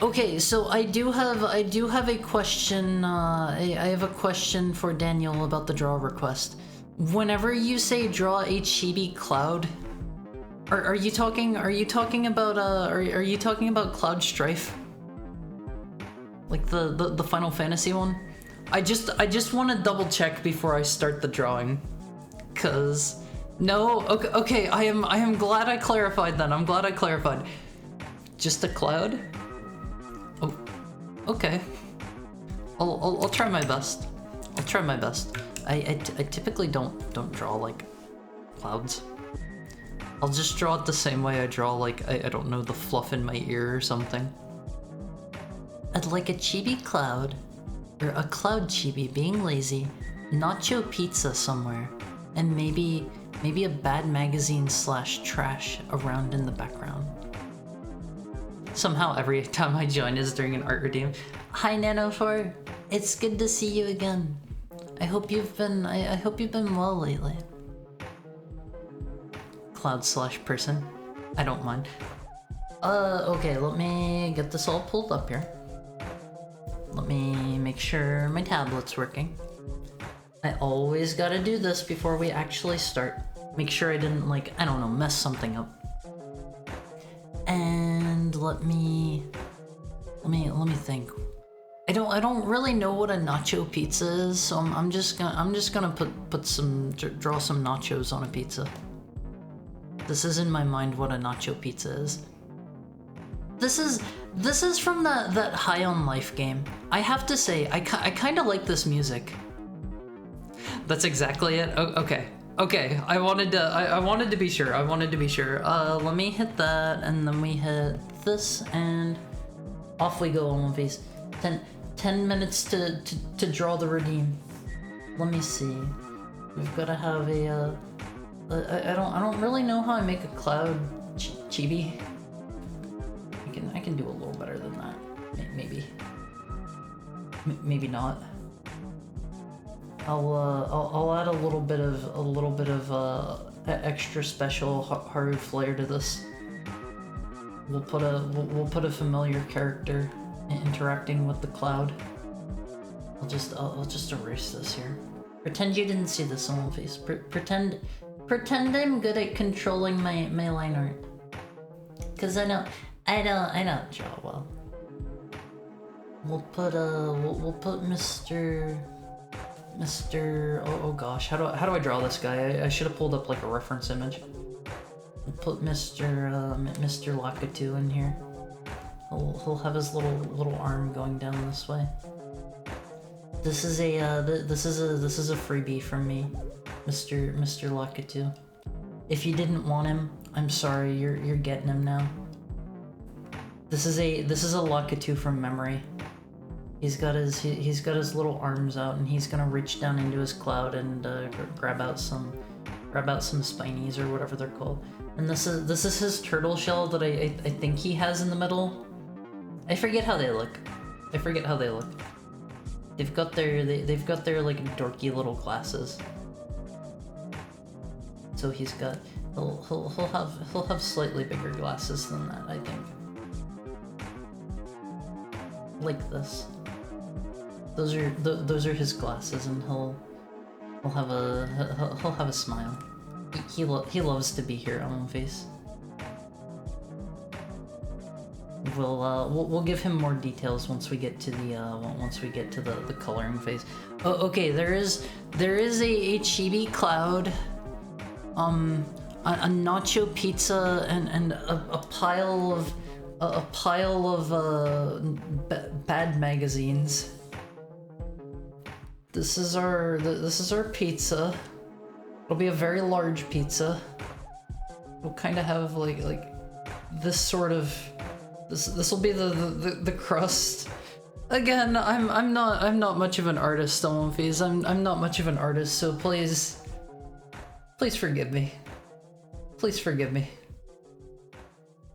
Okay, so I do have a question. I have a question for Daniel about the draw request. Whenever you say draw a chibi cloud, are you talking about Cloud Strife? Like the Final Fantasy one? I just want to double check before I start the drawing. Cause no, okay, I am glad I clarified then. I'm glad I clarified. Just a cloud? Oh, okay. I'll try my best. I typically don't draw like clouds. I'll just draw it the same way I draw like I don't know, the fluff in my ear or something. I'd like a chibi cloud, or a cloud chibi being lazy, nacho pizza somewhere, and maybe a bad magazine / trash around in the background. Somehow every time I join is during an art redeem. Hi Nano4, it's good to see you again. I hope you've been well lately. Cloud / person. I don't mind. Okay, let me get this all pulled up here. Let me make sure my tablet's working. I always gotta do this before we actually start. Make sure I didn't mess something up. And let me think. I don't really know what a nacho pizza is, so I'm just gonna draw some nachos on a pizza. This is in my mind what a nacho pizza is. This is from that High on Life game. I have to say, I kind of like this music. That's exactly it. Okay. I wanted to be sure. Let me hit that, and then we hit this, and off we go on Face. 10 minutes to draw the redeem. Let me see. We've got to have a. I don't really know how I make a cloud chibi. I can do a little better than that. Maybe not. I'll add a little bit of extra special Haru flair to this. We'll put a familiar character interacting with the cloud. I'll just erase this here. Pretend you didn't see this on my face. Pretend Pretend I'm good at controlling my line art. Cause I don't draw well. We'll put Mr. Oh gosh, how do I draw this guy? I should have pulled up like a reference image. We'll put Mr. Lakitu in here. He'll have his little arm going down this way. This is a freebie from me, Mr. Lakitu. If you didn't want him, I'm sorry, you're getting him now. This is a Lakitu from memory. He's got his little arms out, and he's gonna reach down into his cloud and grab out some spinies or whatever they're called. And this is his turtle shell that I think he has in the middle. I forget how they look. They've got their like dorky little glasses. So he'll have slightly bigger glasses than that, I think. Like this. Those are his glasses, and he'll have a smile. He loves to be here on Face. We'll give him more details once we get to the coloring phase. Oh, okay, there is a chibi cloud, a nacho pizza, and a pile of bad magazines. This is our pizza. It'll be a very large pizza. We'll kind of have like this sort of this will be the crust. Again, I'm not much of an artist on Phase. I'm not much of an artist, so please forgive me. Please forgive me.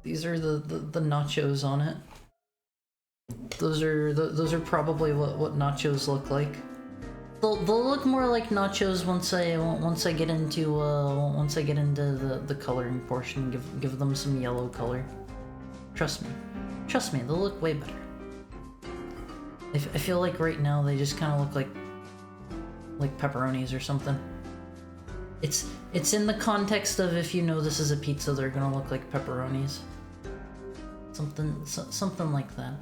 These are the nachos on it. Those are probably what nachos look like. They'll look more like nachos once I get into the coloring portion. Give them some yellow color. Trust me, they'll look way better. I feel like right now they just kind of look like pepperonis or something. It's in the context of, if you know this is a pizza, they're gonna look like pepperonis. Something like that.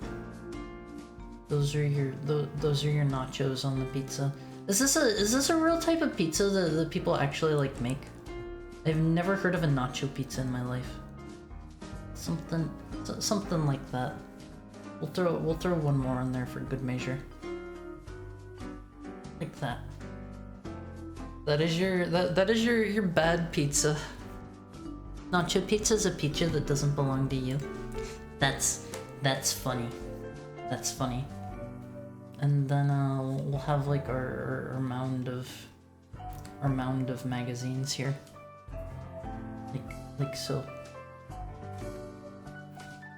Those are your nachos on the pizza. Is this a real type of pizza that people actually like make? I've never heard of a nacho pizza in my life. Something like that. We'll throw one more in there for good measure. Like that. That is your bad pizza. Nacho pizza is a pizza that doesn't belong to you. That's funny. That's funny. And then we'll have like our mound of magazines here. Like so.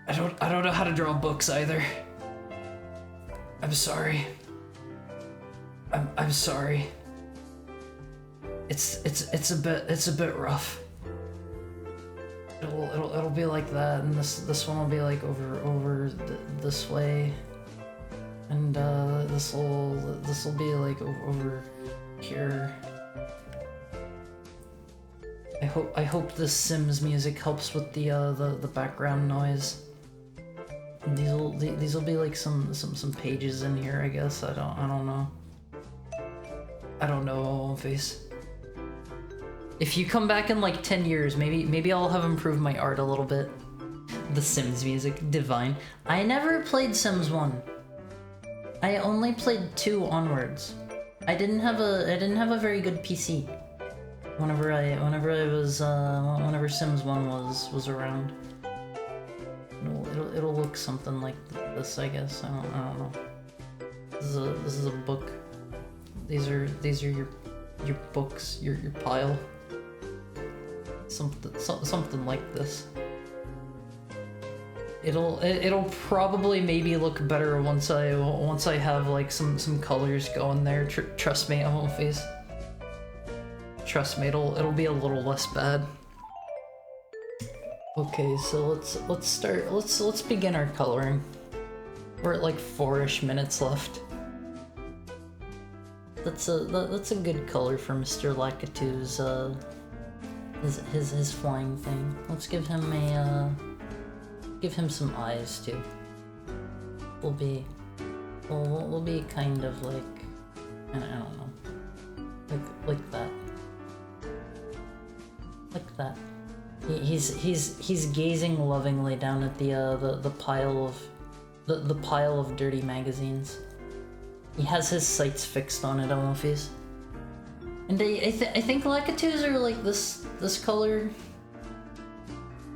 I don't know how to draw books either. I'm sorry. I'm sorry. It's a bit rough. It'll be like that, and this one will be like over this way, and this'll be like over here. I hope this Sims music helps with the background noise. These will be like some pages in here, I guess. I don't know, Face. If you come back in like 10 years, maybe I'll have improved my art a little bit. The Sims music, divine. I never played Sims 1. I only played 2 onwards. I didn't have a very good PC. Whenever Sims 1 was around. It'll look something like this, I guess. I don't know. This is a book. These are your books, your pile. Something like this. It'll probably maybe look better once I have like some colors going there. Trust me, I won't Face. Trust me, it'll be a little less bad. Okay, so let's start. Let's begin our coloring. We're at like 4-ish minutes left. That's a good color for Mr. Lakitu's his flying thing. Let's give him a give him some eyes too. We'll be kind of like I don't know, like that, like that. He's gazing lovingly down at the pile of dirty magazines. He has his sights fixed on it, Almofies. And I think Lakitus are like this color.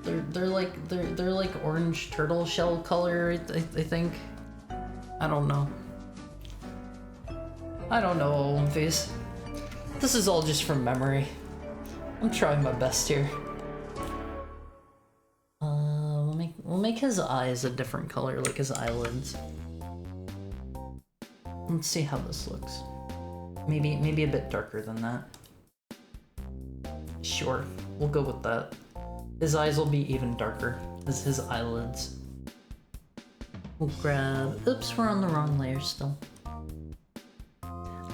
They're like orange turtle shell color. I think. I don't know. I don't know, Almofies. This is all just from memory. I'm trying my best here. We'll make his eyes a different color, like his eyelids. Let's see how this looks. Maybe a bit darker than that. Sure, we'll go with that. His eyes will be even darker as his eyelids. We'll grab. Oops, we're on the wrong layer still.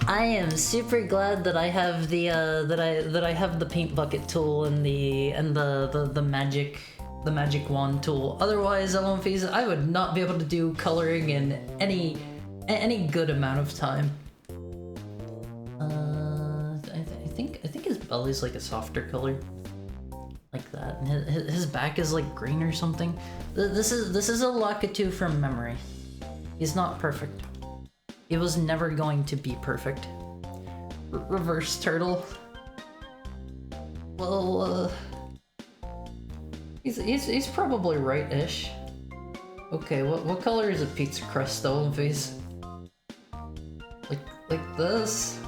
I am super glad that I have the that I have the paint bucket tool and the magic wand tool. Otherwise, Almofies, I would not be able to do coloring in any good amount of time. I think his belly's like a softer color, like that, and his back is like green or something. This is a Lakitu from memory. He's not perfect. He was never going to be perfect. Reverse turtle. Well, he's probably right-ish. Okay, what color is a pizza crust, Almofies? Like this?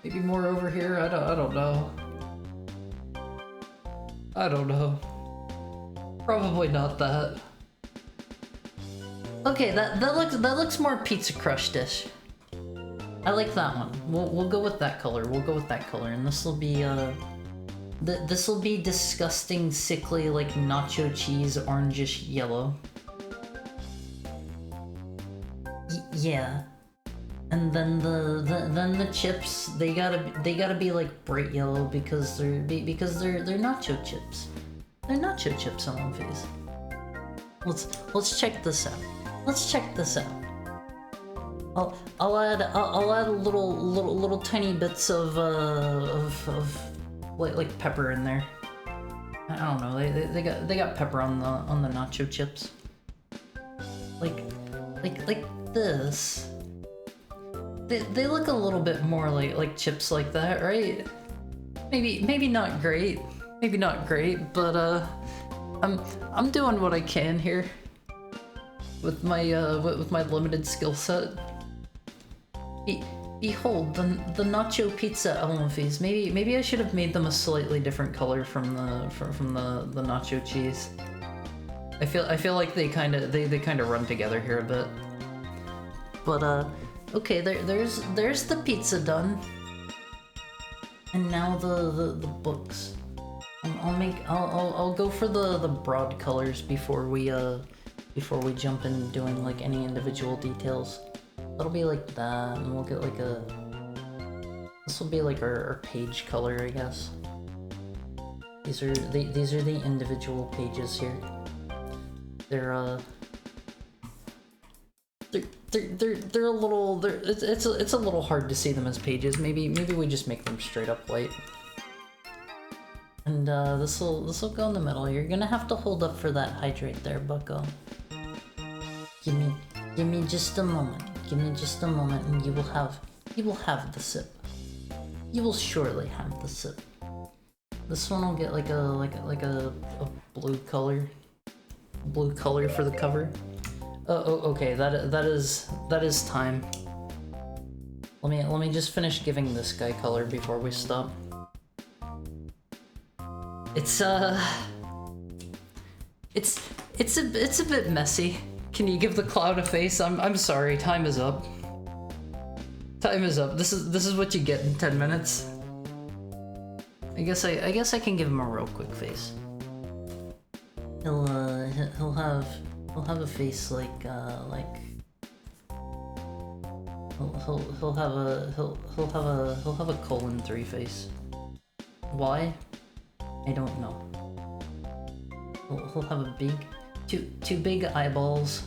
Maybe more over here? I don't know. I don't know. Probably not that. Okay, that looks more pizza crust-ish. I like that one. We'll go with that color. We'll go with that color, and this will be this will be disgusting, sickly, like nacho cheese, orangish yellow. Yeah. And then the chips, they gotta be like bright yellow because they're nacho chips. They're nacho chips on one face. Let's check this out. Let's check this out. I'll add a little tiny bits of like pepper in there. I don't know. They got pepper on the nacho chips. Like this. They look a little bit more like chips like that, right? Maybe not great. Maybe not great, but I'm doing what I can here with my limited skill set. Behold the nacho pizza Almofies. Maybe I should have made them a slightly different color from the nacho cheese. I feel like they kind of run together here a bit. But okay, there's the pizza done. And now the books. I'll go for the broad colors before we jump in doing like any individual details. That'll be like that, and we'll get like this will be like our page color, I guess. These are the individual pages here. They're a little it's a little hard to see them as pages. Maybe we just make them straight up white. And this'll go in the middle. You're gonna have to hold up for that hydrate there, bucko. Give me just a moment. Give me just a moment, and you will have the sip. You will surely have the sip. This one will get like a blue color for the cover. Oh, okay. That is time. Let me just finish giving this guy color before we stop. It's a bit messy. Can you give the cloud a face? I'm sorry. Time is up. Time is up. This is what you get in 10 minutes. I guess I can give him a real quick face. He'll have a face like he'll have a colon 3 face. Why? I don't know. He'll have a big, two big eyeballs,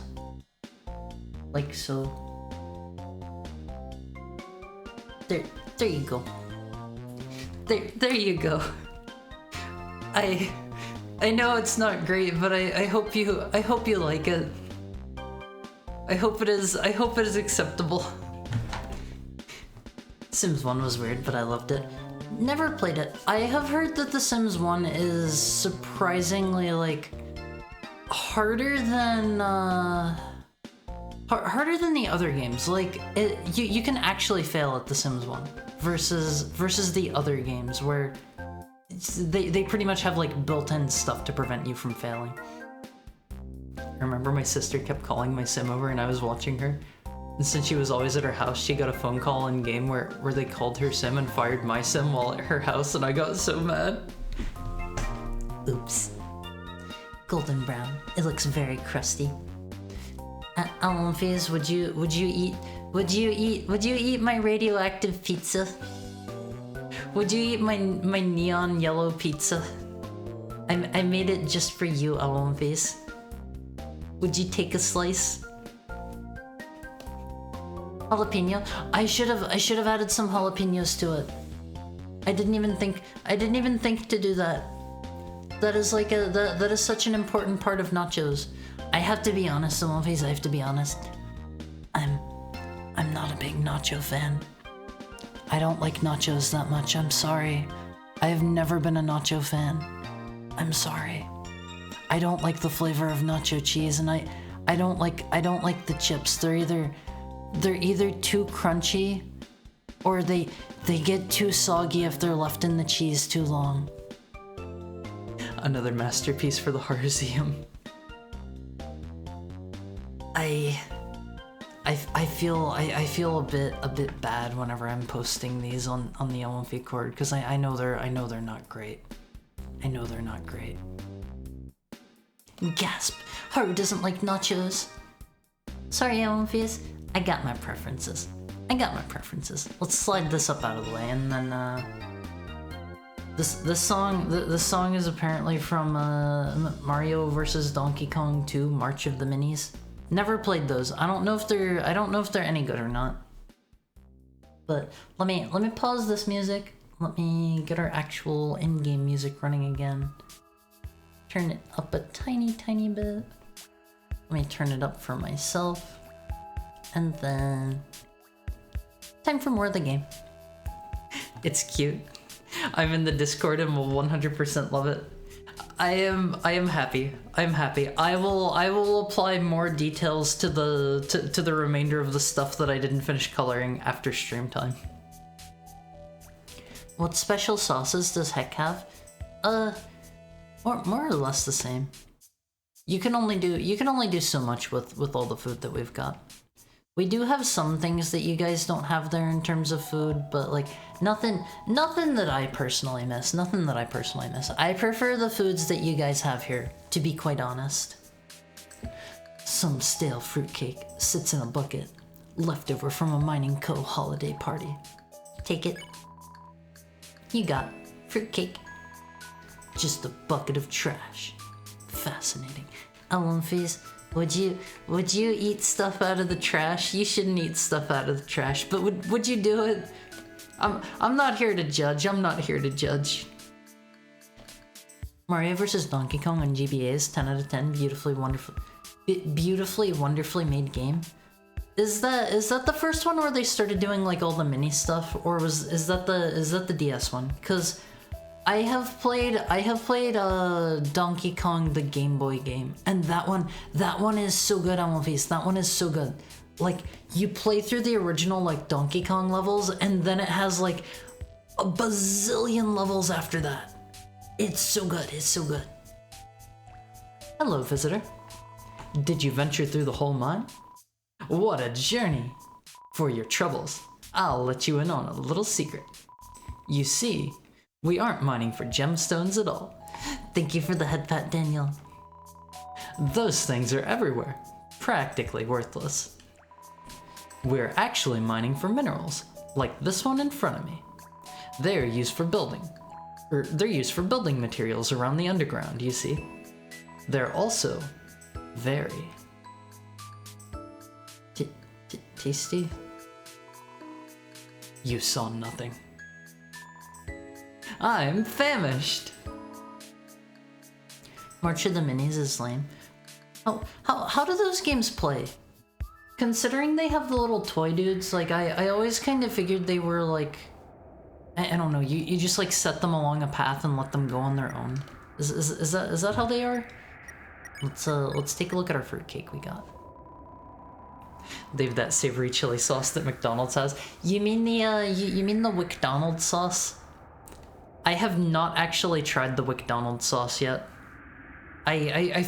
like so. There you go. There you go. I know it's not great, but I hope you like it. I hope it is acceptable. Sims 1 was weird, but I loved it. Never played it. I have heard that The Sims 1 is surprisingly like harder than the other games. Like you can actually fail at The Sims 1 versus the other games where they pretty much have like built-in stuff to prevent you from failing. I remember my sister kept calling my sim over and I was watching her. And since she was always at her house, she got a phone call in game where they called her sim and fired my sim while at her house, and I got so mad. Oops. Golden brown. It looks very crusty. Alonfiz, would you eat my radioactive pizza? Would you eat my neon yellow pizza? I made it just for you, Alonfiz. Would you take a slice? Jalapeno. I should have added some jalapenos to it. I didn't even think to do that. That is like that is such an important part of nachos. I have to be honest, Alonfiz, I have to be honest. I'm not a big nacho fan. I don't like nachos that much. I'm sorry. I have never been a nacho fan. I'm sorry. I don't like the flavor of nacho cheese, and I don't like the chips. They're either too crunchy or they get too soggy if they're left in the cheese too long. Another masterpiece for the Harzium. I feel a bit bad whenever I'm posting these on the LMV cord because I know they're not great. I know they're not great. Gasp! Haru doesn't like nachos. Sorry, Alonfiz. I got my preferences. Let's slide this up out of the way, and then this song is apparently from Mario vs. Donkey Kong 2: March of the Minis. Never played those. I don't know if they're any good or not. But let me pause this music. Let me get our actual in-game music running again. Turn it up a tiny bit. Let me turn it up for myself. And then time for more of the game. It's cute. I'm in the Discord and will 100% love it. I am happy. I will apply more details to the remainder of the stuff that I didn't finish coloring after stream time. What special sauces does Heck have? More or less the same. You can only do so much with all the food that we've got. We do have some things that you guys don't have there in terms of food, but like nothing that I personally miss. I prefer the foods that you guys have here, to be quite honest. Some stale fruitcake sits in a bucket, leftover from a Mining Co. holiday party. Take it. You got fruitcake. Just a bucket of trash. Fascinating. Alonfiz, would you eat stuff out of the trash? You shouldn't eat stuff out of the trash, but would you do it? I'm not here to judge. Mario vs. Donkey Kong on GBA is 10 out of 10. Beautifully, wonderfully made game. Is that the first one where they started doing like all the mini stuff, or is that the DS one? Because I have played Donkey Kong the Game Boy game, and that one is so good, Amalfi's. That one is so good. Like, you play through the original like Donkey Kong levels, and then it has like a bazillion levels after that. It's so good. Hello, visitor. Did you venture through the whole mine? What a journey! For your troubles, I'll let you in on a little secret. You see, we aren't mining for gemstones at all. Thank you for the head pat, Daniel. Those things are everywhere, practically worthless. We're actually mining for minerals, like this one in front of me. They're used for building. or they're used for building materials around the underground, you see. They're also very tasty. You saw nothing. I'm famished. March of the Minis is lame. How do those games play? Considering they have the little toy dudes, like I always kind of figured they were like, I don't know, you just like set them along a path and let them go on their own. Is that how they are? Let's take a look at our fruitcake we got. They have that savory chili sauce that McDonald's has. You mean the you mean the McDonald's sauce? I have not actually tried the McDonald's sauce yet. I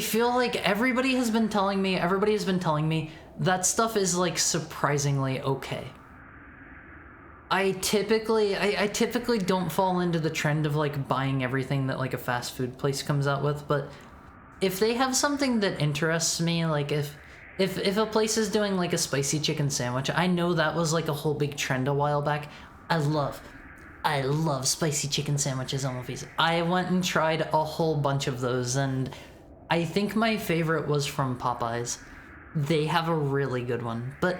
feel like everybody has been telling me that stuff is like surprisingly okay. I typically don't fall into the trend of like buying everything that like a fast food place comes out with, but if they have something that interests me, like if a place is doing like a spicy chicken sandwich, I know that was like a whole big trend a while back. I love spicy chicken sandwiches on movies. I went and tried a whole bunch of those, and I think my favorite was from Popeyes. They have a really good one, but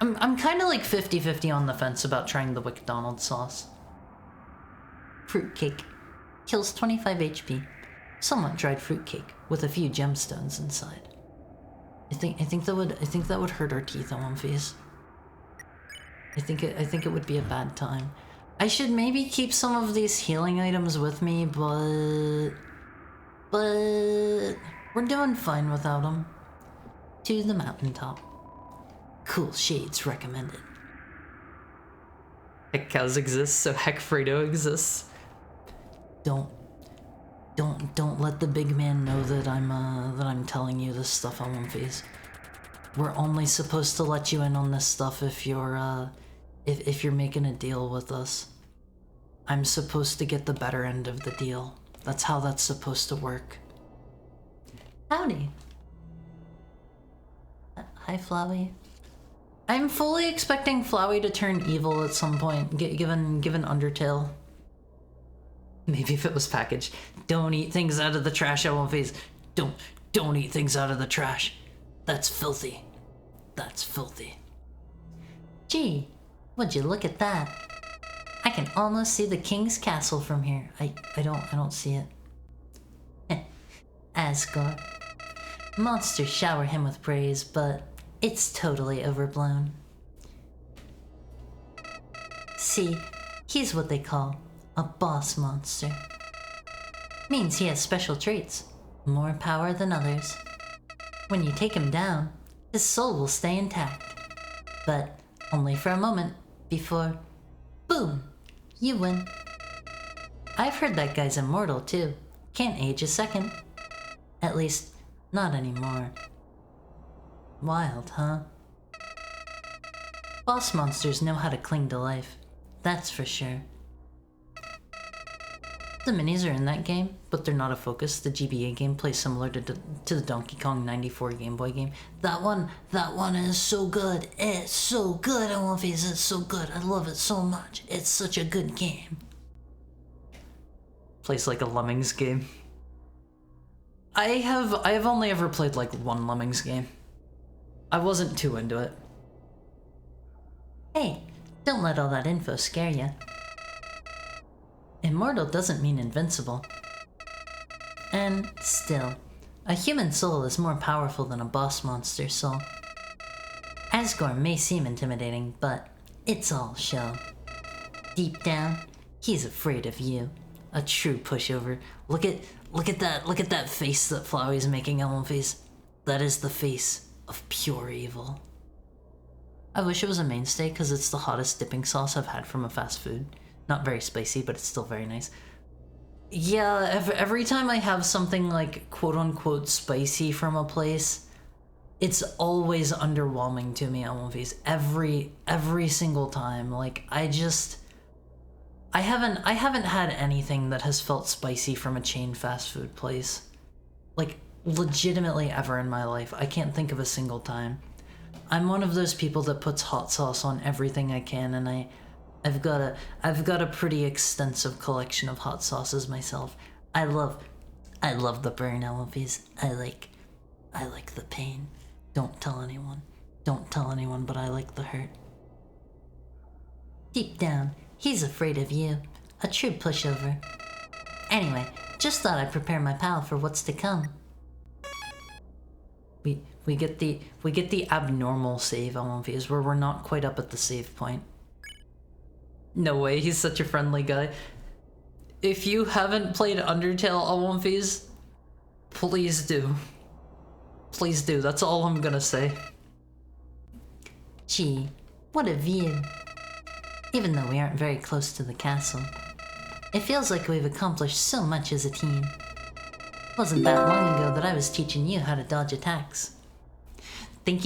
I'm kind of like 50-50 on the fence about trying the McDonald's sauce. Fruitcake. Kills 25 HP. Somewhat dried fruitcake with a few gemstones inside. I think that would hurt our teeth on one face. I think it would be a bad time. I should maybe keep some of these healing items with me, but we're doing fine without them. To the mountaintop. Cool shades recommended. Heck cows exist, so heck Fredo exists. Don't let the big man know that I'm telling you this stuff on One Face. We're only supposed to let you in on this stuff if you're making a deal with us. I'm supposed to get the better end of the deal. That's how that's supposed to work. Howdy. Hi, Flowey. I'm fully expecting Flowey to turn evil at some point, given Undertale. Maybe if it was packaged. Don't eat things out of the trash at One Face. Don't eat things out of the trash. That's filthy. That's filthy. Gee, would you look at that? I can almost see the king's castle from here. I don't see it. Asgore. Monsters shower him with praise, but it's totally overblown. See, he's what they call a boss monster. Means he has special traits, more power than others. When you take him down, his soul will stay intact. But only for a moment before, boom, you win. I've heard that guy's immortal too. Can't age a second. At least, not anymore. Wild, huh? Boss monsters know how to cling to life. That's for sure. The minis are in that game, but they're not a focus. The GBA game plays similar to the Donkey Kong 94 Game Boy game. That one is so good. It's so good. I want these. It's so good. I love it so much. It's such a good game. Plays like a Lemmings game. I have only ever played like one Lemmings game. I wasn't too into it. Hey, don't let all that info scare you. Immortal doesn't mean invincible. And still, a human soul is more powerful than a boss monster's soul. Asgore may seem intimidating, but it's all show. Deep down, he's afraid of you. A true pushover. Look at that face that Flowey's making, Ellen face. That is the face of pure evil. I wish it was a mainstay because it's the hottest dipping sauce I've had from a fast food. Not very spicy, but it's still very nice. Yeah, every time I have something like quote-unquote spicy from a place, it's always underwhelming to me on movies. Every single time. Like, I haven't had anything that has felt spicy from a chain fast food place. Like, legitimately ever in my life. I can't think of a single time. I'm one of those people that puts hot sauce on everything I can, and I I've got a pretty extensive collection of hot sauces myself. I love the burn elephants. I like the pain. Don't tell anyone. Don't tell anyone, but I like the hurt. Deep down, he's afraid of you. A true pushover. Anyway, just thought I'd prepare my pal for what's to come. We get the abnormal save elephants where we're not quite up at the save point. No way, he's such a friendly guy. If you haven't played Undertale elephants, please do. Please do, that's all I'm gonna say. Gee, what a view. Even though we aren't very close to the castle, it feels like we've accomplished so much as a team. Wasn't that long ago that I was teaching you how to dodge attacks. Thank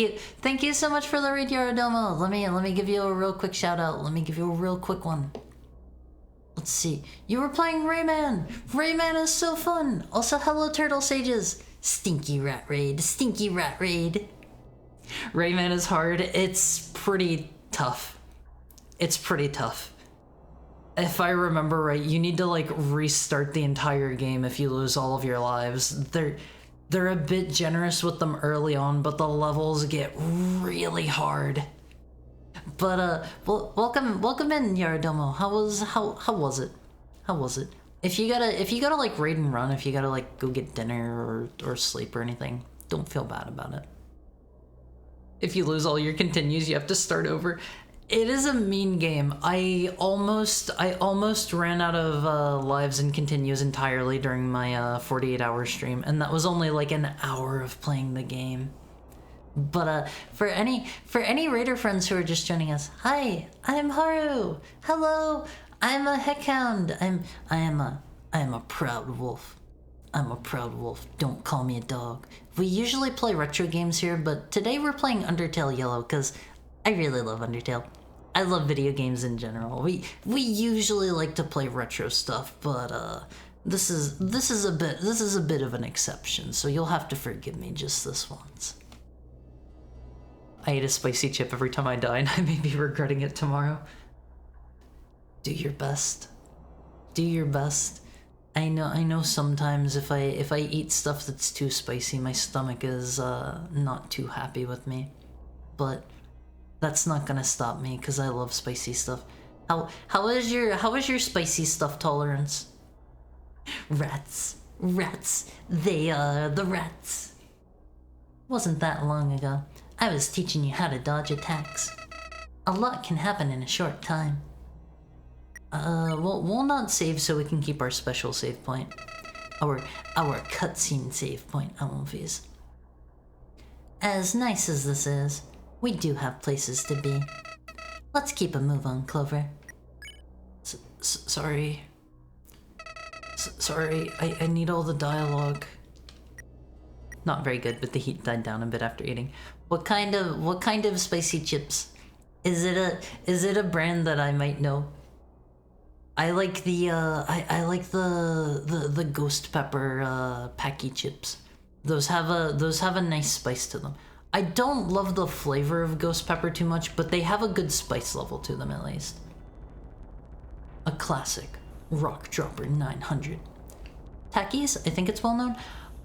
you so much for the raid, Yaradomo. Let me give you a real quick shout out. Let me give you a real quick one. Let's see. You were playing Rayman. Rayman is so fun. Also, hello Turtle Sages. Stinky rat raid. Stinky rat raid. Rayman is hard. It's pretty tough. It's pretty tough. If I remember right, you need to like restart the entire game if you lose all of your lives. They're a bit generous with them early on, but the levels get really hard. But welcome in, Yaradomo. How was it? How was it? If you gotta like raid and run, if you gotta like go get dinner or sleep or anything, don't feel bad about it. If you lose all your continues, you have to start over. It is a mean game. I almost ran out of lives and continues entirely during my 48-hour stream, and that was only like an hour of playing the game. But for any raider friends who are just joining us, hi, I'm Haru. Hello, I'm a heckhound. I am a proud wolf. I'm a proud wolf. Don't call me a dog. We usually play retro games here, but today we're playing Undertale Yellow because I really love Undertale. I love video games in general. We usually like to play retro stuff, but this is a bit of an exception, so you'll have to forgive me just this once. I eat a spicy chip every time I die, and I may be regretting it tomorrow. Do your best. Do your best. I know sometimes if I eat stuff that's too spicy, my stomach is not too happy with me. But that's not gonna stop me because I love spicy stuff. How is your spicy stuff tolerance? Rats. They are the rats. Wasn't that long ago. I was teaching you how to dodge attacks. A lot can happen in a short time. We'll not save so we can keep our special save point. Our cutscene save point, Alphys. As nice as this is, we do have places to be. Let's keep a move on, Clover. Sorry. Sorry, I need all the dialogue. Not very good, but the heat died down a bit after eating. What kind of spicy chips? Is it a brand that I might know? I like the I like the ghost pepper packy chips. Those have a nice spice to them. I don't love the flavor of ghost pepper too much, but they have a good spice level to them at least. A classic rock dropper 900. Takis, I think it's well known.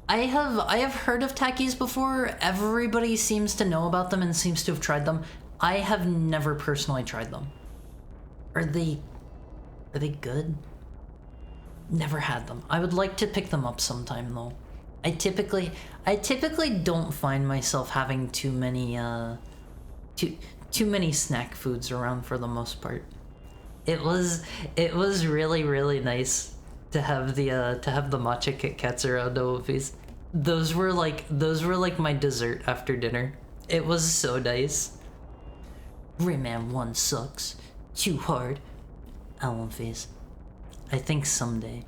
I have heard of Takis before. Everybody seems to know about them and seems to have tried them. I have never personally tried them. Are they good? Never had them. I would like to pick them up sometime though. I typically don't find myself having too many snack foods around for the most part. It was really nice to have the matcha Kit Kats around Oafies. Those were like my dessert after dinner. It was so nice. Rayman 1 sucks. Too hard. Alphys. I think someday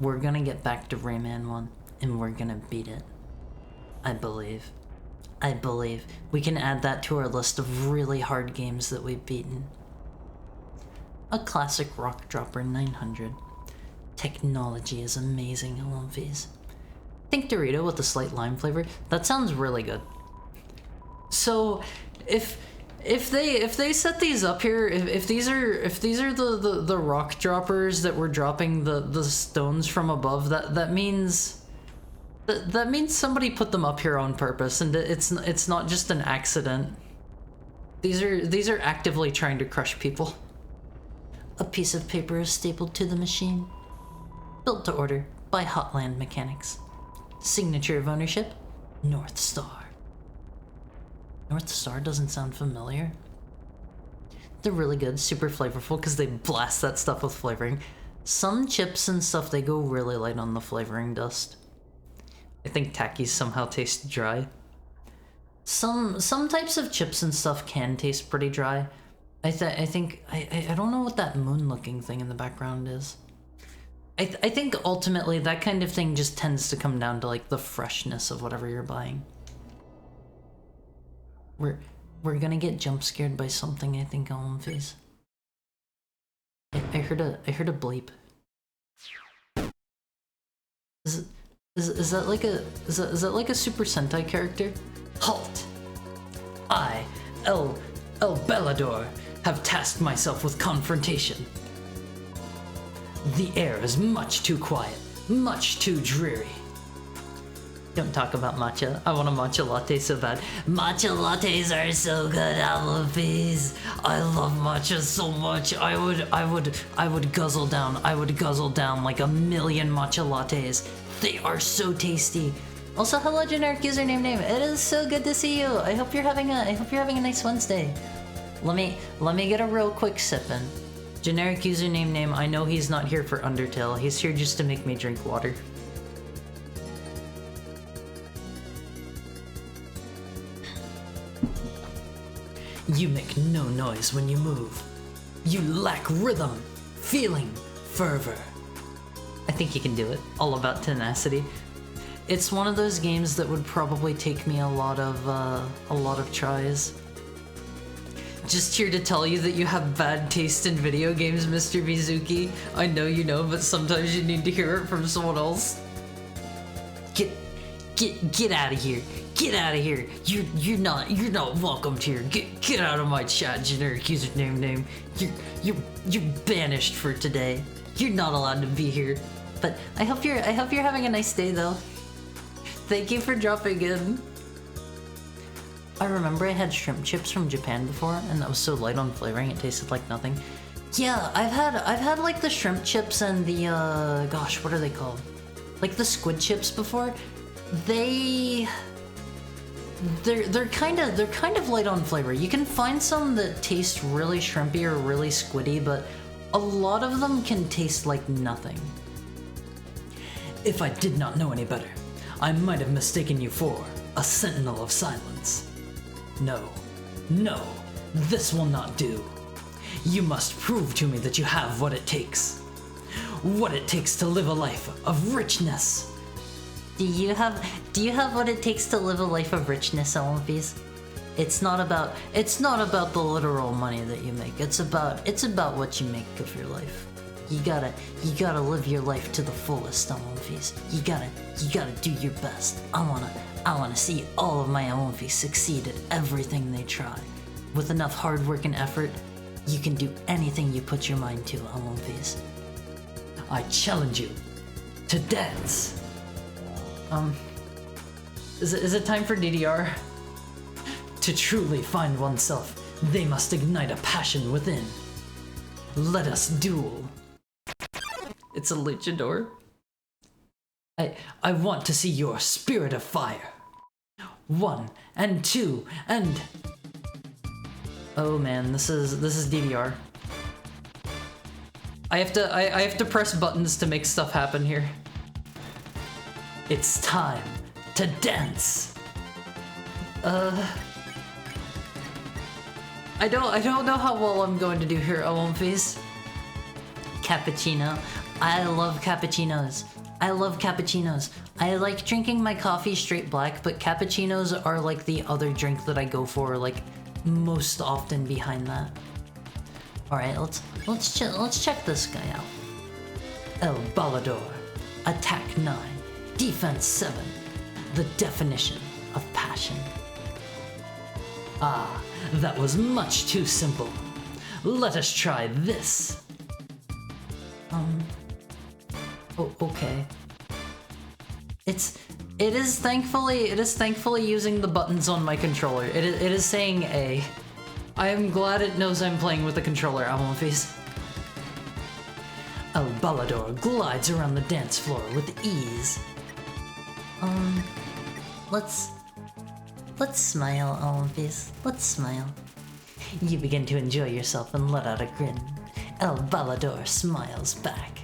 we're gonna get back to Rayman 1 and we're gonna beat it. I believe. We can add that to our list of really hard games that we've beaten. A classic rock dropper 900. Technology is amazing, Alphys. Think Dorito with a slight lime flavor? That sounds really good. So, if if they set these up here, if these are the rock droppers that were dropping the stones from above, that means somebody put them up here on purpose, and it's not just an accident. These are actively trying to crush people. A piece of paper is stapled to the machine. Built to order by Hotland Mechanics. Signature of ownership, North Star. North Star doesn't sound familiar. They're really good, super flavorful because they blast that stuff with flavoring. Some chips and stuff, they go really light on the flavoring dust. I think Takis somehow taste dry. Some types of chips and stuff can taste pretty dry. I don't know what that moon-looking thing in the background is. I think ultimately that kind of thing just tends to come down to like the freshness of whatever you're buying. We're gonna get jump scared by something, I think, on Phase. I heard a bleep. Is that like a Super Sentai character? Halt! I, El Bellador, have tasked myself with confrontation. The air is much too quiet, much too dreary. Don't talk about matcha. I want a matcha latte so bad. Matcha lattes are so good, Alphys. I love matcha so much. I would guzzle down like 1,000,000 matcha lattes. They are so tasty. Also, hello, generic username name. It is so good to see you. I hope you're having a nice Wednesday. Let me get a real quick sip in. Generic username name. I know he's not here for Undertale. He's here just to make me drink water. You make no noise when you move. You lack rhythm, feeling, fervor. I think you can do it. All about tenacity. It's one of those games that would probably take me a lot of tries. Just here to tell you that you have bad taste in video games, Mr. Mizuki. I know you know, but sometimes you need to hear it from someone else. Get out of here. Get out of here. You're not welcomed here. Get out of my chat, generic username name. You're banished for today. You're not allowed to be here. But I hope you're having a nice day though. Thank you for dropping in. I remember I had shrimp chips from Japan before, and that was so light on flavoring it tasted like nothing. Yeah, I've had like the shrimp chips and the gosh, what are they called? Like the squid chips before. They're kind of light on flavor. You can find some that taste really shrimpy or really squiddy, but a lot of them can taste like nothing. If I did not know any better, I might have mistaken you for a sentinel of silence. No, this will not do. You must prove to me that you have what it takes. What it takes to live a life of richness. Do you have what it takes to live a life of richness, Alphys? It's not about the literal money that you make. It's about what you make of your life. You gotta live your life to the fullest, Alphys. You gotta do your best. I wanna see all of my Alphys succeed at everything they try. With enough hard work and effort, you can do anything you put your mind to, Alphys. I challenge you to dance. Is it time for DDR? To truly find oneself, they must ignite a passion within. Let us duel. It's a luchador. I want to see your spirit of fire. 1 and 2 and... Oh man, this is DDR. I have to press buttons to make stuff happen here. It's time to dance. I don't know how well I'm going to do here, Alphys. Cappuccino. I love cappuccinos. I like drinking my coffee straight black, but cappuccinos are like the other drink that I go for, like, most often behind that. Alright, let's check this guy out. El Balador. Attack 9. Defense 7. The definition of passion. Ah, That was much too simple. Let us try this. Oh, okay. It is thankfully using the buttons on my controller. It is saying A. I am glad it knows I'm playing with the controller, Almonfis. El Balador glides around the dance floor with ease. Let's smile, Almonfis. Let's smile. You begin to enjoy yourself and let out a grin. El Balador smiles back.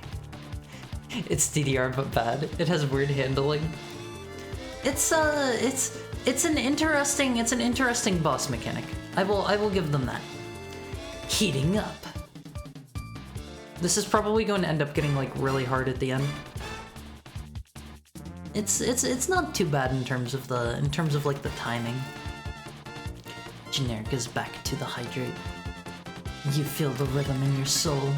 It's DDR but bad. It has weird handling. It's an interesting boss mechanic. I will give them that. Heating up. This is probably going to end up getting like really hard at the end. It's not too bad in terms of like the timing. Generic is back to the hydrate. You feel the rhythm in your soul.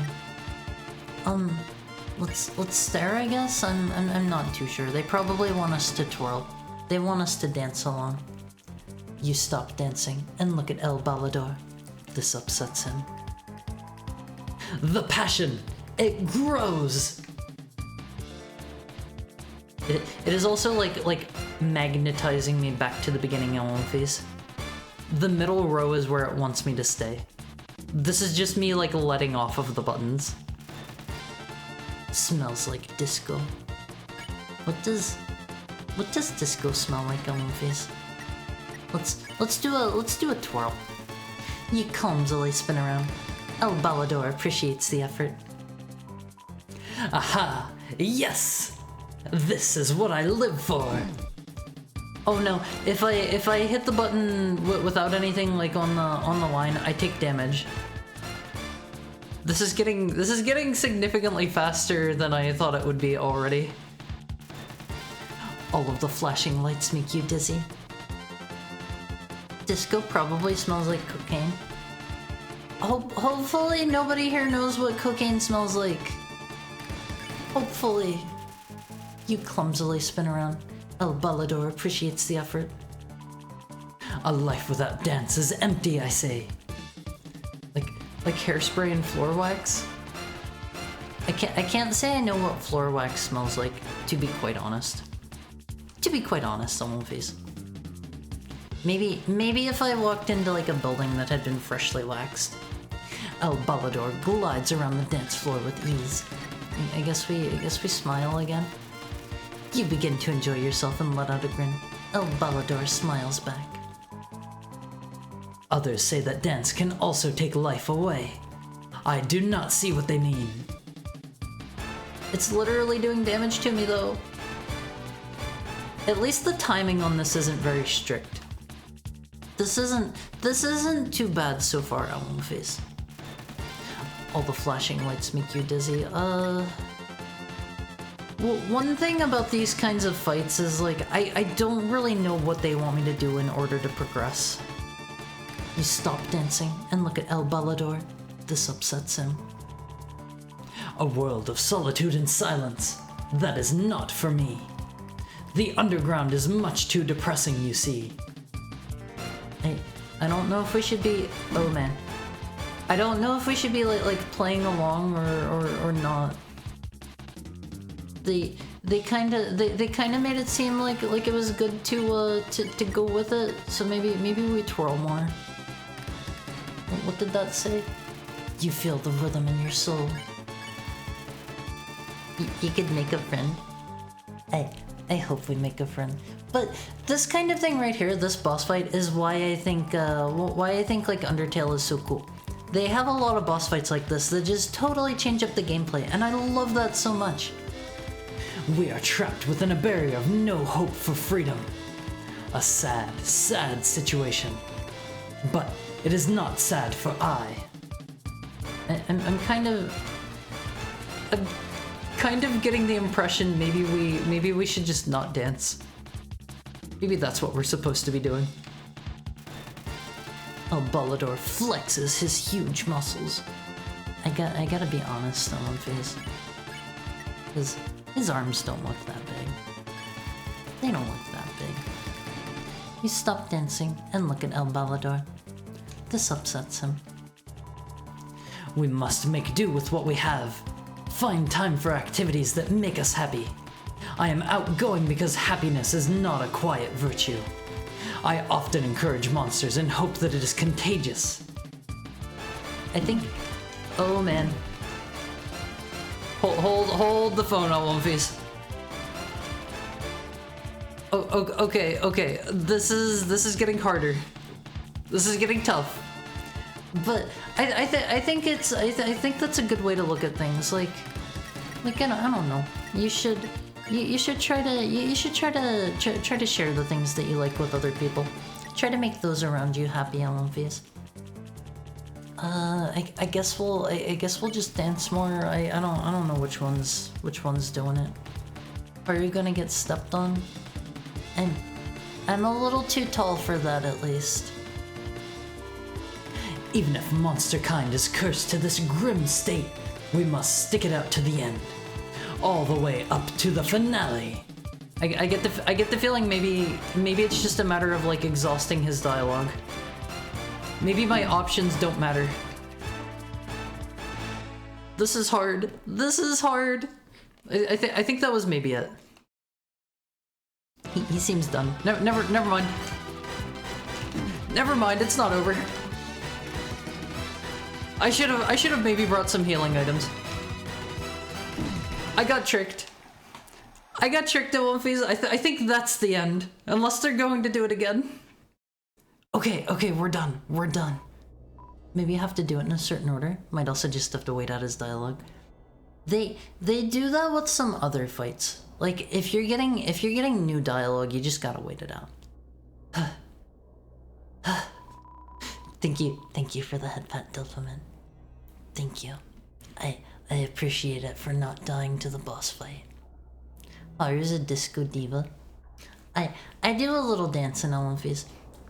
Let's stare, I guess. I'm not too sure. They probably want us to twirl. They want us to dance along. You stop dancing and look at El Balador. This upsets him. The passion, it grows. It is also like magnetizing me back to the beginning of One Piece. The middle row is where it wants me to stay. This is just me like letting off of the buttons. Smells like disco. What does disco smell like on One Piece? Let's do a twirl. You clumsily spin around. El Balador appreciates the effort. Aha! Yes! This is what I live for! Oh no, if I hit the button without anything like on the line, I take damage. This is getting significantly faster than I thought it would be already. All of the flashing lights make you dizzy. Disco probably smells like cocaine. Hopefully nobody here knows what cocaine smells like. Hopefully. You clumsily spin around. El Balador appreciates the effort. A life without dance is empty, I say. Like hairspray and floor wax? I can't say I know what floor wax smells like, to be quite honest. To be quite honest, on One Piece. Maybe if I walked into like a building that had been freshly waxed. El Balador glides around the dance floor with ease. I guess we smile again. You begin to enjoy yourself and let out a grin. El Balador smiles back. Others say that dance can also take life away. I do not see what they mean. It's literally doing damage to me though. At least the timing on this isn't very strict. This isn't too bad so far, One Piece. All the flashing lights make you dizzy. Well, one thing about these kinds of fights is like I don't really know what they want me to do in order to progress. You stop dancing and look at El Balador. This upsets him. A world of solitude and silence. That is not for me. The underground is much too depressing, you see. I don't know if we should be... Oh man. I don't know if we should be like playing along or not. They kind of made it seem like it was good to go with it. So maybe we twirl more. What did that say? You feel the rhythm in your soul. You could make a friend. I hope we make a friend. But this kind of thing right here, this boss fight, is why I think like Undertale is so cool. They have a lot of boss fights like this that just totally change up the gameplay, and I love that so much. We are trapped within a barrier of no hope for freedom. A sad, sad situation. But it is not sad for I. I'm kind of getting the impression maybe we should just not dance. Maybe that's what we're supposed to be doing. El Balador flexes his huge muscles. I gotta be honest on One Piece. His arms don't look that big. They don't look that big. You stop dancing and look at El Balador. This upsets him. We must make do with what we have. Find time for activities that make us happy. I am outgoing because happiness is not a quiet virtue. I often encourage monsters and hope that it is contagious. I think... Oh man. Hold the phone on One Piece. Oh, okay. This is getting harder. This is getting tough. But I think that's a good way to look at things. Like I don't know. You should try to share the things that you like with other people. Try to make those around you happy, Olympias. I guess we'll just dance more. I don't know which one's doing it. Are you gonna get stepped on? I'm a little too tall for that, at least. Even if monster kind is cursed to this grim state, we must stick it out to the end, all the way up to the finale. I get the feeling maybe it's just a matter of like exhausting his dialogue. Maybe my options don't matter. This is hard. I think that was maybe it. He seems done. Never mind. Never mind. It's not over. I should have maybe brought some healing items. I got tricked. at One Piece. I think that's the end, unless they're going to do it again. Okay, we're done. Maybe you have to do it in a certain order. Might also just have to wait out his dialogue. They do that with some other fights. Like if you're getting new dialogue, you just gotta wait it out. Thank you for the head pat, Dilphaman. Thank you. I appreciate it for not dying to the boss fight. Oh, here's a disco diva. I do a little dance in One Piece.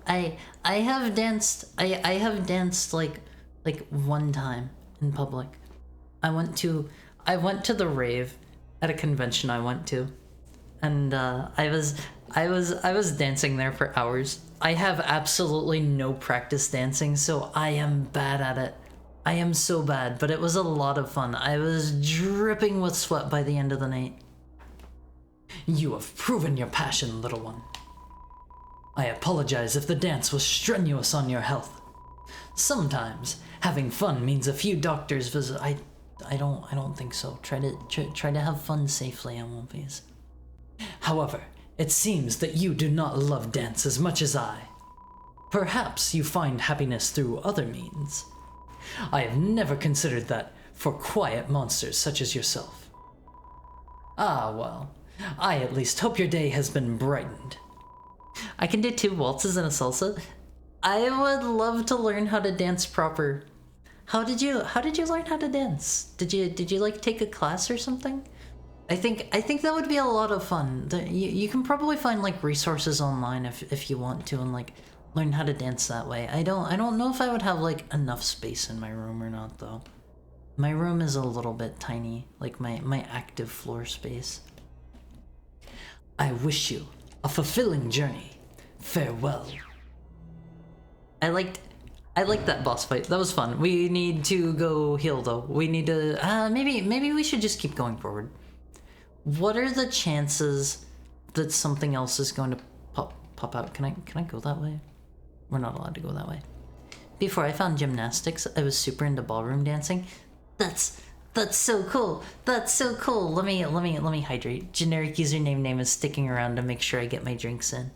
I have danced like one time in public. I went to the rave at a convention I went to, and I was dancing there for hours. I have absolutely no practice dancing, so I am bad at it. I am so bad, but it was a lot of fun. I was dripping with sweat by the end of the night. You have proven your passion, little one. I apologize if the dance was strenuous on your health. Sometimes having fun means a few doctors visit. I don't think so. Try to have fun safely on One Piece. However, it seems that you do not love dance as much as I. Perhaps you find happiness through other means. I have never considered that for quiet monsters such as yourself. Ah, well, I at least hope your day has been brightened. I can do 2 waltzes and a salsa. I would love to learn how to dance proper. How did you learn how to dance? Did you like take a class or something? I think that would be a lot of fun. You can probably find like resources online if you want to, and like learn how to dance that way. I don't know if I would have like enough space in my room or not though. My room is a little bit tiny, like my active floor space. I wish you a fulfilling journey. Farewell. I liked that boss fight. That was fun. We need to go heal though. We need to maybe we should just keep going forward. What are the chances that something else is going to pop out? Can I go that way? We're not allowed to go that way. Before I found gymnastics, I was super into ballroom dancing. That's so cool. That's so cool. Let me hydrate. Generic username name is sticking around to make sure I get my drinks in.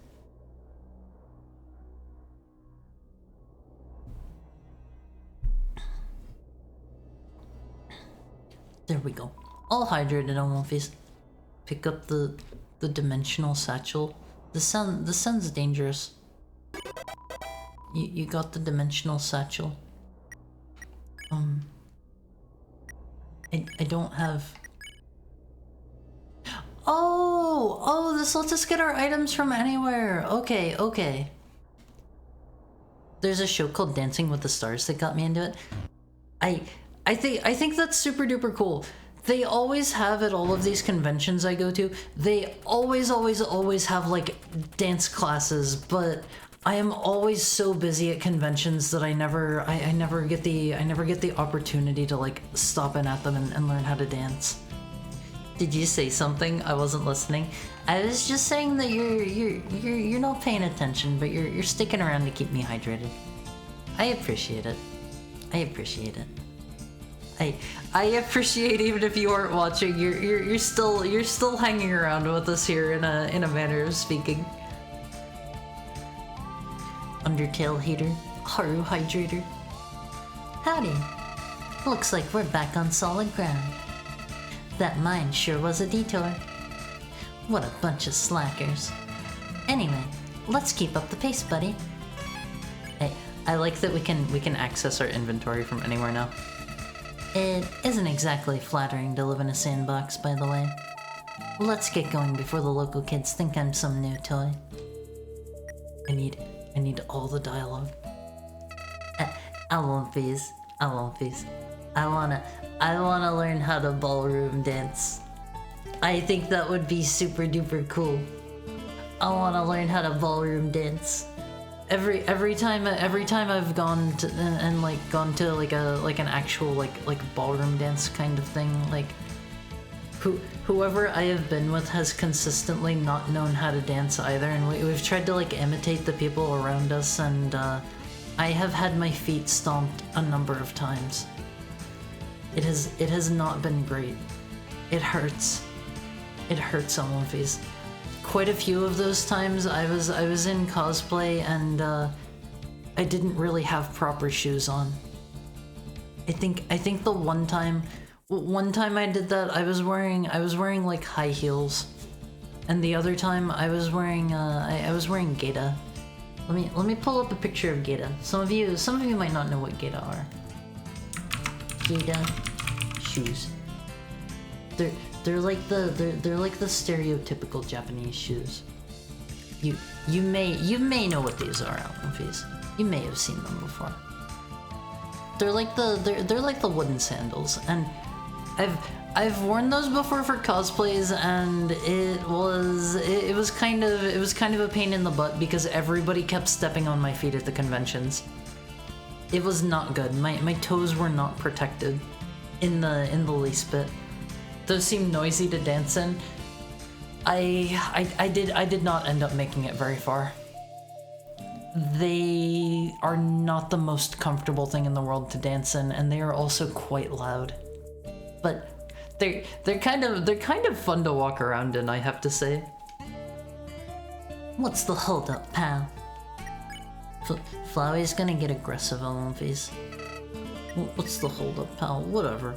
There we go. All hydrated on One Piece. Pick up the dimensional satchel. This sounds dangerous. You got the dimensional satchel. I don't have... Oh, this lets us get our items from anywhere. Okay. There's a show called Dancing with the Stars that got me into it. I think that's super duper cool. They always have at all of these conventions I go to, they always have like dance classes, but I am always so busy at conventions that I never get the opportunity to like stop in at them and learn how to dance. Did you say something? I wasn't listening. I was just saying that you're not paying attention, but you're sticking around to keep me hydrated. I appreciate it. I appreciate it. I appreciate even if you aren't watching, you're still hanging around with us here in a manner of speaking. Undertale hater, Haru hydrator. Howdy. Looks like we're back on solid ground. That mine sure was a detour. What a bunch of slackers. Anyway, let's keep up the pace, buddy. Hey, I like that we can access our inventory from anywhere now. It isn't exactly flattering to live in a sandbox, by the way. Let's get going before the local kids think I'm some new toy. I need all the dialogue. I won't please. I won't please. I wanna learn how to ballroom dance. I think that would be super duper cool. I wanna learn how to ballroom dance. Every time I've gone to an actual like ballroom dance kind of thing, like whoever I have been with has consistently not known how to dance either, and we've tried to like imitate the people around us, and I have had my feet stomped a number of times. It has not been great. It hurts. It hurts on one face. Quite a few of those times I was in cosplay and I didn't really have proper shoes on. I think the one time I did that I was wearing like high heels, and the other time I was wearing gaita. Let me pull up a picture of gaita. Some of you might not know what gaita are. Gaita shoes. They're like the stereotypical Japanese shoes. You may know what these are, Alphys. You may have seen them before. They're like the wooden sandals, and I've worn those before for cosplays, and it was kind of a pain in the butt because everybody kept stepping on my feet at the conventions. It was not good. My toes were not protected in the least bit. Those seem noisy to dance in. I did not end up making it very far. They are not the most comfortable thing in the world to dance in, and they are also quite loud. But they're kind of fun to walk around in, I have to say. What's the holdup, pal? Flowey's gonna get aggressive on these. What's the holdup, pal? Whatever.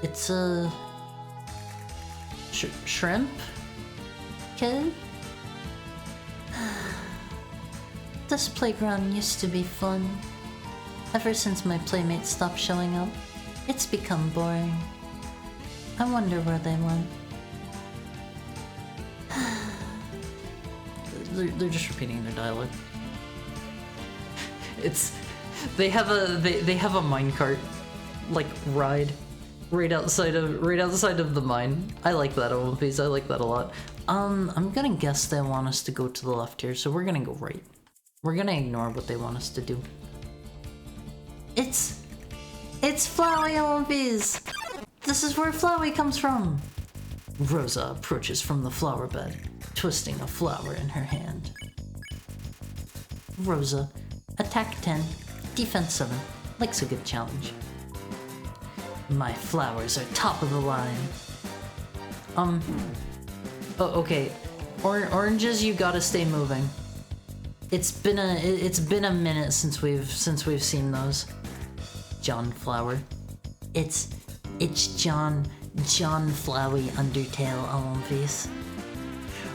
It's a shrimp Kid? This playground used to be fun. Ever since my playmates stopped showing up, it's become boring. I wonder where they went. They're just repeating their dialogue. They have a minecart like ride right outside of the mine. I like that a One Piece. I like that a lot. I'm gonna guess they want us to go to the left here, so we're gonna go right. We're gonna ignore what they want us to do. It's Flowey, One Piece. This is where Flowey comes from. Rosa approaches from the flower bed, twisting a flower in her hand. Rosa, attack 10, defense 7, likes a good challenge. My flowers are top of the line. Oh, okay. Oranges, you gotta stay moving. It's been a minute since we've seen those. John Flower. It's John Flowey Undertale on face.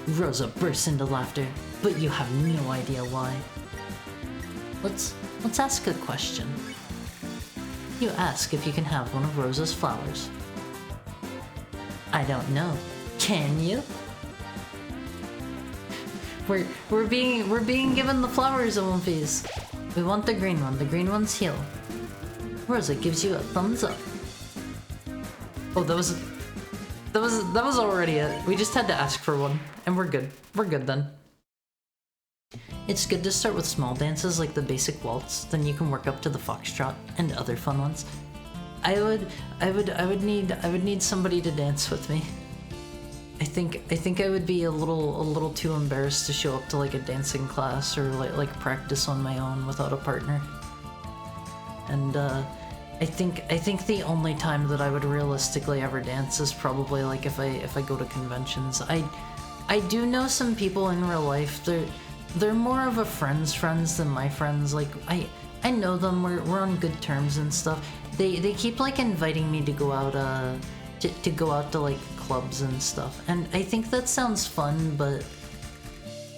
Rosa bursts into laughter, but you have no idea why. Let's ask a question. You ask if you can have one of Rosa's flowers. I don't know. Can you? We're being given the flowers, Olympies. We want the green one. The green one's heal. Rosa gives you a thumbs up. Oh, that was already it. We just had to ask for one, and we're good. We're good then. It's good to start with small dances like the basic waltz, then you can work up to the foxtrot and other fun ones. I would need somebody to dance with me. I think I would be a little too embarrassed to show up to like a dancing class or like practice on my own without a partner. And I think the only time that I would realistically ever dance is probably like if I go to conventions. I do know some people in real life. They're more of a friends than my friends. Like I know them. We're on good terms and stuff. They keep like inviting me to go out to go out to like clubs and stuff. And I think that sounds fun, but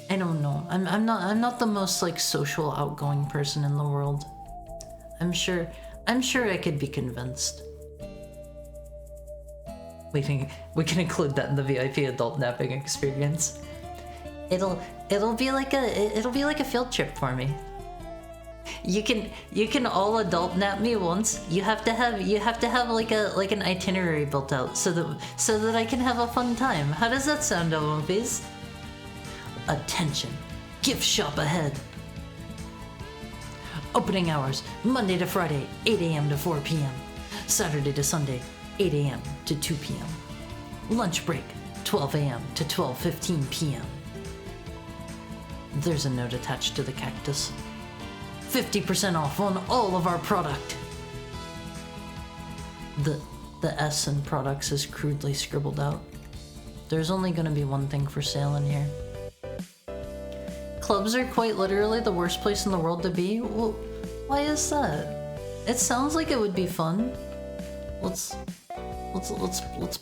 I don't know. I'm not the most like social outgoing person in the world. I'm sure I could be convinced. We can include that in the VIP adult napping experience. It'll be like a field trip for me. You can all adult nap me once. You have to have like an itinerary built out so that I can have a fun time. How does that sound, Olympies? Attention, gift shop ahead. Opening hours, Monday to Friday, 8 a.m. to 4 p.m. Saturday to Sunday, 8 a.m. to 2 p.m. Lunch break, 12 a.m. to 12:15 p.m. There's a note attached to the cactus. 50% off on all of our product. The S in products is crudely scribbled out. There's only gonna be one thing for sale in here. Clubs are quite literally the worst place in the world to be. Well, why is that? It sounds like it would be fun. Let's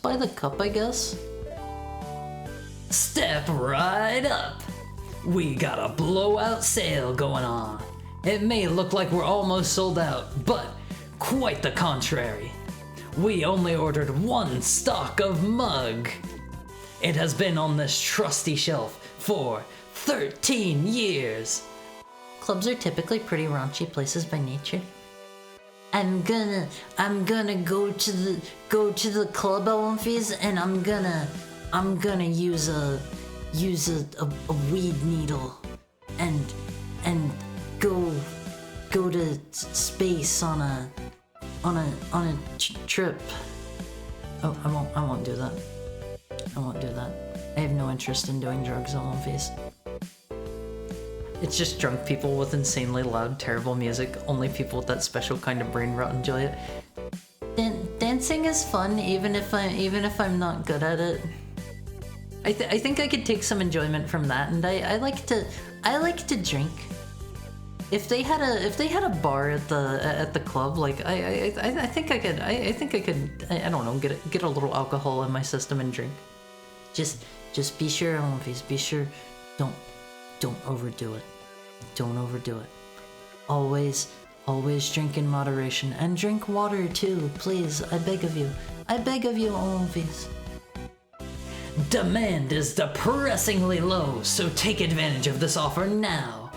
buy the cup, I guess. Step right up. We got a blowout sale going on. It may look like we're almost sold out, but quite the contrary. We only ordered one stock of mug. It has been on this trusty shelf for 13 years. Clubs are typically pretty raunchy places by nature. I'm gonna go to the club, Olympies, and I'm gonna use a weed needle and go to space on a trip. Oh, I won't do that. I won't do that. I have no interest in doing drugs, Olympies. It's just drunk people with insanely loud, terrible music. Only people with that special kind of brain rot enjoy it. Dancing is fun, even if I'm not good at it. I think I could take some enjoyment from that, and I like to drink. If they had a bar at the club, like I think I could I don't know, get a little alcohol in my system and drink. Just be sure, Olympies, be sure, don't overdo it. Don't overdo it. Always drink in moderation, and drink water too, please. I beg of you, Olympies. Demand is depressingly low, so take advantage of this offer now.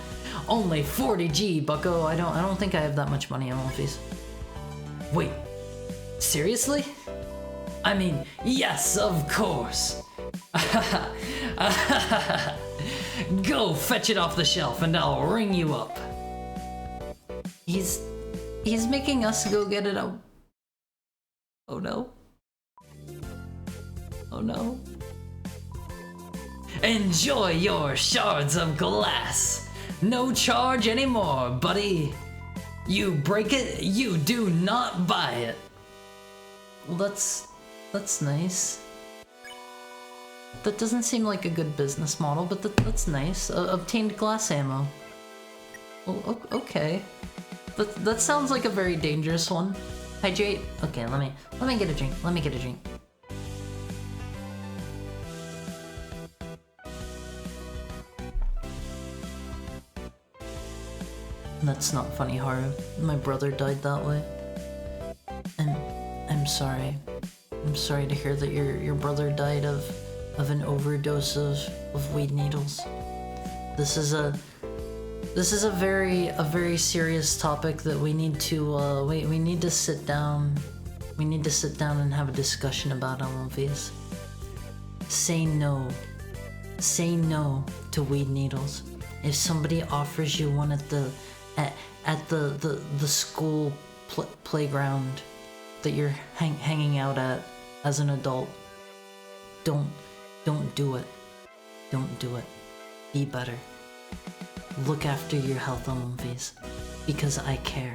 Only 40G, bucko. I don't think I have that much money, Olympies. Wait, seriously? I mean, yes, of course. Go fetch it off the shelf and I'll ring you up. He's making us go get it out. Oh no. Oh no. Enjoy your shards of glass. No charge anymore, buddy. You break it, you do not buy it. Well, that's nice. That doesn't seem like a good business model, but that's nice. Obtained glass ammo. Well, okay. That sounds like a very dangerous one. Hydrate. Okay, let me get a drink. Let me get a drink. That's not funny, Haru. My brother died that way. And I'm sorry. I'm sorry to hear that your brother died of an overdose of weed needles. This is a very serious topic that we need to we need to sit down. We need to sit down and have a discussion about, Olympias. Say no. Say no to weed needles. if somebody offers you one at the school playground that you're hanging out at as an adult, don't do it. Don't do it. Be better. Look after your health, Olympies, because I care.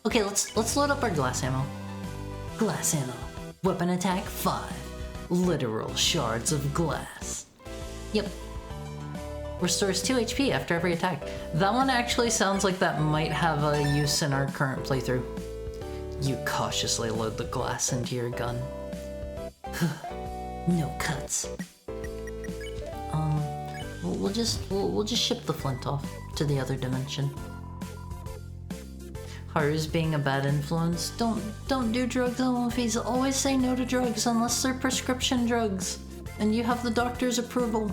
Okay, let's load up our glass ammo. Glass ammo. Weapon attack 5. Literal shards of glass. Yep. Restores 2 HP after every attack. That one actually sounds like that might have a use in our current playthrough. You cautiously load the glass into your gun. No cuts. We'll just ship the flint off to the other dimension. Haru's being a bad influence. Don't do drugs, Olympies. Always say no to drugs unless they're prescription drugs and you have the doctor's approval.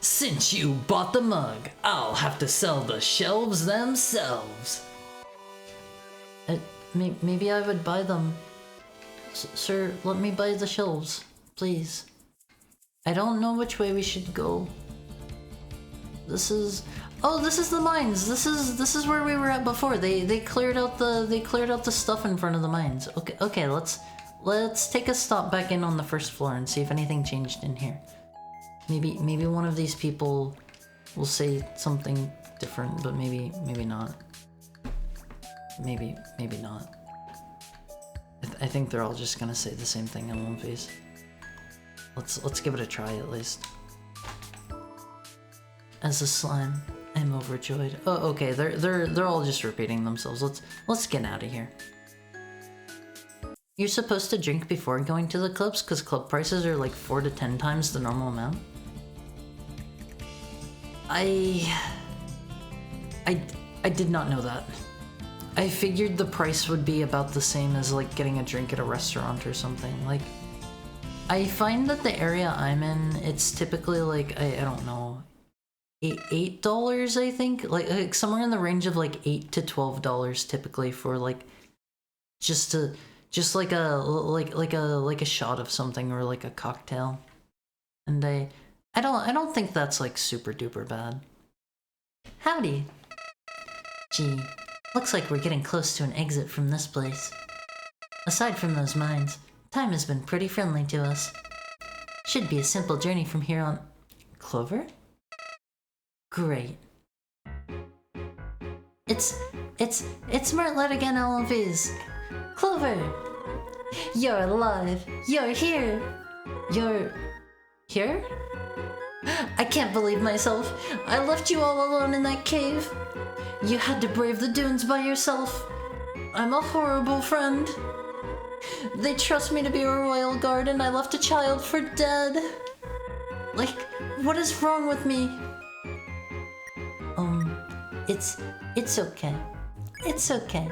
Since you bought the mug, I'll have to sell the shelves themselves. Maybe I would buy them. Sir, let me buy the shelves, please. I don't know which way we should go. This is the mines. This is where we were at before. They cleared out the stuff in front of the mines. Okay, let's take a stop back in on the first floor and see if anything changed in here. Maybe one of these people will say something different, but maybe not. Maybe not. I think they're all just gonna say the same thing in one piece. Let's give it a try at least. As a slime, I'm overjoyed. Oh, okay, they're all just repeating themselves. Let's get out of here. You're supposed to drink before going to the clubs because club prices are like 4 to 10 times the normal amount. I did not know that. I figured the price would be about the same as like getting a drink at a restaurant or something. Like, I find that the area I'm in, it's typically like, I don't know, $8 I think? Like somewhere in the range of like $8 to $12 typically for like, just like a shot of something or like a cocktail. And I don't think that's like super duper bad. Howdy. Gee, looks like we're getting close to an exit from this place. Aside from those mines, time has been pretty friendly to us. Should be a simple journey from here on. Clover? Great. It's Martlet again, LMVs. Clover! You're alive! You're here! You're... here? I can't believe myself. I left you all alone in that cave. You had to brave the dunes by yourself. I'm a horrible friend. They trust me to be a royal guard and I left a child for dead. Like, what is wrong with me? It's okay. It's okay.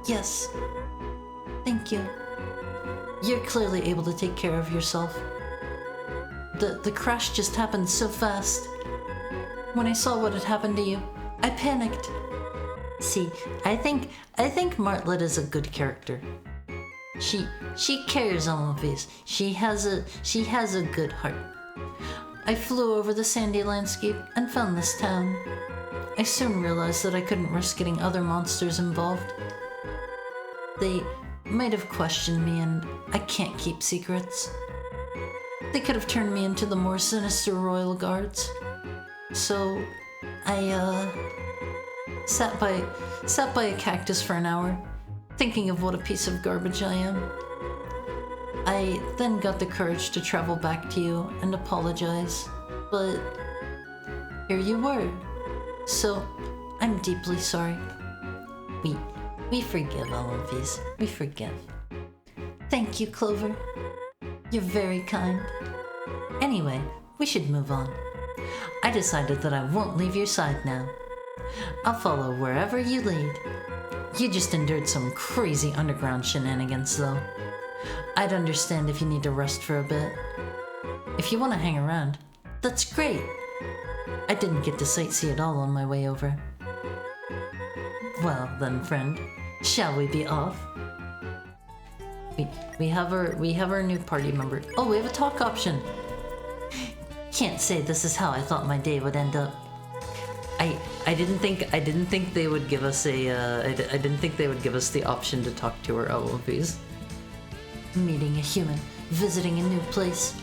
Yes. Thank you. You're clearly able to take care of yourself. The crash just happened so fast. When I saw what had happened to you, I panicked. See, I think Martlet is a good character. She cares, Olympias. She has a good heart. I flew over the sandy landscape and found this town. I soon realized that I couldn't risk getting other monsters involved. They might have questioned me, and I can't keep secrets. They could have turned me into the more sinister royal guards. So, I sat by a cactus for an hour, thinking of what a piece of garbage I am. I then got the courage to travel back to you and apologize, but here you were. So, I'm deeply sorry. We forgive, Olympias. We forgive. Thank you, Clover. You're very kind. Anyway, we should move on. I decided that I won't leave your side now. I'll follow wherever you lead. You just endured some crazy underground shenanigans, though. I'd understand if you need to rest for a bit. If you want to hang around, that's great. I didn't get to sightsee at all on my way over. Well then, friend, shall we be off? We have our new party member. Oh, we have a talk option. Can't say this is how I thought my day would end up. I didn't think they would give us I didn't think they would give us the option to talk to our LOVs. Meeting a human, visiting a new place.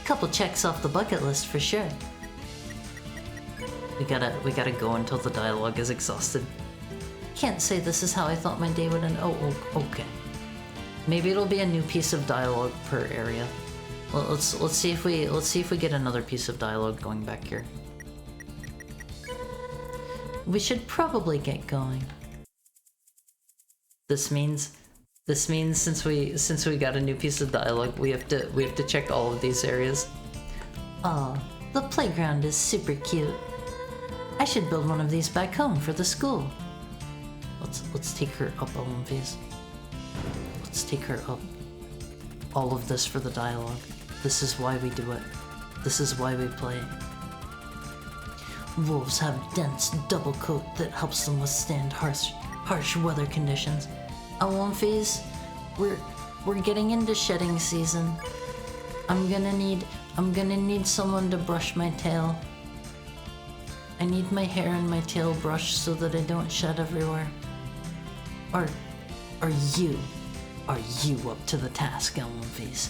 Couple checks off the bucket list for sure. We gotta go until the dialogue is exhausted. Can't say this is how I thought my day would end. Oh, okay. Maybe it'll be a new piece of dialogue per area. Well, let's see if we get another piece of dialogue going back here. We should probably get going. This means since we got a new piece of dialogue, we have to check all of these areas. Aw, the playground is super cute. I should build one of these back home for the school. Let's take her up on these. Let's take her up. All of this for the dialogue. This is why we do it. This is why we play. Wolves have dense double coat that helps them withstand harsh weather conditions. Awomfis, we're getting into shedding season. I'm gonna need someone to brush my tail. I need my hair and my tail brushed so that I don't shed everywhere. Are you up to the task, Awomfis?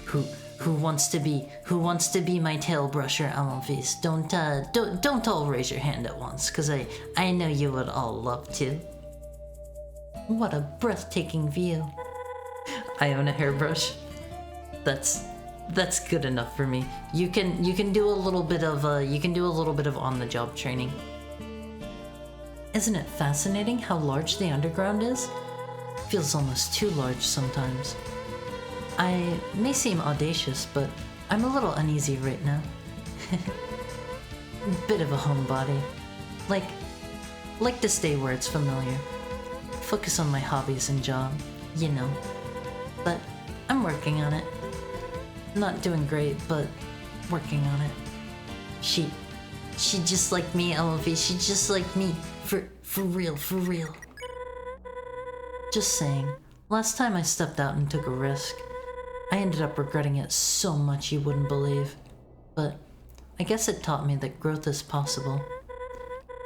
Who wants to be my tail brusher, Awomfis? Don't all raise your hand at once, cause I know you would all love to. What a breathtaking view. I own a hairbrush. That's good enough for me. You can do a little bit of on the job training. Isn't it fascinating how large the underground is? Feels almost too large sometimes. I may seem audacious, but I'm a little uneasy right now. Bit of a homebody. Like to stay where it's familiar. Focus on my hobbies and job, you know. But I'm working on it. Not doing great, but working on it. She just like me, Elvie. She just like me. For real. Just saying. Last time I stepped out and took a risk, I ended up regretting it so much you wouldn't believe. But I guess it taught me that growth is possible.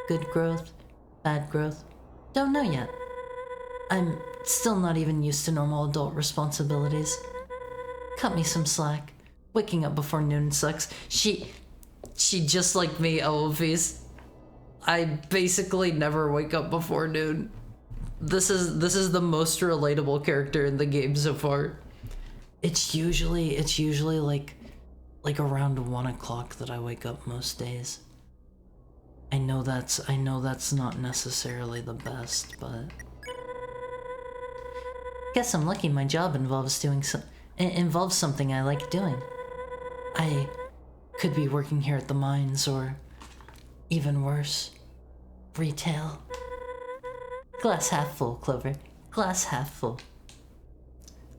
Good growth, bad growth, don't know yet. I'm still not even used to normal adult responsibilities. Cut me some slack. Waking up before noon sucks. She just like me, Elvis. I basically never wake up before noon. This is the most relatable character in the game so far. It's usually like around 1 o'clock that I wake up most days. I know that's not necessarily the best, but guess I'm lucky my job involves something I like doing. I could be working here at the mines, or even worse, retail. Glass half full, Clover. Glass half full.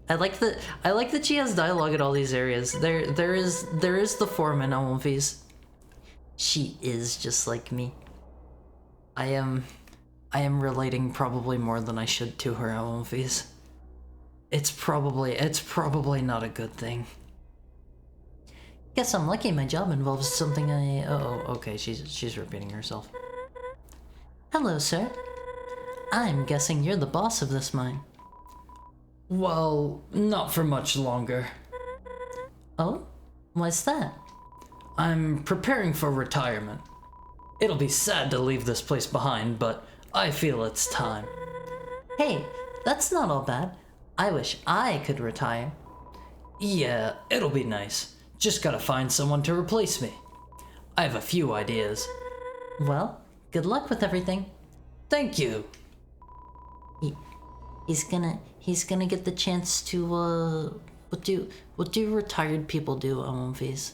I like that she has dialogue at all these areas. There is the foreman Omvis. She is just like me. I am relating probably more than I should to her Omvis. It's probably not a good thing. Guess I'm lucky my job involves something okay, she's repeating herself. Hello, sir. I'm guessing you're the boss of this mine. Well, not for much longer. Oh? What's that? I'm preparing for retirement. It'll be sad to leave this place behind, but I feel it's time. Hey, that's not all bad. I wish I could retire. Yeah, it'll be nice. Just gotta find someone to replace me. I have a few ideas. Well, good luck with everything. Thank you. He's gonna get the chance to what do retired people do, Omvis?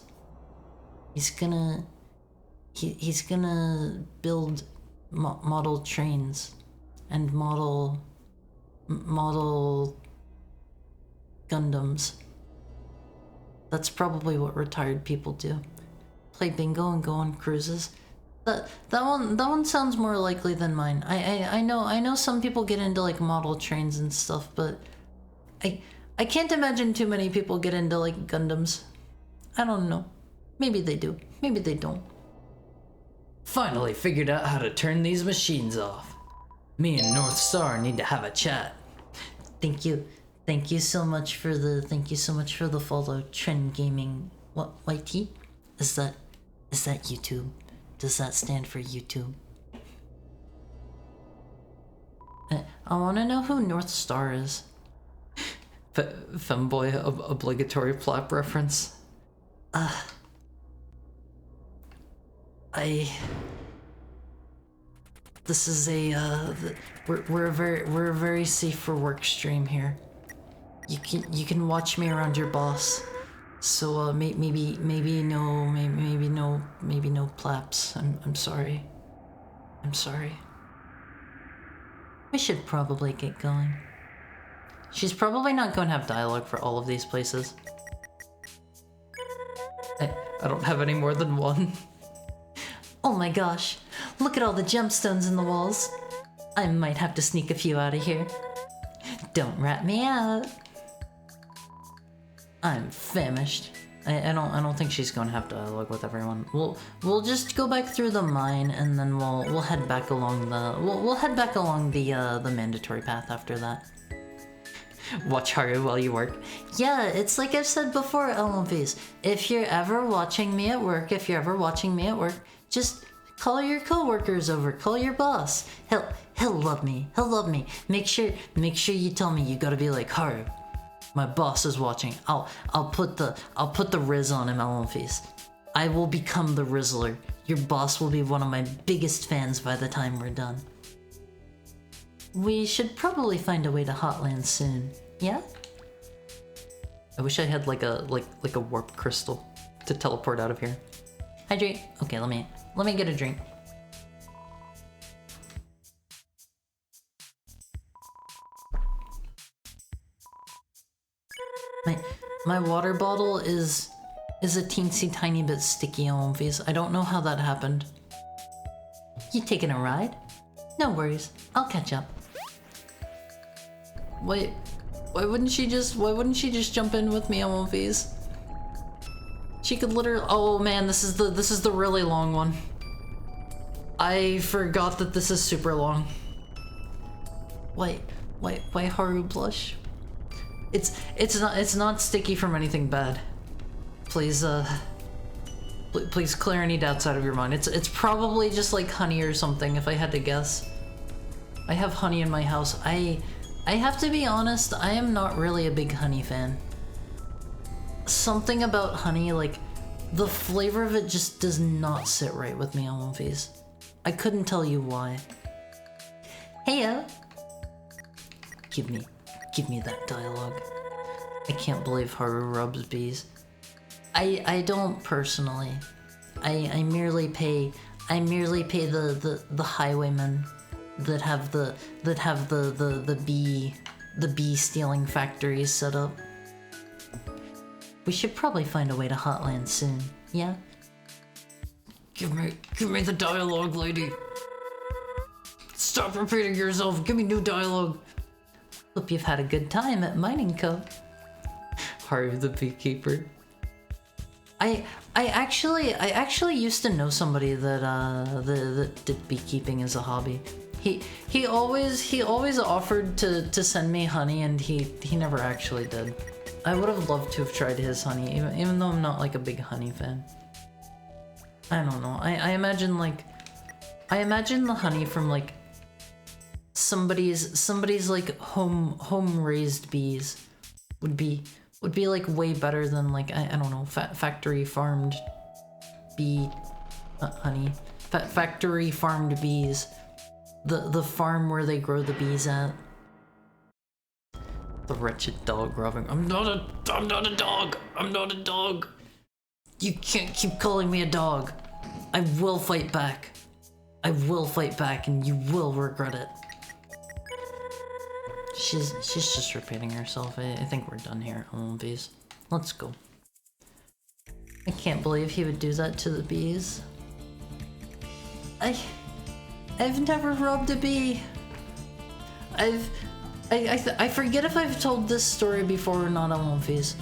He's gonna build model trains and model Gundams. That's probably what retired people do. Play bingo and go on cruises. That one sounds more likely than mine. I know some people get into like model trains and stuff, but I can't imagine too many people get into like Gundams. I don't know. Maybe they do. Maybe they don't. Finally figured out how to turn these machines off. Me and North Star need to have a chat. Thank you. Thank you so much for the follow, Trend Gaming. What, YT? Is that YouTube? Does that stand for YouTube? I want to know who North Star is. Femboy obligatory plap reference. This is a we're a very safe for work stream here. You can watch me around your boss. So maybe no plaps. I'm sorry. I'm sorry. We should probably get going. She's probably not going to have dialogue for all of these places. I don't have any more than one. Oh my gosh, look at all the gemstones in the walls. I might have to sneak a few out of here. Don't rat me out. I'm famished. I don't think she's going to have dialogue with everyone. We'll just go back through the mine and then we'll head back along the mandatory path after that. Watch Haru while you work. Yeah, it's like I've said before, LMVs. If you're ever watching me at work, just call your coworkers over, call your boss. He'll love me. Make sure you tell me you gotta be like, Haru, my boss is watching. I'll put the Riz on him, LMVs. I will become the Rizzler. Your boss will be one of my biggest fans by the time we're done. We should probably find a way to Hotland soon. Yeah? I wish I had like a warp crystal to teleport out of here. Hydrate. Okay, let me get a drink. My water bottle is a teensy tiny bit sticky, LMVs. I don't know how that happened. You taking a ride? No worries. I'll catch up. Wait, why wouldn't she just jump in with me, LMVs? She could literally. Oh man, this is the really long one. I forgot that this is super long. Why Haru blush? It's not sticky from anything bad. Please please clear any doubts out of your mind. It's probably just like honey or something, if I had to guess. I have honey in my house. I have to be honest, I am not really a big honey fan. Something about honey, like, the flavor of it just does not sit right with me on One-Face. I couldn't tell you why. Heyo! Give me that dialogue. I can't believe Haru rubs bees. I don't personally. I merely pay the highwaymen that have the bee stealing factories set up. We should probably find a way to Hotland soon, yeah? Give me the dialogue, lady. Stop repeating yourself, give me new dialogue. Hope you've had a good time at Mining Co. Haru the beekeeper. I actually used to know somebody that did beekeeping as a hobby. He always offered to send me honey, and he never actually did. I would have loved to have tried his honey, even though I'm not like a big honey fan. I don't know. I imagine the honey from like somebody's like home raised bees would be like way better than like I don't know, factory farmed bee honey. Factory farmed bees. The farm where they grow the bees at. The wretched dog grubbing. I'm not a dog. I'm not a dog. You can't keep calling me a dog. I will fight back. I will fight back, and you will regret it. She's just repeating herself. I think we're done here on bees. Let's go. I can't believe he would do that to the bees. I've never robbed a bee. I forget if I've told this story before or not on One Piece.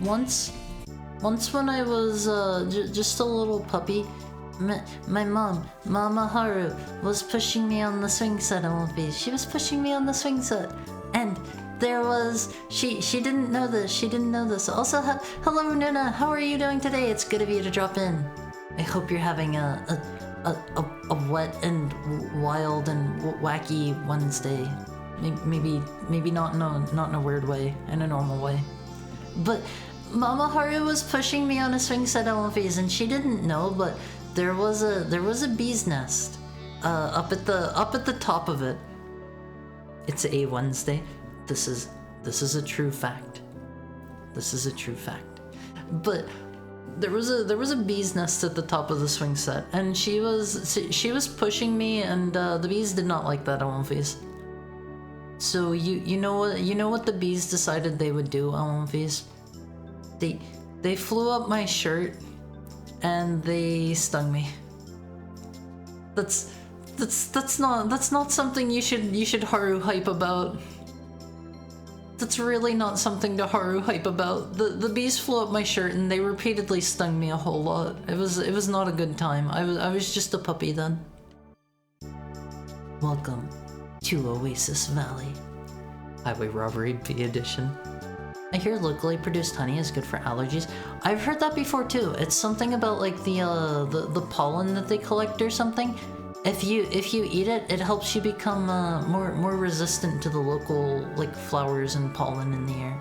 Once once when I was just a little puppy, my mom, Mama Haru, was pushing me on the swing set. I won't be. She was pushing me on the swing set, and there was she didn't know this. She didn't know this. Also, hello Nuna. How are you doing today? It's good of you to drop in. I hope you're having a wet and wild and wacky Wednesday. Maybe not in a weird way, in a normal way. But Mama Haru was pushing me on a swing set of Olympies, and she didn't know, but there was a bee's nest up at the top of it. It's a Wednesday. This is a true fact. This is a true fact. But there was a bee's nest at the top of the swing set, and she was pushing me, and the bees did not like that Olympies. So you know what the bees decided they would do, Olympies? They flew up my shirt and they stung me. That's not something you should Haru hype about. That's really not something to Haru hype about. The bees flew up my shirt and they repeatedly stung me a whole lot. It was not a good time. I was just a puppy then. Welcome to Oasis Valley. Highway Robbery B Edition. I hear locally produced honey is good for allergies. I've heard that before too. It's something about like the pollen that they collect or something. If you eat it, it helps you become more resistant to the local like flowers and pollen in the air.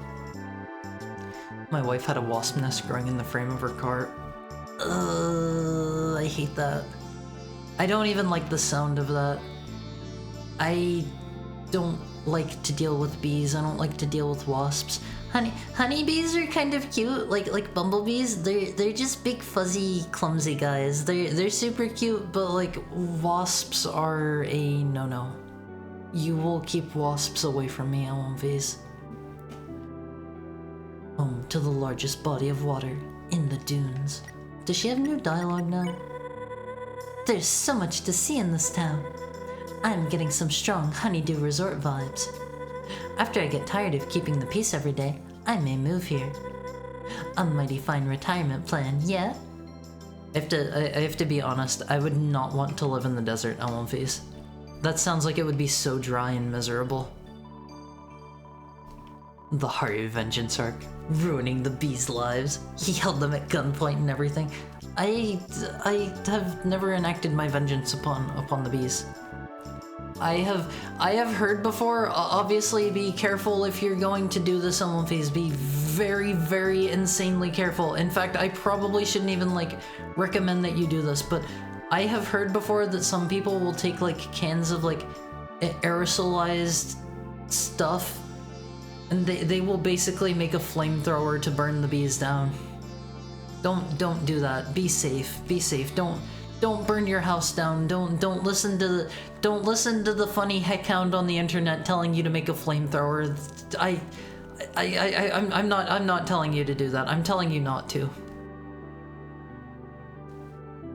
My wife had a wasp nest growing in the frame of her car. I hate that. I don't even like the sound of that. I don't like to deal with bees. I don't like to deal with wasps. Honeybees are kind of cute, like bumblebees. They're just big, fuzzy, clumsy guys. They're super cute, but like wasps are a no-no. You will keep wasps away from me, Alonves. Home to the largest body of water in the dunes. Does she have new dialogue now? There's so much to see in this town. I'm getting some strong honeydew resort vibes. After I get tired of keeping the peace every day, I may move here. A mighty fine retirement plan, yeah? I have to be honest, I would not want to live in the desert, Alonves. That sounds like it would be so dry and miserable. The Haru Vengeance arc, ruining the bees' lives. He held them at gunpoint and everything. I have never enacted my vengeance upon the bees. I have heard before, obviously be careful if you're going to do this on phase. Be very, very insanely careful. In fact, I probably shouldn't even like recommend that you do this, but I have heard before that some people will take like cans of like aerosolized stuff and they will basically make a flamethrower to burn the bees down. Don't do that. Be safe. Be safe. Don't burn your house down. Don't listen to the funny heckhound on the internet telling you to make a flamethrower. I'm not telling you to do that. I'm telling you not to.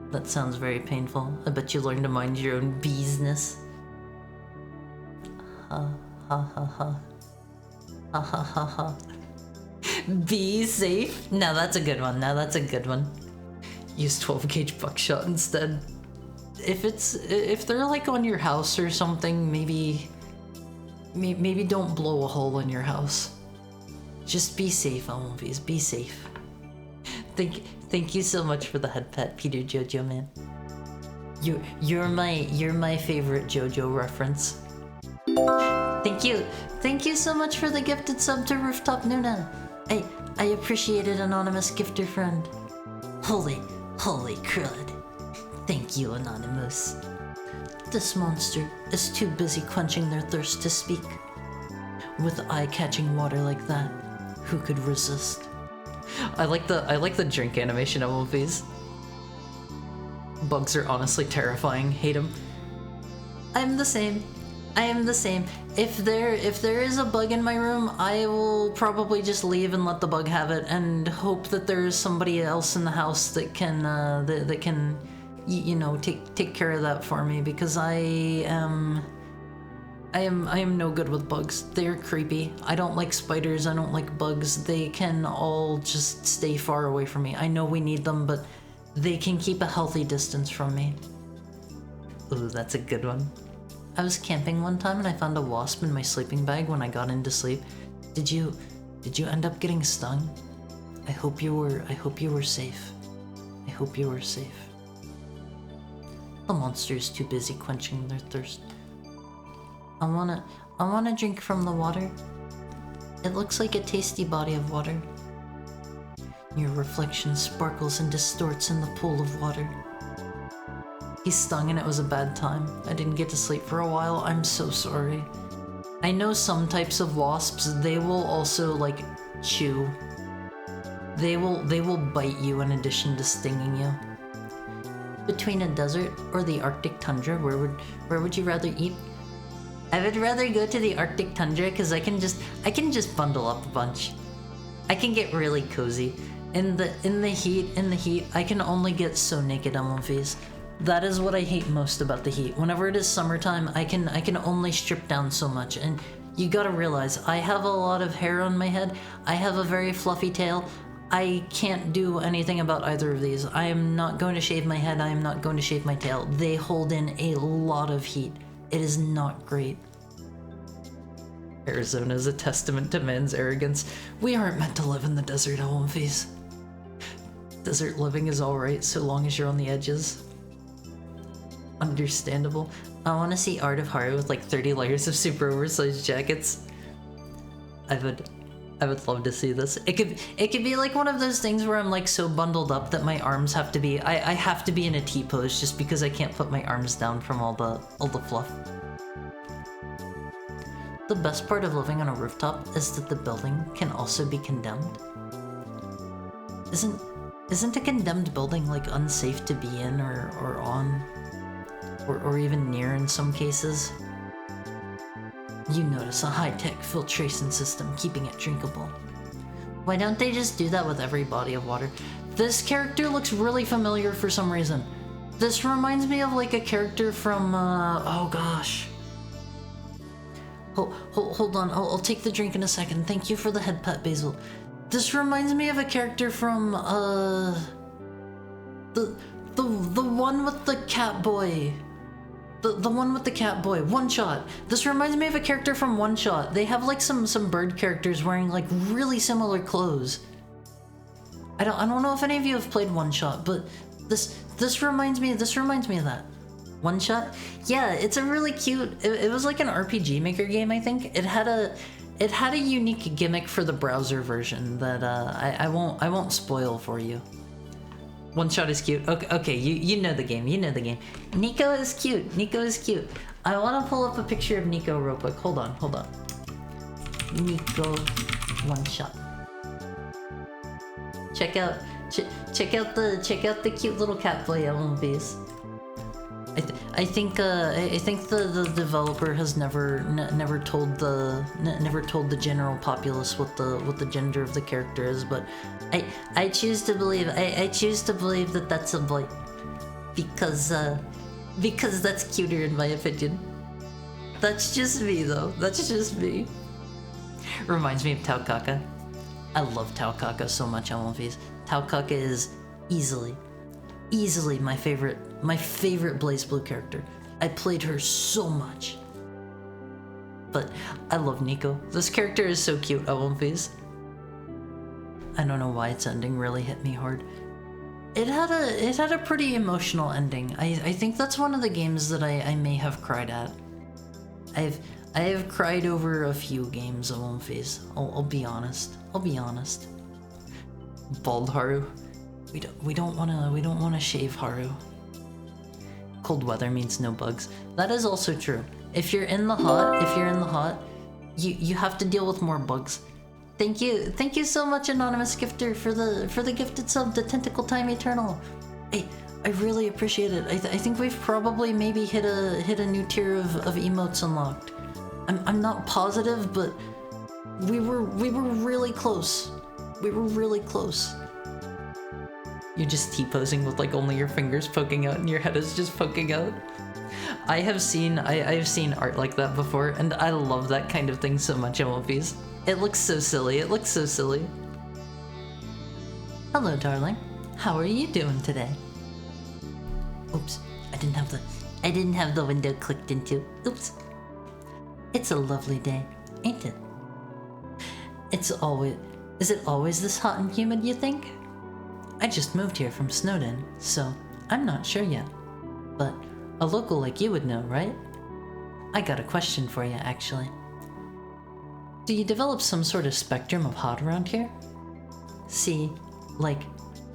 That sounds very painful. I bet you learned to mind your own business. Ha ha ha ha. Ha ha ha ha. Be safe. Now that's a good one. Now that's a good one. Use 12 gauge buckshot instead. If they're like on your house or something, maybe don't blow a hole in your house. Just be safe, Almonvies. Be safe. Thank you so much for the head pet, Peter Jojo man. You're my favorite JoJo reference. Thank you so much for the gifted sub to Rooftop Nuna. I appreciate it, anonymous gifter friend. Holy crud. Thank you, Anonymous. This monster is too busy quenching their thirst to speak. With eye-catching water like that, who could resist? I like the drink animation of all of these. Bugs are honestly terrifying. Hate them. I'm the same. I am the same. If there is a bug in my room, I will probably just leave and let the bug have it, and hope that there is somebody else in the house that can that can, you know, take care of that for me, because I am I am no good with bugs. They're creepy. I don't like spiders, I don't like bugs. They can all just stay far away from me. I know we need them, but they can keep a healthy distance from me. Ooh, that's a good one. I was camping one time and I found a wasp in my sleeping bag when I got into sleep. Did you end up getting stung? I hope you were safe. I hope you were safe. The monster is too busy quenching their thirst. I wanna drink from the water. It looks like a tasty body of water. Your reflection sparkles and distorts in the pool of water. He stung and it was a bad time. I didn't get to sleep for a while. I'm so sorry. I know some types of wasps, they will also like chew. They will bite you in addition to stinging you. Between a desert or the Arctic tundra, where would you rather eat? I would rather go to the Arctic tundra because I can just bundle up a bunch. I can get really cozy. In the heat, I can only get so naked on one face. That is what I hate most about the heat. Whenever it is summertime, I can only strip down so much. And you gotta realize, I have a lot of hair on my head. I have a very fluffy tail. I can't do anything about either of these. I am not going to shave my head. I am not going to shave my tail. They hold in a lot of heat. It is not great. Arizona is a testament to man's arrogance. We aren't meant to live in the desert, Elmfies. Desert living is alright so long as you're on the edges. Understandable. I want to see art of Haru with like 30 layers of super oversized jackets. I would love to see this. It could be like one of those things where I'm like so bundled up that my arms have to be I have to be in a T pose just because I can't put my arms down from all the fluff. The best part of living on a rooftop is that the building can also be condemned. Isn't a condemned building like unsafe to be in or on? Or even near in some cases? You notice a high-tech filtration system keeping it drinkable. Why don't they just do that with every body of water? This character looks really familiar for some reason. This reminds me of like a character from, oh gosh. Hold on, I'll take the drink in a second. Thank you for the head pet, Basil. This reminds me of a character from, the one with the cat boy. The one with the cat boy, One Shot. This reminds me of a character from One Shot. They have like some bird characters wearing like really similar clothes. I don't know if any of you have played One Shot, but this reminds me of that. One Shot? Yeah, it's a really cute. It was like an RPG Maker game, I think. It had a unique gimmick for the browser version that I won't spoil for you. One Shot is cute. Okay, you know the game. You know the game. Nico is cute. Nico is cute. I want to pull up a picture of Nico real quick. Hold on. Nico One Shot. Check out the cute little cat boy LMVs. I think the developer has never told the general populace what the gender of the character is, but I choose to believe that that's a boy because that's cuter in my opinion. That's just me though. That's just me. Reminds me of Taukaka. I love Taukaka so much on One Piece. Taukaka is easily my favorite BlazBlue character. I played her so much. But I love Nico. This character is so cute on One Piece. I don't know why its ending really hit me hard. It had a pretty emotional ending. I think that's one of the games that I may have cried at. I have cried over a few games of One Piece. I'll be honest. Bald Haru. We don't wanna shave Haru. Cold weather means no bugs. That is also true. If you're in the hot, you have to deal with more bugs. Thank you so much, anonymous gifter, for the gifted sub, the Tentacle Time Eternal. I really appreciate it. I think we've probably maybe hit a new tier of emotes unlocked. I'm not positive, but we were really close. We were really close. You're just T-posing with like only your fingers poking out and your head is just poking out. I've seen art like that before, and I love that kind of thing so much in One Piece. It looks so silly. It looks so silly. Hello, darling. How are you doing today? Oops, I didn't have the window clicked into. Oops. It's a lovely day, ain't it? Is it always this hot and humid, you think? I just moved here from Snowden, so I'm not sure yet. But a local like you would know, right? I got a question for you, actually. Do you develop some sort of spectrum of hot around here? See, like,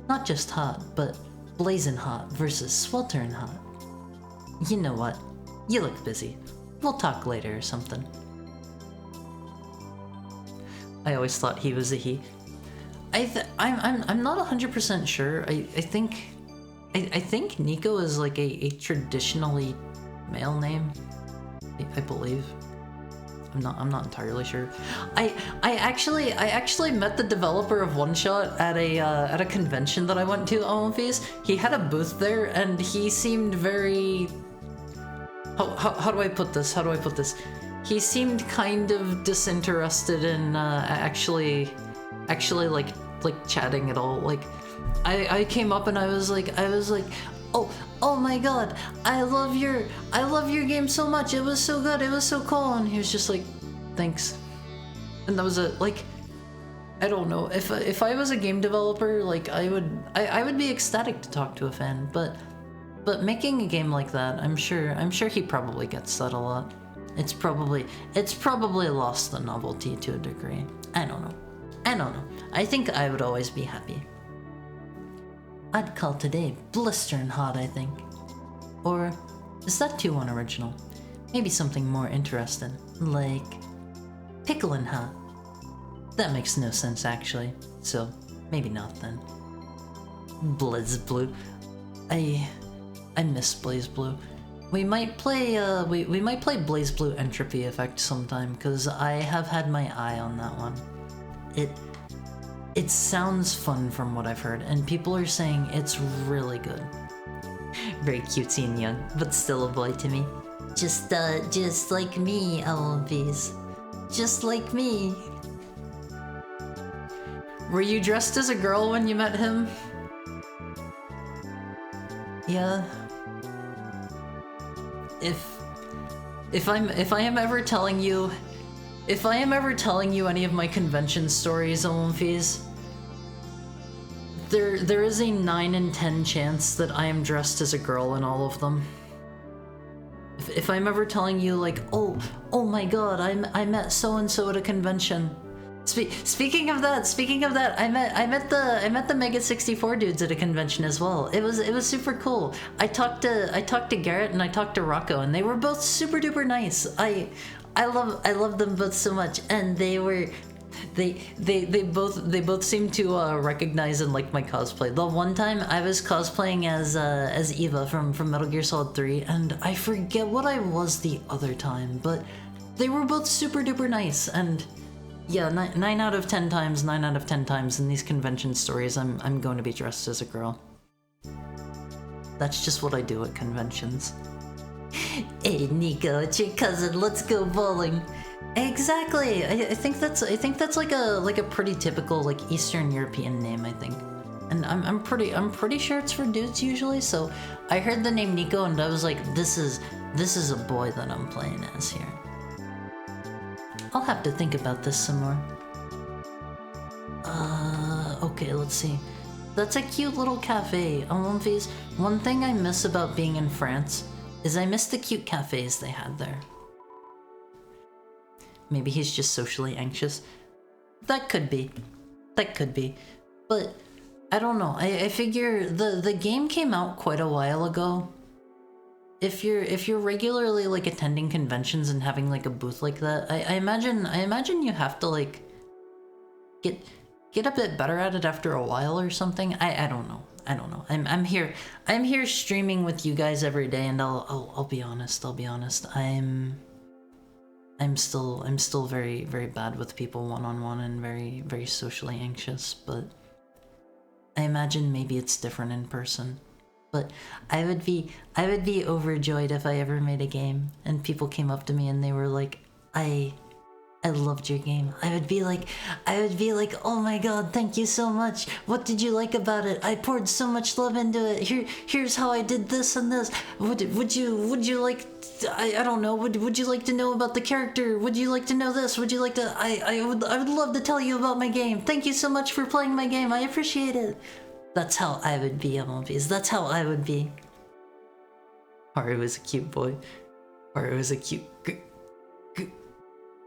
not just hot, but blazing hot versus sweltering hot. You know what? You look busy. We'll talk later or something. I always thought he was a he. I'm not 100% sure. I think Nico is like a traditionally male name. I believe. I'm not entirely sure. I actually met the developer of One Shot at a convention that I went to on One Piece. He had a booth there, and he seemed very. How do I put this? He seemed kind of disinterested in actually like chatting at all. Like, I came up and I was like, oh my god, I love your game so much. It was so good. It was so cool. And he was just like, thanks. And that was it. Like, I don't know. If I was a game developer, like I would be ecstatic to talk to a fan, but making a game like that, I'm sure he probably gets that a lot. It's probably lost the novelty to a degree. I don't know. I think I would always be happy. I'd call today blistering hot, I think. Or is that too unoriginal? Maybe something more interesting, like pickling hot. That makes no sense actually, so maybe not then. Blizz Blue. I miss Blaze Blue. We might play we might play Blaze Blue Entropy Effect sometime, because I have had my eye on that one. It sounds fun from what I've heard, and people are saying it's really good. Very cutesy and young, but still a boy to me. Just like me, LMVs. Just like me. Were you dressed as a girl when you met him? Yeah. If I am ever telling you any of my convention stories, Olympies, there is a 9 in 10 chance that I am dressed as a girl in all of them. If I'm ever telling you like, oh my god, I met so and so at a convention. Speaking of that, I met the Mega 64 dudes at a convention as well. It was super cool. I talked to Garrett and I talked to Rocco, and they were both super duper nice. I love them both so much, and they both seemed to recognize and like my cosplay. The one time I was cosplaying as Eva from Metal Gear Solid 3, and I forget what I was the other time, but they were both super duper nice. And yeah, 9 out of 10 times in these convention stories, I'm going to be dressed as a girl. That's just what I do at conventions. Hey Nico, it's your cousin. Let's go bowling. Exactly. I think that's like a pretty typical like Eastern European name, I think. And I'm pretty sure it's for dudes usually. So I heard the name Nico and I was like, this is a boy that I'm playing as here. I'll have to think about this some more. Okay, let's see. That's a cute little cafe. One thing I miss about being in France is I miss the cute cafes they had there. Maybe he's just socially anxious. That could be. But I don't know. I figure the game came out quite a while ago. If you're regularly like attending conventions and having like a booth like that, I imagine you have to like get a bit better at it after a while or something. I don't know. I'm here streaming with you guys every day, and I'll be honest. I'm still very, very bad with people one-on-one and very, very socially anxious, but I imagine maybe it's different in person. But I would be overjoyed if I ever made a game and people came up to me and they were like, I loved your game. I would be like, oh my god, thank you so much. What did you like about it? I poured so much love into it. Here's how I did this and this. Would you like, I don't know, would you like to know about the character? Would you like to know this? Would you like to, I would love to tell you about my game. Thank you so much for playing my game. I appreciate it. That's how I would be, MLBs. That's how I would be. Haru was a cute boy. Haru was a cute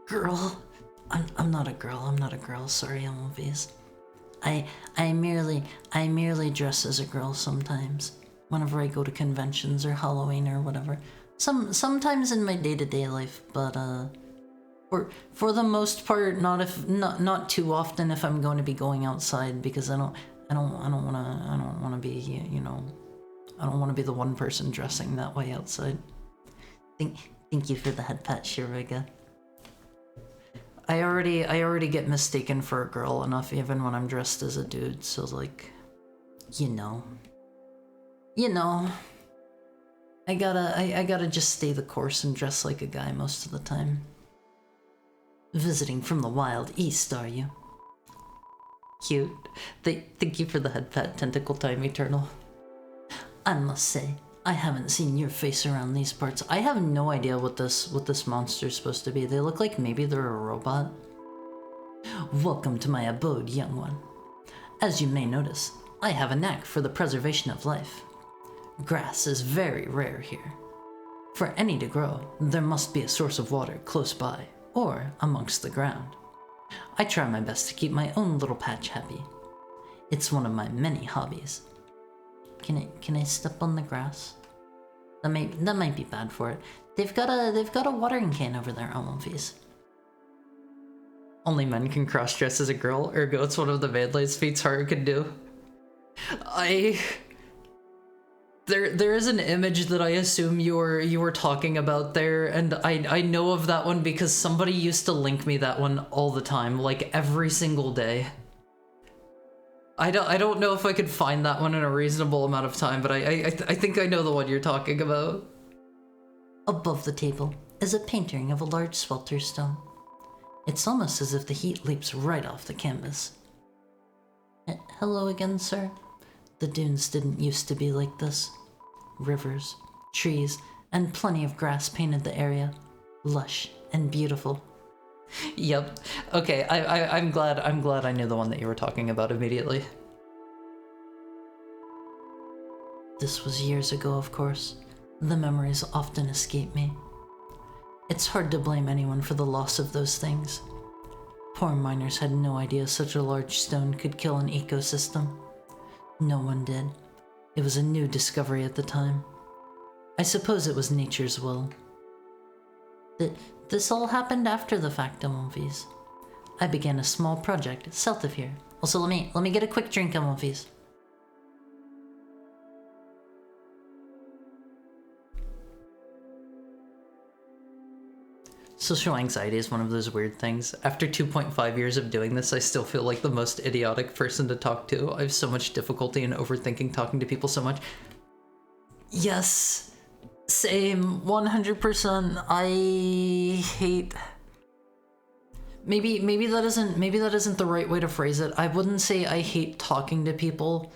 girl. I'm not a girl. I'm not a girl. Sorry, MLBs. I merely dress as a girl sometimes. Whenever I go to conventions or Halloween or whatever. Sometimes in my day-to-day life, but for the most part, not too often if I'm going to be going outside, because I don't want to be, you know, I don't want to be the one person dressing that way outside. Thank you for the head pat, Shiriga. I already get mistaken for a girl enough even when I'm dressed as a dude, so like, you know, I gotta just stay the course and dress like a guy most of the time. Visiting from the wild east, are you? Cute. Thank you for the head pat, Tentacle Time Eternal. I must say, I haven't seen your face around these parts. I have no idea what this monster's supposed to be. They look like maybe they're a robot. Welcome to my abode, young one. As you may notice, I have a knack for the preservation of life. Grass is very rare here. For any to grow, there must be a source of water close by, or amongst the ground. I try my best to keep my own little patch happy. It's one of my many hobbies. Can I step on the grass? That might be bad for it. They've got a watering can over there, Almonfees. Only men can cross-dress as a girl, ergo it's one of the manliest feats Haru can do. There is an image that I assume you were talking about there, and I know of that one because somebody used to link me that one all the time, like every single day. I don't know if I could find that one in a reasonable amount of time, but I think I know the one you're talking about. Above the table is a painting of a large swelter stone. It's almost as if the heat leaps right off the canvas. Hello again, sir. The dunes didn't used to be like this. Rivers, trees, and plenty of grass painted the area, lush and beautiful. Yep. Okay, I'm glad I knew the one that you were talking about immediately. This was years ago, of course. The memories often escape me. It's hard to blame anyone for the loss of those things. Poor miners had no idea such a large stone could kill an ecosystem. No one did. It was a new discovery at the time. I suppose it was nature's will. This all happened after the fact, Amonfees. I began a small project south of here. Also, let me get a quick drink, Amonfees. Social anxiety is one of those weird things. After 2.5 years of doing this, I still feel like the most idiotic person to talk to. I have so much difficulty in overthinking talking to people so much. Yes, same, 100%. I hate... Maybe that isn't the right way to phrase it. I wouldn't say I hate talking to people.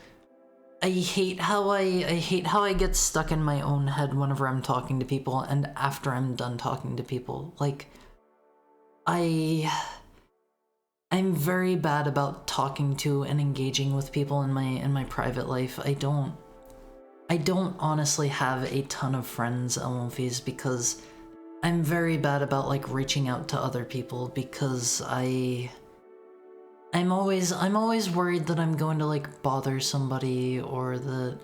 I hate how I get stuck in my own head whenever I'm talking to people and after I'm done talking to people. Like, I'm very bad about talking to and engaging with people in my private life. I don't honestly have a ton of friends, Elmophies, because I'm very bad about like reaching out to other people because I'm always worried that I'm going to like bother somebody, or that,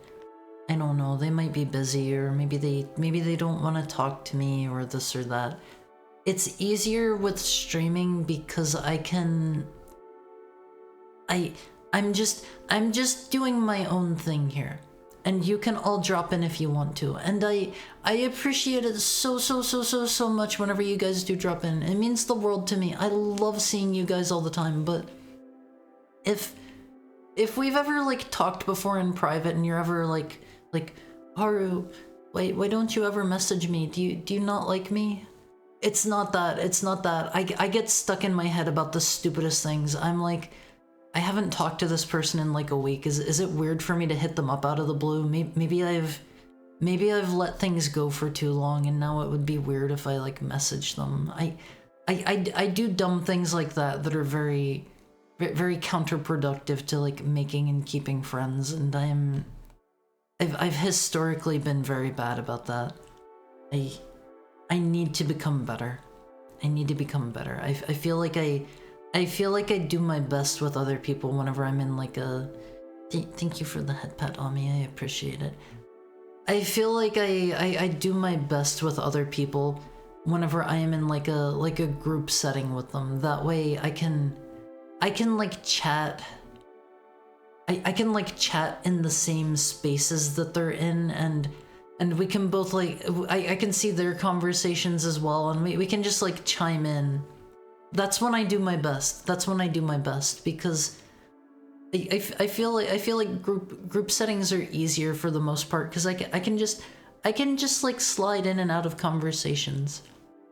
I don't know, they might be busy, or maybe they don't want to talk to me, or this or that. It's easier with streaming because I'm just doing my own thing here. And you can all drop in if you want to. And I appreciate it so much whenever you guys do drop in. It means the world to me. I love seeing you guys all the time, but if we've ever like talked before in private and you're ever like Like, Haru, why don't you ever message me? Do you not like me? It's not that. I get stuck in my head about the stupidest things. I'm like, I haven't talked to this person in like a week. Is it weird for me to hit them up out of the blue? Maybe I've let things go for too long, and now it would be weird if I like message them. I do dumb things like that are very counterproductive to like making and keeping friends, and I've historically been very bad about that. I need to become better. I need to become better. I feel like I do my best with other people whenever I'm in like a... Thank you for the head pat, Ami, I appreciate it. I feel like I do my best with other people whenever I am in like a group setting with them. That way I can like chat. I can like chat in the same spaces that they're in, and we can both like, I can see their conversations as well, and we can just like chime in. That's when I do my best. Because I feel like group settings are easier for the most part, because I can just like slide in and out of conversations,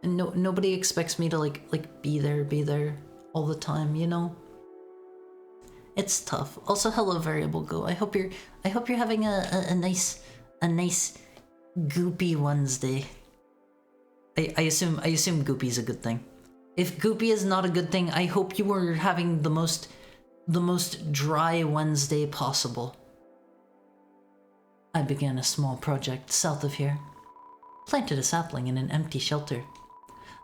and nobody expects me to like be there all the time, you know? It's tough. Also, hello Variable Go. I hope you're having a nice goopy Wednesday. I assume goopy's a good thing. If goopy is not a good thing, I hope you are having the most dry Wednesday possible. I began a small project south of here. Planted a sapling in an empty shelter.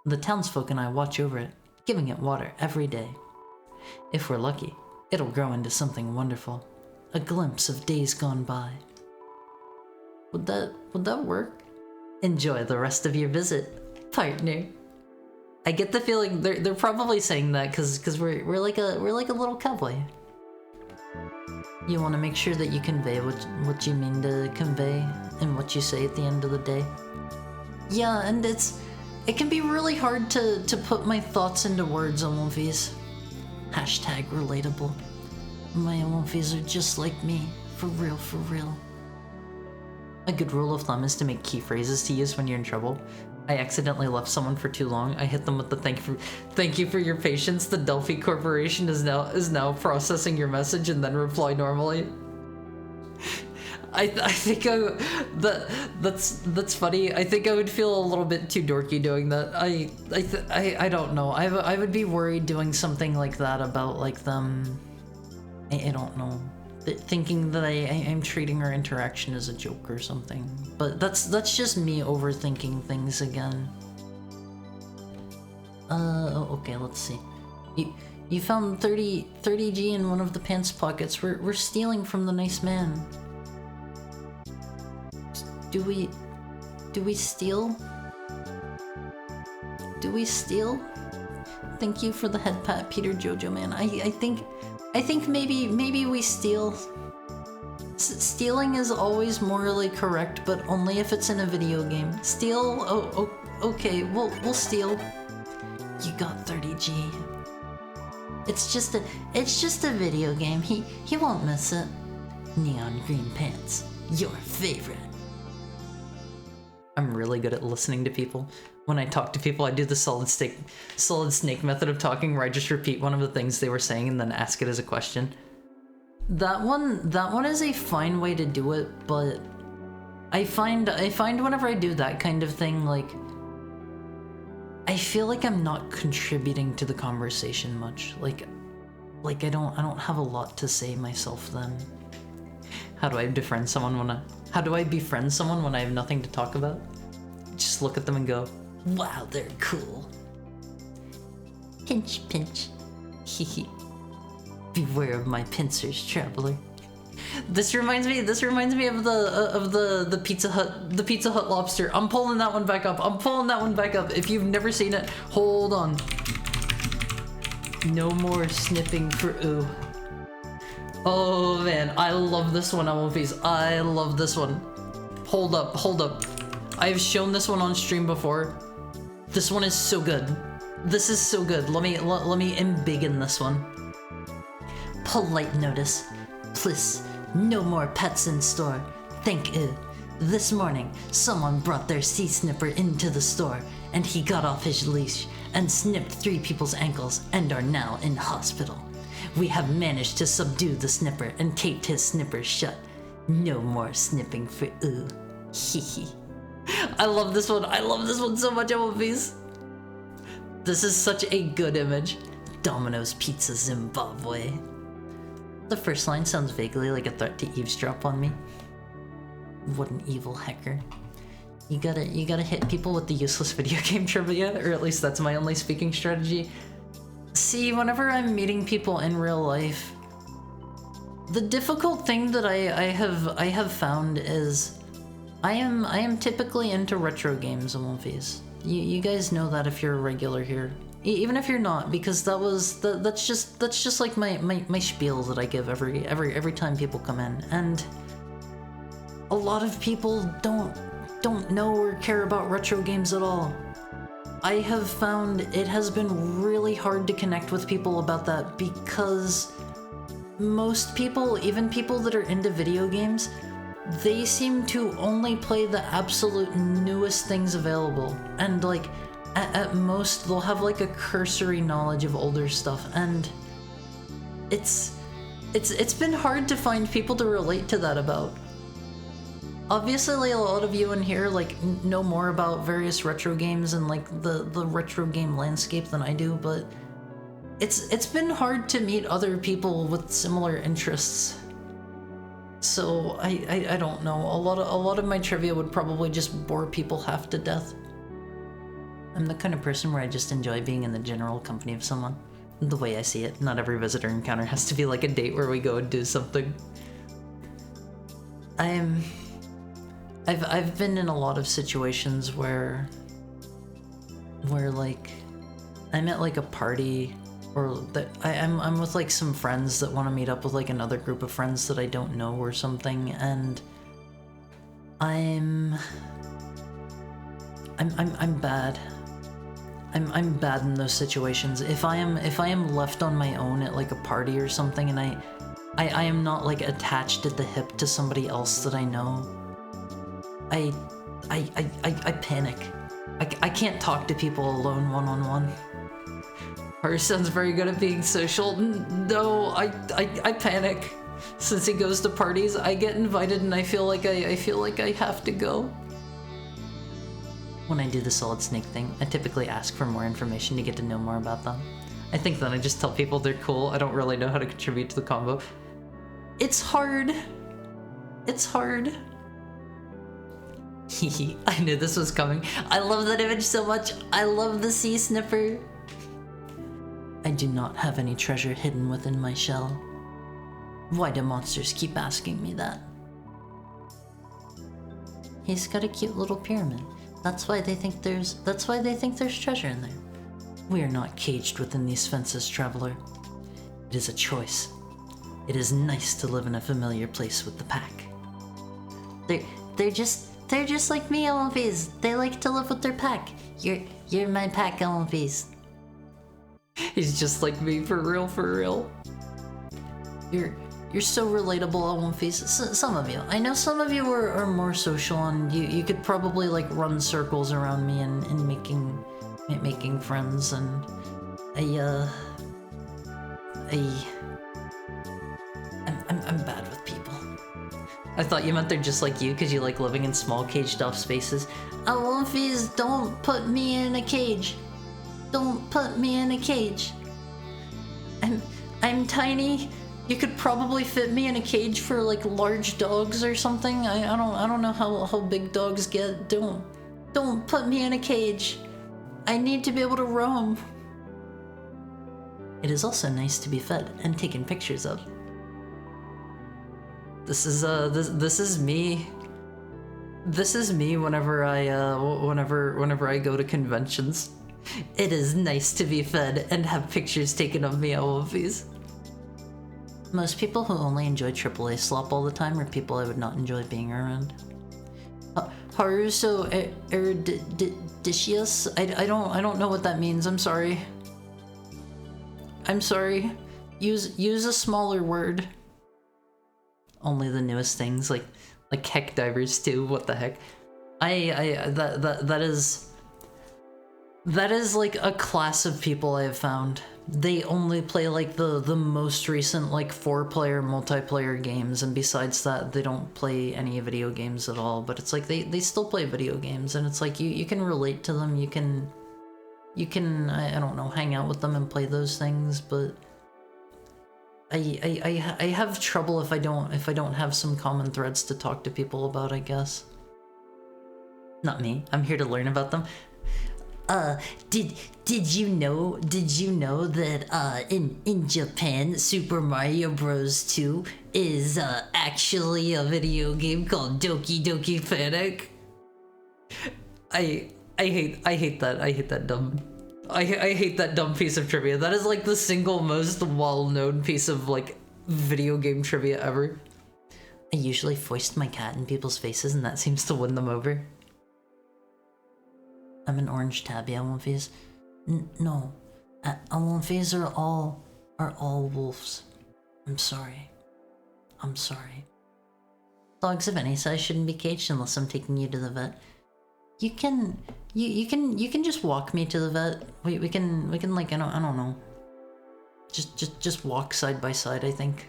The townsfolk and I watch over it, giving it water every day. If we're lucky, it'll grow into something wonderful. A glimpse of days gone by. Would that work? Enjoy the rest of your visit, partner. I get the feeling they're probably saying that because we're like a little cowboy. You want to make sure that you convey what you mean to convey and what you say at the end of the day. Yeah, and it can be really hard to put my thoughts into words on Wolfies. Hashtag relatable. My Wolfies are just like me, for real. A good rule of thumb is to make key phrases to use when you're in trouble. I accidentally left someone for too long. I hit them with the thank you for your patience. The Delphi Corporation is now processing your message, and then reply normally. I think that's funny. I think I would feel a little bit too dorky doing that. I don't know. I would be worried doing something like that about like them. I don't know. Thinking that I'm treating our interaction as a joke or something. But that's just me overthinking things again. Okay, let's see. You found 30G in one of the pants pockets. We're stealing from the nice man. Do we steal? Do we steal? Thank you for the head pat, Peter Jojo man. I think maybe we steal. Stealing is always morally correct, but only if it's in a video game. Steal? Oh, okay, we'll steal. You got 30G. It's just a video game. He won't miss it. Neon green pants, your favorite. I'm really good at listening to people. When I talk to people, I do the solid snake method of talking, where I just repeat one of the things they were saying and then ask it as a question. That one is a fine way to do it, but I find whenever I do that kind of thing, like, I feel like I'm not contributing to the conversation much. Like I don't have a lot to say myself then. How do I befriend someone when I have nothing to talk about? Just look at them and go, wow, they're cool. Pinch, pinch. Hehe. Beware of my pincers, traveler. This reminds me of the Pizza Hut lobster. I'm pulling that one back up. If you've never seen it, hold on. No more snipping for ooh. Oh man, I love this one, Elmofies. I love this one. Hold up. I've shown this one on stream before. This one is so good. This is so good. Let me embiggen this one. Polite notice. Please, no more pets in store. Thank you. This morning, someone brought their sea snipper into the store, and he got off his leash and snipped 3 people's ankles and are now in hospital. We have managed to subdue the snipper and taped his snipper shut. No more snipping for ooh. Hehe. I love this one. I love this one so much, MLPs. This is such a good image. Domino's Pizza Zimbabwe. The first line sounds vaguely like a threat to eavesdrop on me. What an evil hacker. You gotta hit people with the useless video game trivia, or at least that's my only speaking strategy. See, whenever I'm meeting people in real life, the difficult thing that I have found is I am typically into retro games and movies. You guys know that if you're a regular here. Even if you're not, because that's just like my spiel that I give every time people come in. And a lot of people don't know or care about retro games at all. I have found it has been really hard to connect with people about that because most people, even people that are into video games, they seem to only play the absolute newest things available. And like, at most, they'll have like a cursory knowledge of older stuff. And it's been hard to find people to relate to that about. Obviously, like, a lot of you in here like know more about various retro games and like the retro game landscape than I do, but it's been hard to meet other people with similar interests. So I don't know. A lot of my trivia would probably just bore people half to death. I'm the kind of person where I just enjoy being in the general company of someone. The way I see it, not every visitor encounter has to be like a date where we go and do something. I've been in a lot of situations where like I'm at like a party, or that I'm with like some friends that want to meet up with like another group of friends that I don't know or something, and I'm bad. I'm bad in those situations. If I am left on my own at like a party or something, and I am not like attached at the hip to somebody else that I know, I panic. I can't talk to people alone one-on-one. Haru sounds very good at being social. No, I panic. Since he goes to parties, I get invited and I feel like I have to go. When I do the solid snake thing, I typically ask for more information to get to know more about them. I think then I just tell people they're cool. I don't really know how to contribute to the combo. It's hard. It's hard. I knew this was coming. I love that image so much. I love the sea snipper. I do not have any treasure hidden within my shell. Why do monsters keep asking me that? He's got a cute little pyramid. That's why they think there's treasure in there. We are not caged within these fences, traveler. It is a choice. It is nice to live in a familiar place with the pack. They're just like me, LMVs. They like to live with their pack. You're my pack, LMVs. He's just like me, for real, for real. You're so relatable, LMVs. Some of you. I know some of you are more social, and you could probably like run circles around me and making friends, and I'm bad with people. I thought you meant they're just like you because you like living in small caged off spaces. LMVs, don't put me in a cage. Don't put me in a cage. I'm tiny. You could probably fit me in a cage for like large dogs or something. I don't know how big dogs get. Don't put me in a cage. I need to be able to roam. It is also nice to be fed and taken pictures of. This is me. This is me whenever I go to conventions. It is nice to be fed and have pictures taken of me, all of these. Most people who only enjoy AAA slop all the time are people I would not enjoy being around. Haruso Eruditus? I don't know what that means. I'm sorry. I'm sorry. Use a smaller word. Only the newest things, like Like Heck Divers too, what the heck? That is like a class of people I have found. They only play like the most recent like 4-player multiplayer games, and besides that they don't play any video games at all. But it's like they still play video games, and it's like you can relate to them, you can I don't know, hang out with them and play those things, but I have trouble if I don't have some common threads to talk to people about, I guess. Not me. I'm here to learn about them. Did you know that in Japan Super Mario Bros. 2 is actually a video game called Doki Doki Panic? I hate that dumb piece of trivia. That is like the single most well-known piece of like video game trivia ever. I usually foist my cat in people's faces and that seems to win them over. I'm an orange tabby, Alonfies. No. Alonfies are all wolves. I'm sorry. Dogs of any size shouldn't be caged unless I'm taking you to the vet. You can just walk me to the vet. We can like I don't know. Just walk side by side, I think.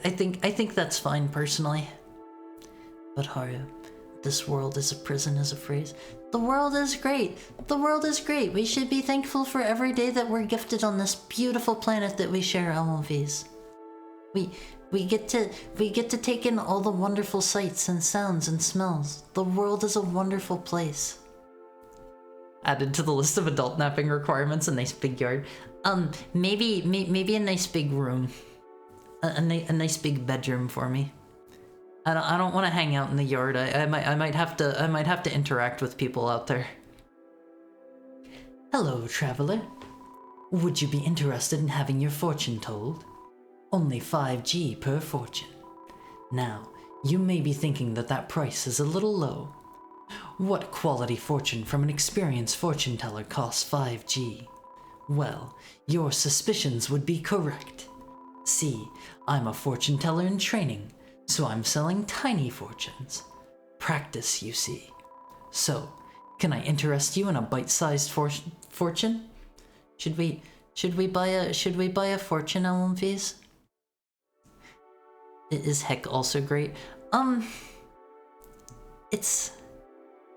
I think that's fine personally. But Haru, this world is a prison is a phrase. The world is great. The world is great. We should be thankful for every day that we're gifted on this beautiful planet that we share, LMVs. We get to take in all the wonderful sights and sounds and smells. The world is a wonderful place. Added to the list of adult napping requirements, a nice big yard. Maybe a nice big room. A nice big bedroom for me. I don't want to hang out in the yard. I might have to interact with people out there. Hello, traveler. Would you be interested in having your fortune told? Only 5G per fortune. Now, you may be thinking that price is a little low. What quality fortune from an experienced fortune teller costs 5G? Well, your suspicions would be correct. See, I'm a fortune teller in training, so I'm selling tiny fortunes. Practice, you see. So, can I interest you in a bite-sized fortune? Should we buy a fortune, LMVs? Is Heck also great?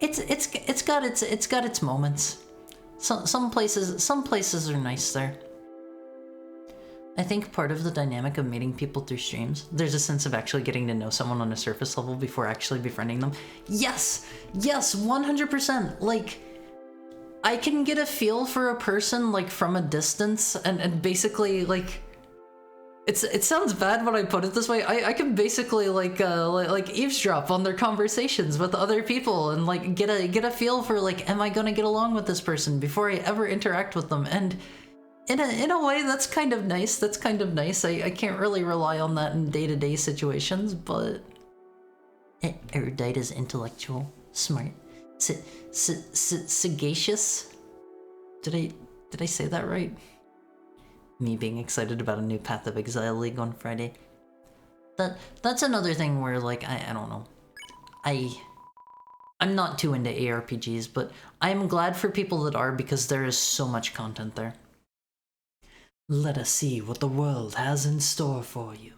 It's got its moments. Some places are nice there. I think part of the dynamic of meeting people through streams, there's a sense of actually getting to know someone on a surface level before actually befriending them. Yes, 100%. Like, I can get a feel for a person like from a distance, and basically like, it sounds bad when I put it this way. I can basically like eavesdrop on their conversations with other people and like get a feel for like, am I gonna get along with this person before I ever interact with them? And in a way, that's kind of nice. I can't really rely on that in day-to-day situations, but erudite is intellectual, smart, sagacious. Did I say that right? Me being excited about a new Path of Exile League on Friday. That's another thing where like I don't know. I'm not too into ARPGs, but I'm glad for people that are because there is so much content there. Let us see what the world has in store for you.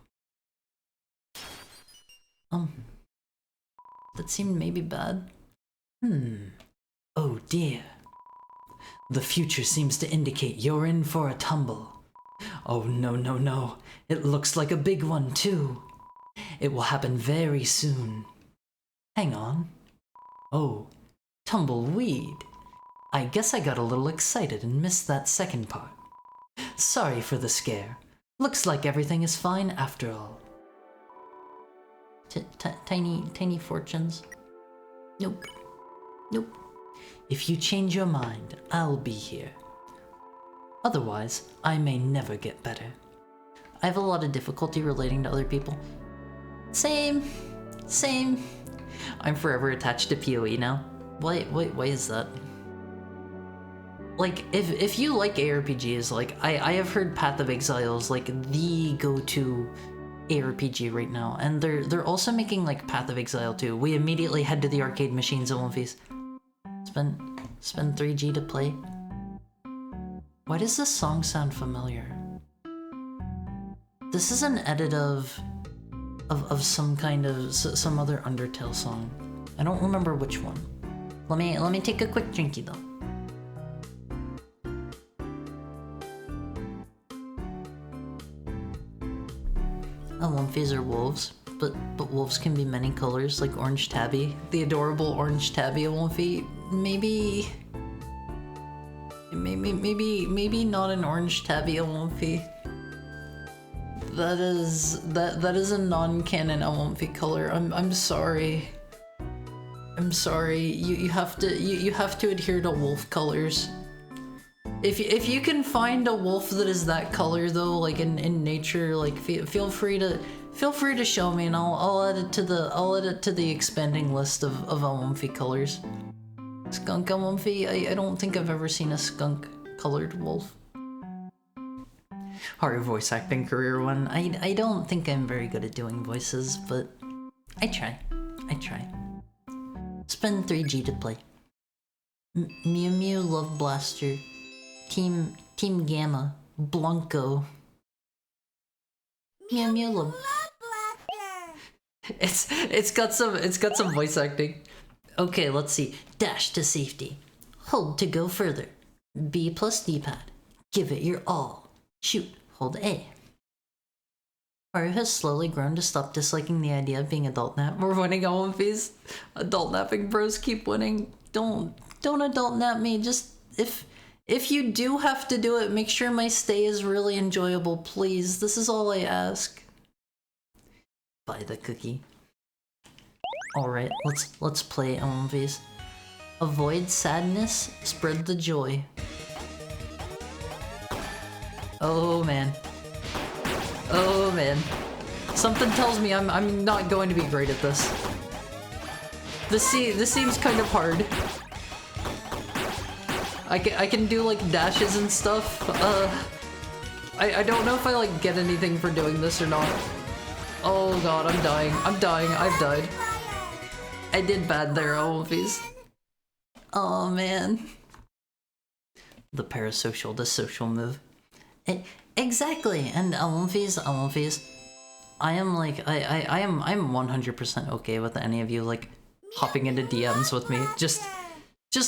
That seemed maybe bad. Oh dear. The future seems to indicate you're in for a tumble. Oh no. It looks like a big one too. It will happen very soon. Hang on. Oh, tumbleweed. I guess I got a little excited and missed that second part. Sorry for the scare. Looks like everything is fine after all. Tiny fortunes. Nope. If you change your mind, I'll be here. Otherwise, I may never get better. I have a lot of difficulty relating to other people. Same. I'm forever attached to PoE now. Why is that? Like, if you like ARPGs, like, I have heard Path of Exile is like the go-to ARPG right now, and they're also making like Path of Exile too. We immediately head to the arcade machines at Wolfies. Spend 3G to play. Why does this song sound familiar? This is an edit of some kind of some other Undertale song. I don't remember which one. Let me take a quick drinky though. Wolfies are wolves, but wolves can be many colors, like Orange Tabby, the adorable Orange Tabby Wolfie. Maybe not an Orange Tabby Wolfie. That is a non-canon Wolfie color. I'm sorry. I'm sorry. You have to adhere to wolf colors. If you can find a wolf that is that color though, like in nature, like feel free to show me, and I'll add it to the expanding list of Wolfie colors. Skunk Wolfie? I don't think I've ever seen a skunk colored wolf. Horror voice acting career one. I don't think I'm very good at doing voices, but I try. Spend 3G to play. Mew Mew Love Blaster. Team Gamma. Blanco. Mew Mew Love. It's got some voice acting. Okay, let's see. Dash to safety. Hold to go further. B plus D-pad. Give it your all. Shoot. Hold A. Haru has slowly grown to stop disliking the idea of being adult nap. We're winning all of these. Adult napping bros keep winning. Don't adult nap me. Just if you do have to do it, make sure my stay is really enjoyable, please. This is all I ask. Buy the cookie. Alright, let's play MVs. Avoid sadness, spread the joy. Oh man. Oh man. Something tells me I'm not going to be great at this. This seems kind of hard. I can do like dashes and stuff. I don't know if I like get anything for doing this or not. Oh god, I'm dying. I've died. I did bad there, Olympies. Oh man. The parasocial, the social move. Exactly, and Olympies. I am like, I'm 100% okay with any of you like hopping into DMs with me. Just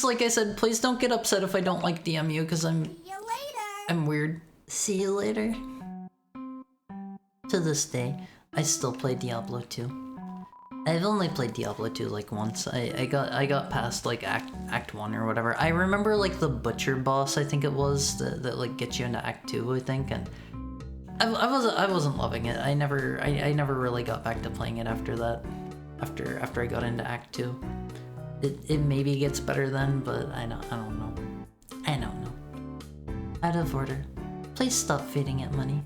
like I said, please don't get upset if I don't like DM you, because I'm weird. See you later. To this day, I still play Diablo 2. I've only played Diablo 2 like once. I got past like act 1 or whatever. I remember like the butcher boss, I think it was, that like gets you into act 2, I think, and I wasn't loving it. I never really got back to playing it after that. After I got into act 2. It maybe gets better then, but I don't know. Out of order. Please stop feeding it money.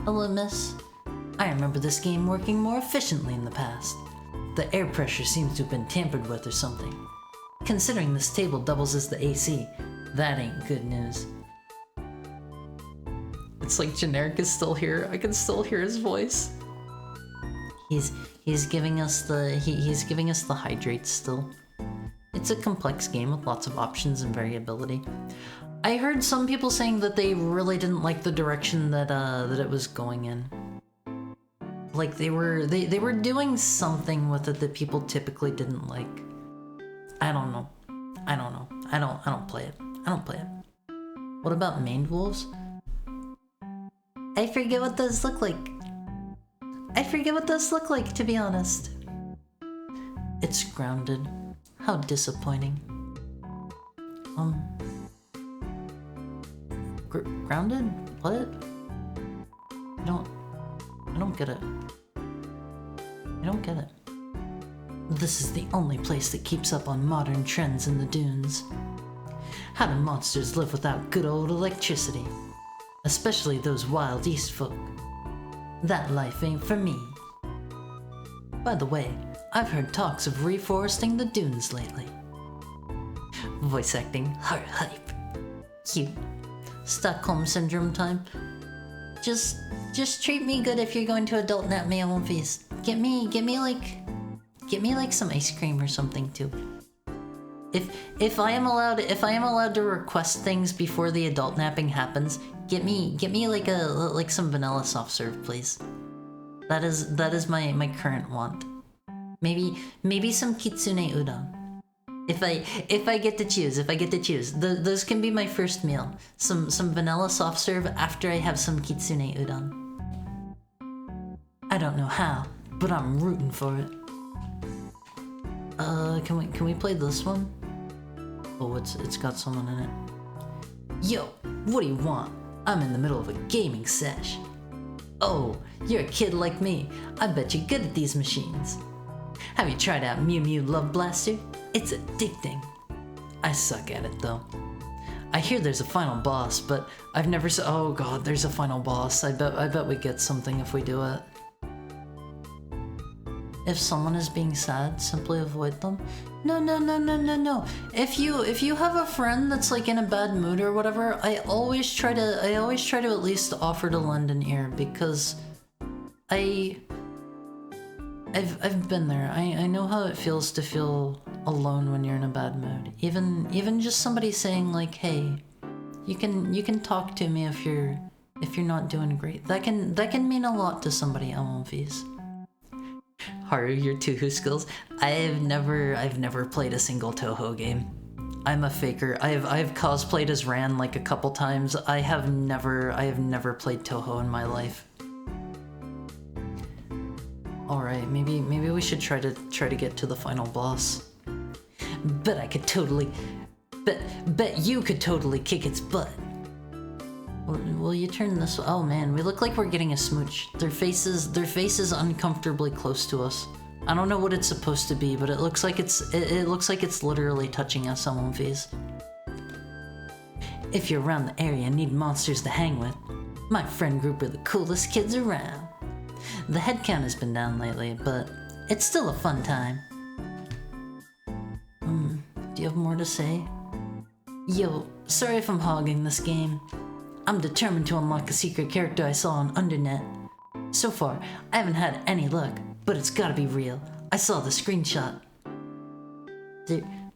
Hello, miss. I remember this game working more efficiently in the past. The air pressure seems to have been tampered with or something. Considering this table doubles as the AC, that ain't good news. It's like Generic is still here. I can still hear his voice. He's giving us the hydrates still. It's a complex game with lots of options and variability. I heard some people saying that they really didn't like the direction that it was going in. Like they were doing something with it that people typically didn't like. I don't know. I don't play it. What about maned wolves? I forget what those look like. To be honest. It's grounded. How disappointing. Grounded? What? I don't get it. This is the only place that keeps up on modern trends in the dunes. How do monsters live without good old electricity? Especially those wild east folk. That life ain't for me. By the way, I've heard talks of reforesting the dunes lately. Voice acting, heart hype. Cute. Stockholm Syndrome time. just treat me good if you're going to adult nap me, I won't feast. Get me like some ice cream or something too. If I am allowed to request things before the adult napping happens, get me like some vanilla soft serve, please. That is my current want. Maybe some kitsune udon. If I get to choose, those can be my first meal. Some vanilla soft serve after I have some kitsune udon. I don't know how, but I'm rooting for it. Can we play this one? Oh, it's got someone in it. Yo, what do you want? I'm in the middle of a gaming sesh. Oh, you're a kid like me. I bet you're good at these machines. Have you tried out Mew Mew Love Blaster? It's addicting. I suck at it though. I hear there's a final boss, but I've never oh god, there's a final boss. I bet we get something if we do it. If someone is being sad, simply avoid them. No. If you have a friend that's like in a bad mood or whatever, I always try to at least offer to lend an ear, because I've been there. I know how it feels to feel alone when you're in a bad mood. Even just somebody saying like, hey, you can talk to me if you're not doing great. That can mean a lot to somebody, Elmonfees. Haru, your Touhou skills. I've never played a single Touhou game. I'm a faker. I've cosplayed as Ran like a couple times. I have never played Touhou in my life. Alright, maybe we should try to get to the final boss. Bet you could totally kick its butt. Will you turn this? Oh man, we look like we're getting a smooch. Their faces uncomfortably close to us. I don't know what it's supposed to be, but it looks like it's literally touching us on one face. If you're around the area and need monsters to hang with, my friend group are the coolest kids around. The head count has been down lately, but it's still a fun time. Do you have more to say? Yo, sorry if I'm hogging this game. I'm determined to unlock a secret character I saw on Undernet. So far, I haven't had any luck, but it's gotta be real. I saw the screenshot.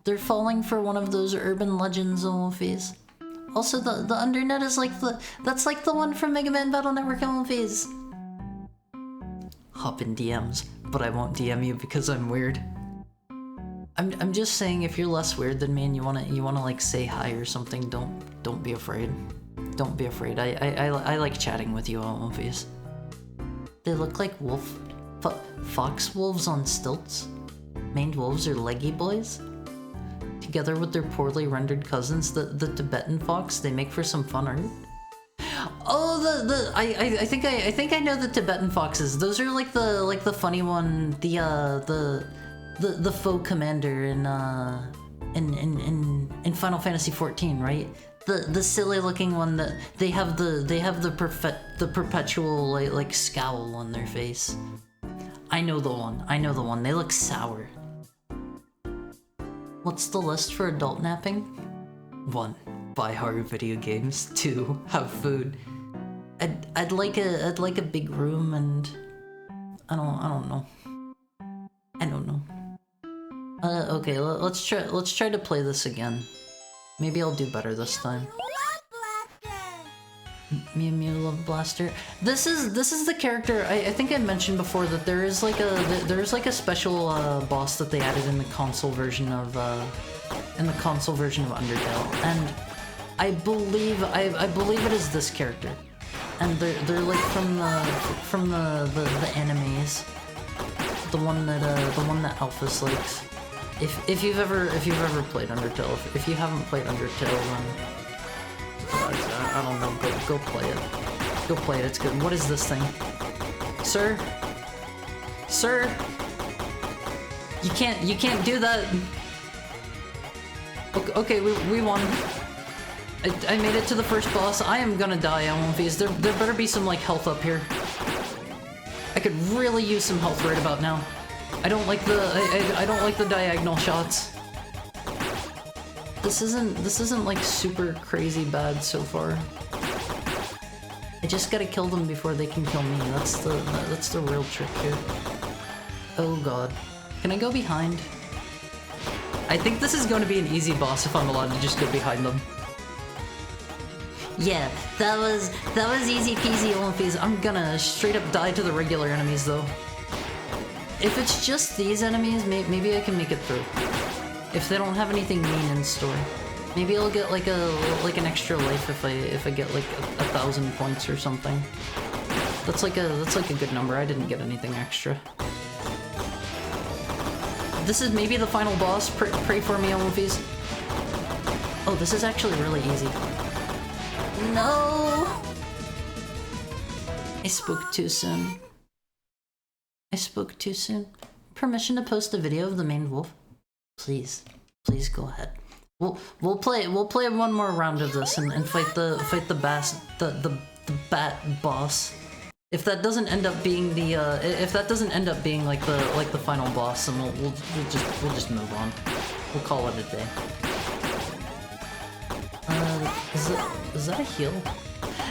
They're falling for one of those urban legends, Elmonfees. Also, the Undernet is that's like the one from Mega Man Battle Network, Elmonfees. Hop in DMs, but I won't DM you because I'm weird. I'm just saying, if you're less weird than me and you wanna like say hi or something, don't be afraid. Don't be afraid. I like chatting with you, Elmonfees. They look like fox wolves on stilts. Maned wolves are leggy boys. Together with their poorly rendered cousins, the Tibetan fox, they make for some fun art. Oh, I think I know the Tibetan foxes. Those are like the funny one, the faux commander in Final Fantasy XIV, right? The silly looking one that they have the perpetual like scowl on their face. I know the one. They look sour. What's the list for adult napping? 1. Buy Haru video games. 2. Have food. I'd like a big room, and I don't know. Okay, let's try to play this again. Maybe I'll do better this time. Mew Mew Love Blaster. This is the character I think I mentioned before that there is like a special boss that they added in the console version of Undertale, and I believe it is this character, and they're like from the animes, the one that Alphys likes. If you've ever played Undertale, if you haven't played Undertale, then I don't know, but go play it. Go play it. It's good. What is this thing, sir? Sir, you can't do that. Okay, we won. I made it to the first boss. I am gonna die, Elmonfees. There better be some like health up here. I could really use some health right about now. I don't like the diagonal shots. This isn't like super crazy bad so far. I just gotta kill them before they can kill me. That's the real trick here. Oh god. Can I go behind? I think this is going to be an easy boss if I'm allowed to just go behind them. Yeah, that was easy peasy Olympies. I'm gonna straight up die to the regular enemies though. If it's just these enemies, maybe I can make it through. If they don't have anything mean in store. Maybe I'll get like an extra life if I get like 1,000 points or something. That's like a good number. I didn't get anything extra. This is maybe the final boss. Pray for me, Olympies. Oh, this is actually really easy. No! I spoke too soon. I spoke too soon. Permission to post a video of the main wolf? Please go ahead. We'll play one more round of this and fight the bat boss. If that doesn't end up being like the final boss, then we'll just move on. We'll call it a day. Is that a heal?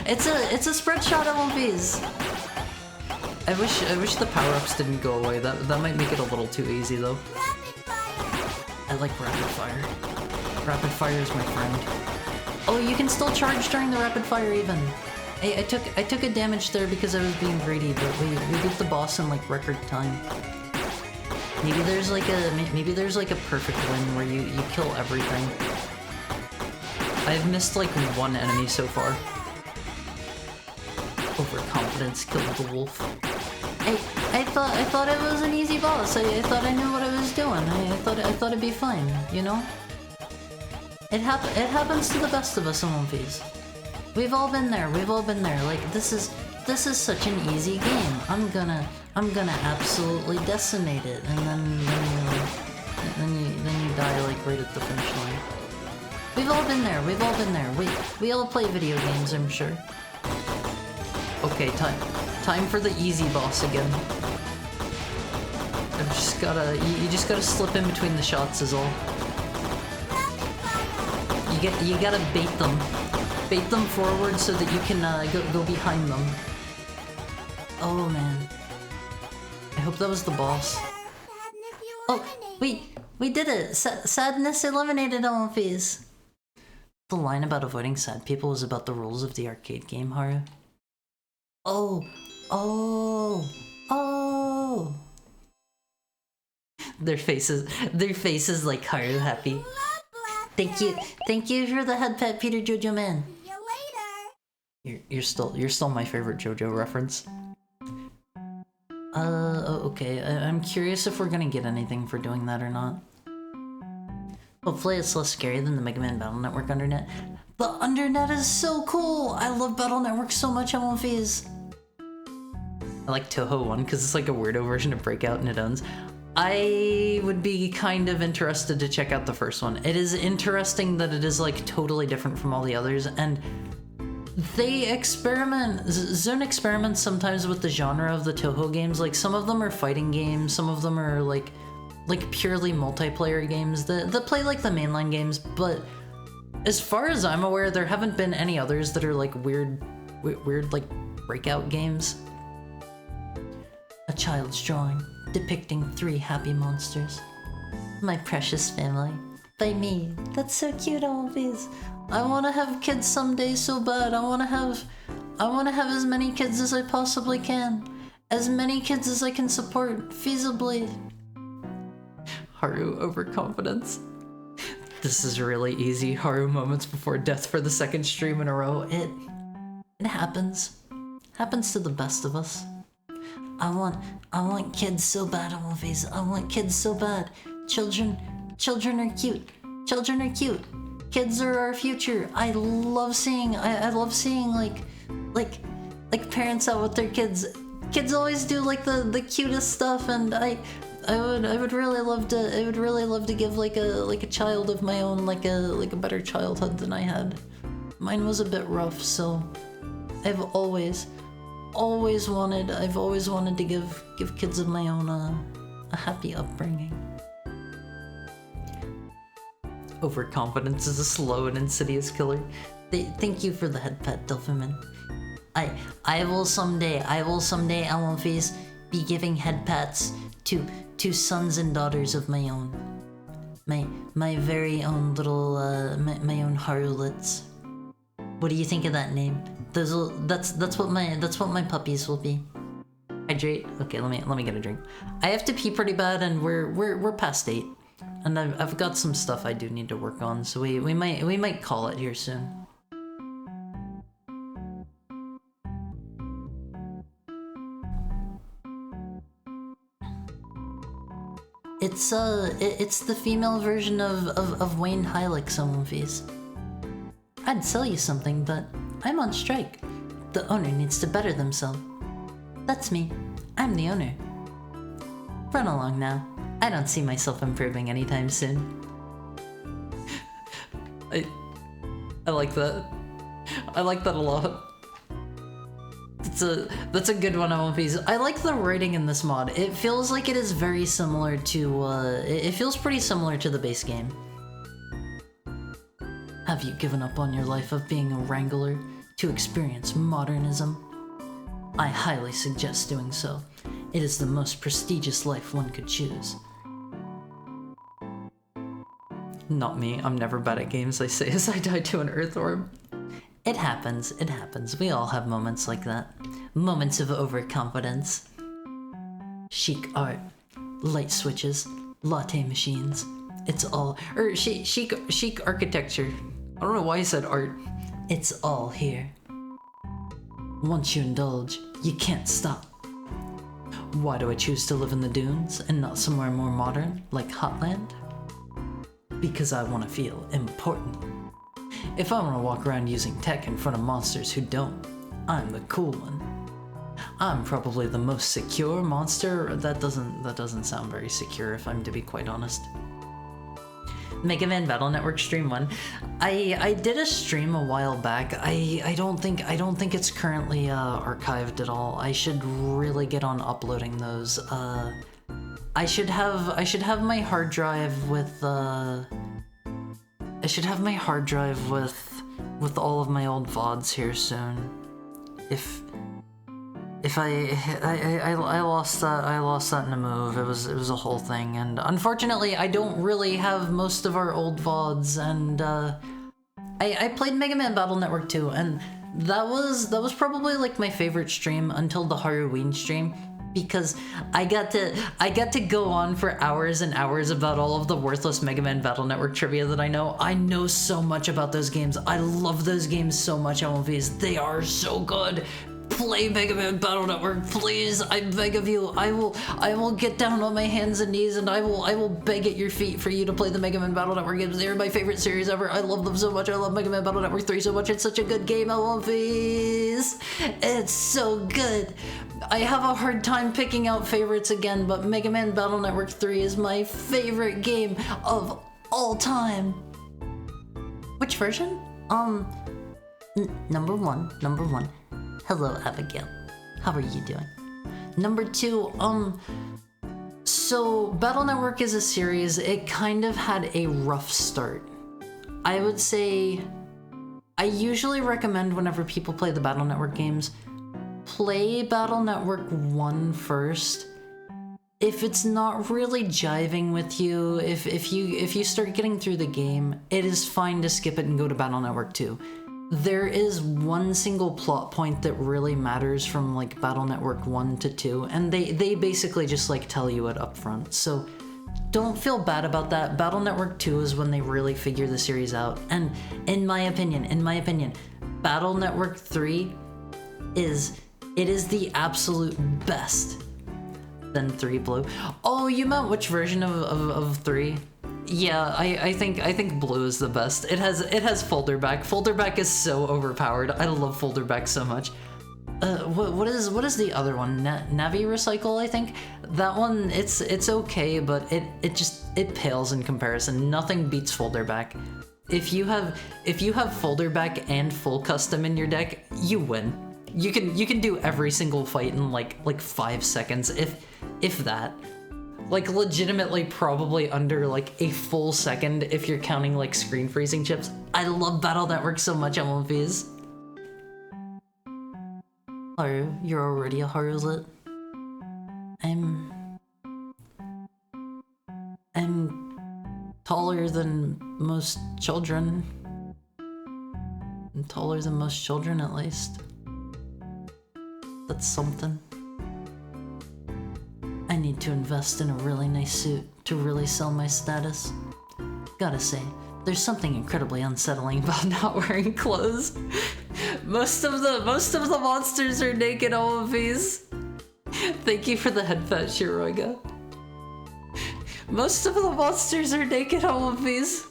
It's a spread shot Olympies. I wish the power-ups didn't go away. That might make it a little too easy though. I like rapid fire. Rapid fire is my friend. Oh, you can still charge during the rapid fire even. I took a damage there because I was being greedy, but we beat the boss in like record time. Maybe there's like a perfect win where you kill everything. I've missed like one enemy so far. Overconfidence killed the wolf. I thought it was an easy boss. I thought I knew what I was doing. I thought it'd be fine, you know? It happens to the best of us in One Piece. We've all been there. Like this is such an easy game. I'm gonna absolutely decimate it, and then you die like right at the finish line. We've all been there. We all play video games, I'm sure. Okay, time for the easy boss again. I've just gotta you just gotta slip in between the shots is all. You gotta bait them forward so that you can go behind them. Oh man, I hope that was the boss. Oh, we did it! Sadness eliminated Olympies. The line about avoiding sad people was about the rules of the arcade game, Haru. Oh. Their faces like Haru happy. Thank you for the head pet, Peter Jojo Man. See you later. You're still my favorite JoJo reference. Okay. I'm curious if we're gonna get anything for doing that or not. Hopefully it's less scary than the Mega Man Battle Network Undernet. The Undernet is so cool! I love Battle Network so much on One Piece. I like Toho 1 because it's like a weirdo version of Breakout and it owns. I would be kind of interested to check out the first one. It is interesting that it is like totally different from all the others, and they experiment. Zone experiments sometimes with the genre of the Toho games. Like some of them are fighting games, some of them are like purely multiplayer games that play like the mainline games. But as far as I'm aware, there haven't been any others that are like weird like breakout games. A child's drawing depicting 3 happy monsters. My precious family. By me. That's so cute, always. I want to have kids someday so bad. I want to have as many kids as I possibly can. As many kids as I can support, feasibly. Haru overconfidence. This is really easy. Haru moments before death for the 2nd stream in a row. It happens. Happens to the best of us. I want kids so bad, Olympies. I want kids so bad. Children are cute. Children are cute. Kids are our future. I love seeing like parents out with their kids. Kids always do like the cutest stuff, and I would really love to give like a child of my own like a better childhood than I had. Mine was a bit rough, so I've always wanted to give kids of my own a happy upbringing. Overconfidence is a slow and insidious killer. Thank you for the head pet, Delphiman. I will someday, Elmofis, be giving head pats to sons and daughters of my own. My very own little, my own Harulets. What do you think of that name? That's what my puppies will be. Hydrate. Okay, let me get a drink. I have to pee pretty bad, and we're past 8, and I've got some stuff I do need to work on. So we might call it here soon. It's the female version of Wayne Heilig, Elmofis. I'd sell you something, but I'm on strike. The owner needs to better themselves. That's me. I'm the owner. Run along now. I don't see myself improving anytime soon. I like that. I like that a lot. That's a good one, Elmofis. I like the writing in this mod. It feels like it is very similar to, it feels pretty similar to the base game. Have you given up on your life of being a wrangler to experience modernism? I highly suggest doing so. It is the most prestigious life one could choose. Not me. I'm never bad at games, I say as I die to an earthworm. It happens. We all have moments like that. Moments of overconfidence. Chic art, light switches, latte machines. It's all, chic architecture. I don't know why I said art. It's all here. Once you indulge, you can't stop. Why do I choose to live in the dunes and not somewhere more modern, like Hotland? Because I want to feel important. If I want to walk around using tech in front of monsters who don't, I'm the cool one. I'm probably the most secure monster. That doesn't sound very secure, if I'm to be quite honest. Mega Man Battle Network Stream 1. I did a stream a while back. I don't think it's currently archived at all. I should really get on uploading those. I should have my hard drive with with all of my old VODs here soon. If I lost that in a move. It was a whole thing, and unfortunately I don't really have most of our old VODs, and I played Mega Man Battle Network 2, and that was probably like my favorite stream until the Halloween stream, because I got to go on for hours and hours about all of the worthless Mega Man Battle Network trivia that I know. I know so much about those games. I love those games so much, LMVs. They are so good. Play Mega Man Battle Network, please. I beg of you. I will get down on my hands and knees, and I will beg at your feet for you to play the Mega Man Battle Network games. They're my favorite series ever. I love them so much. I love Mega Man Battle Network 3 so much. It's such a good game, LMVs. It's so good. I have a hard time picking out favorites again, but Mega Man Battle Network 3 is my favorite game of all time. Which version? Number one. Hello, Abigail. How are you doing? Number 2, so Battle Network is a series. It kind of had a rough start. I would say I usually recommend whenever people play the Battle Network games, play Battle Network 1 first. If it's not really jiving with you, if you start getting through the game, it is fine to skip it and go to Battle Network 2. There is one single plot point that really matters from like Battle Network 1 to 2, and they basically just like tell you it up front. So don't feel bad about that. Battle Network 2 is when they really figure the series out. And in my opinion, Battle Network 3 is the absolute best. Then 3 Blue. Oh, you meant which version of 3? Yeah, I think Blue is the best. It has folder back. Folder back is so overpowered. I love folder back so much. What is the other one? Navi Recycle, I think. That one, it's okay, but it pales in comparison. Nothing beats folder back. If you have folder back and full custom in your deck, you win. You can do every single fight in like 5 seconds, if that. Like legitimately probably under like a full second if you're counting like screen freezing chips. I love Battle Network so much, MLPs. Haru, you're already a Harulet. I'm taller than most children. I'm taller than most children, at least. That's something. I need to invest in a really nice suit to really sell my status. Gotta say, there's something incredibly unsettling about not wearing clothes. Most of the monsters are naked OMVs. Thank you for the head pat, Shiroiga. Most of the monsters are naked OMVs.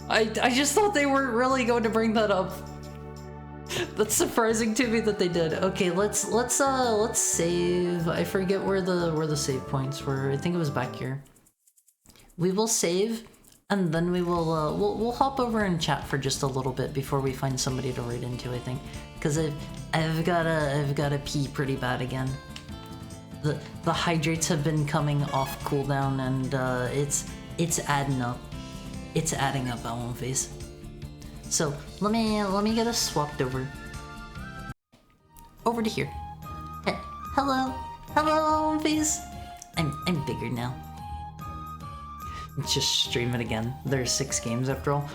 I just thought they weren't really going to bring that up. That's surprising to me that they did. Okay, let's save. I forget where the save points were. I think it was back here. We will save, and then we will we'll hop over and chat for just a little bit before we find somebody to raid into. I think, because I've gotta pee pretty bad again. The hydrates have been coming off cooldown, and it's adding up. It's adding up, Owen face. So let me get us swapped over to here. Hello, Owen face. I'm bigger now. Just stream it again. There's 6 games after all.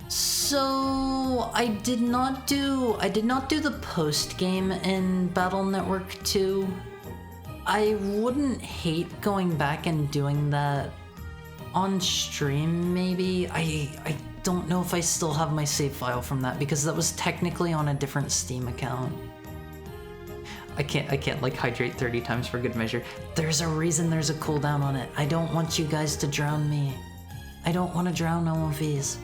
So I did not do the post game in Battle Network 2. I wouldn't hate going back and doing that on stream, maybe. I don't know if I still have my save file from that, because that was technically on a different Steam account. I can't like hydrate 30 times for good measure. There's a reason there's a cooldown on it. I don't want you guys to drown me. I don't want to drown OMVs.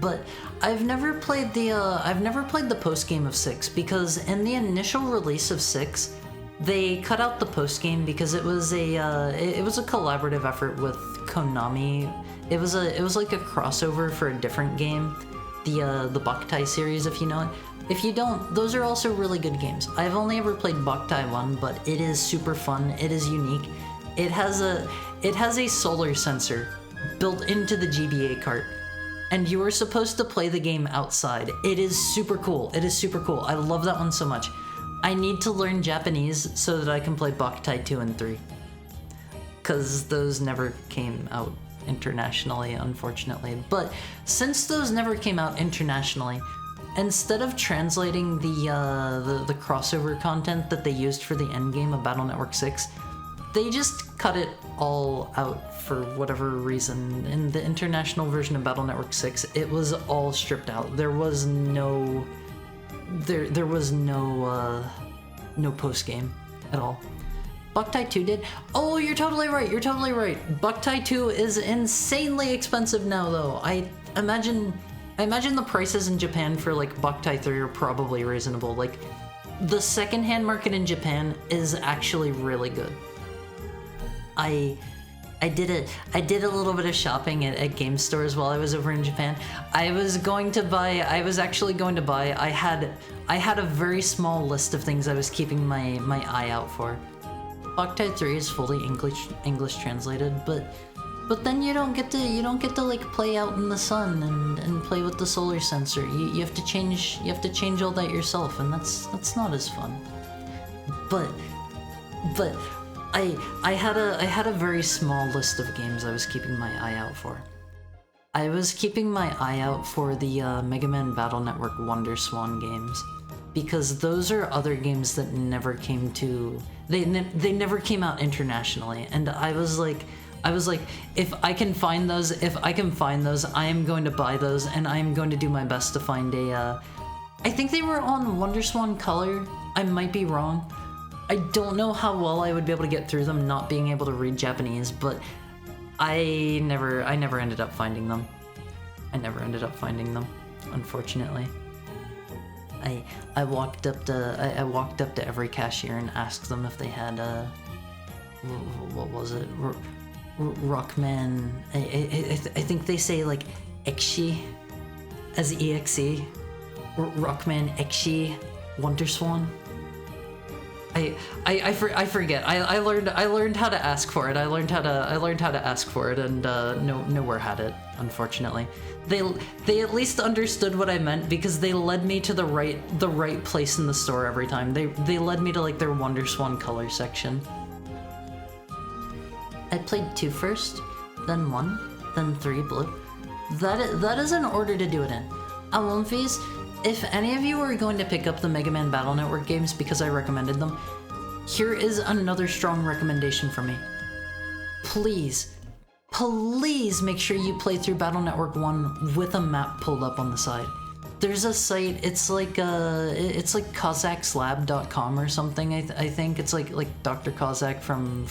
But I've never played the post game of 6, because in the initial release of 6, they cut out the post game because it was a collaborative effort with Konami. It was like a crossover for a different game, the Boktai series, if you know it. If you don't, those are also really good games. I've only ever played Boktai 1, but it is super fun. It is unique. It has a solar sensor built into the GBA cart, and you are supposed to play the game outside. It is super cool. It is super cool. I love that one so much. I need to learn Japanese so that I can play Boktai 2 and 3, because those never came out internationally, unfortunately. But since those never came out internationally, instead of translating the crossover content that they used for the endgame of Battle Network 6, they just cut it all out for whatever reason. In the international version of Battle Network 6, it was all stripped out. There was no post game at all. Boktai 2 did. Oh, you're totally right. Boktai 2 is insanely expensive now, though. I imagine the prices in Japan for like Boktai 3 are probably reasonable. Like, the secondhand market in Japan is actually really good. I did a little bit of shopping at game stores while I was over in Japan. I was actually going to buy. I had a very small list of things I was keeping my eye out for. Boktai 3 is fully English translated, but then you don't get to like play out in the sun and play with the solar sensor. You have to change all that yourself, and that's not as fun. But I had a very small list of games I was keeping my eye out for. I was keeping my eye out for the Mega Man Battle Network Wonder Swan games, because those are other games that never came to they never came out internationally, and I was like, if I can find those, I am going to buy those, and I am going to do my best to find a. I think they were on Wonder Swan Color. I might be wrong. I don't know how well I would be able to get through them not being able to read Japanese, but I never ended up finding them. Unfortunately. I walked up to every cashier and asked them if they had what was it? Rockman. I think they say like Ekshi as EXE. Rockman Ekshi Wonder Swan. I forget. I learned how to ask for it. I learned how to ask for it, and nowhere had it, unfortunately. They at least understood what I meant because they led me to the right place in the store every time. They led me to like their WonderSwan color section. I played 2 first, then 1, then 3 blue. That is an order to do it in. Alumphys, if any of you are going to pick up the Mega Man Battle Network games because I recommended them, here is another strong recommendation from me. Please make sure you play through Battle Network 1 with a map pulled up on the side. There's a site, it's like CossackSlab.com or something, I think. It's like Dr. Cossack from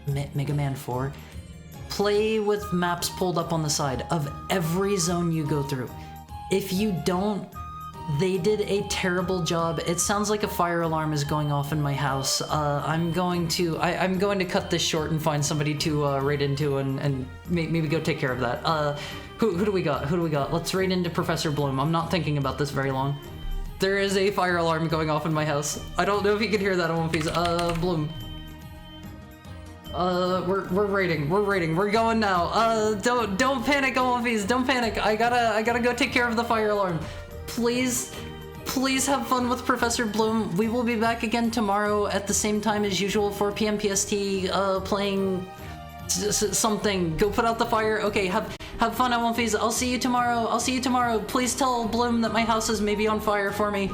Mega Man 4. Play with maps pulled up on the side of every zone you go through. If you don't, they did a terrible job. It sounds like a fire alarm is going off in my house. I'm going to cut this short and find somebody to raid into and maybe go take care of that. Who do we got? Let's raid into Professor Bloom. I'm not thinking about this very long. There is a fire alarm going off in my house. I don't know if you can hear that on One Piece. Bloom. We're raiding. We're going now. Don't panic, One Piece. Don't panic. I gotta go take care of the fire alarm. Please have fun with Professor Bloom. We will be back again tomorrow at the same time as usual, 4 p.m. PST, playing something. Go put out the fire. Okay, have fun at One Piece. I'll see you tomorrow. Please tell Bloom that my house is maybe on fire for me.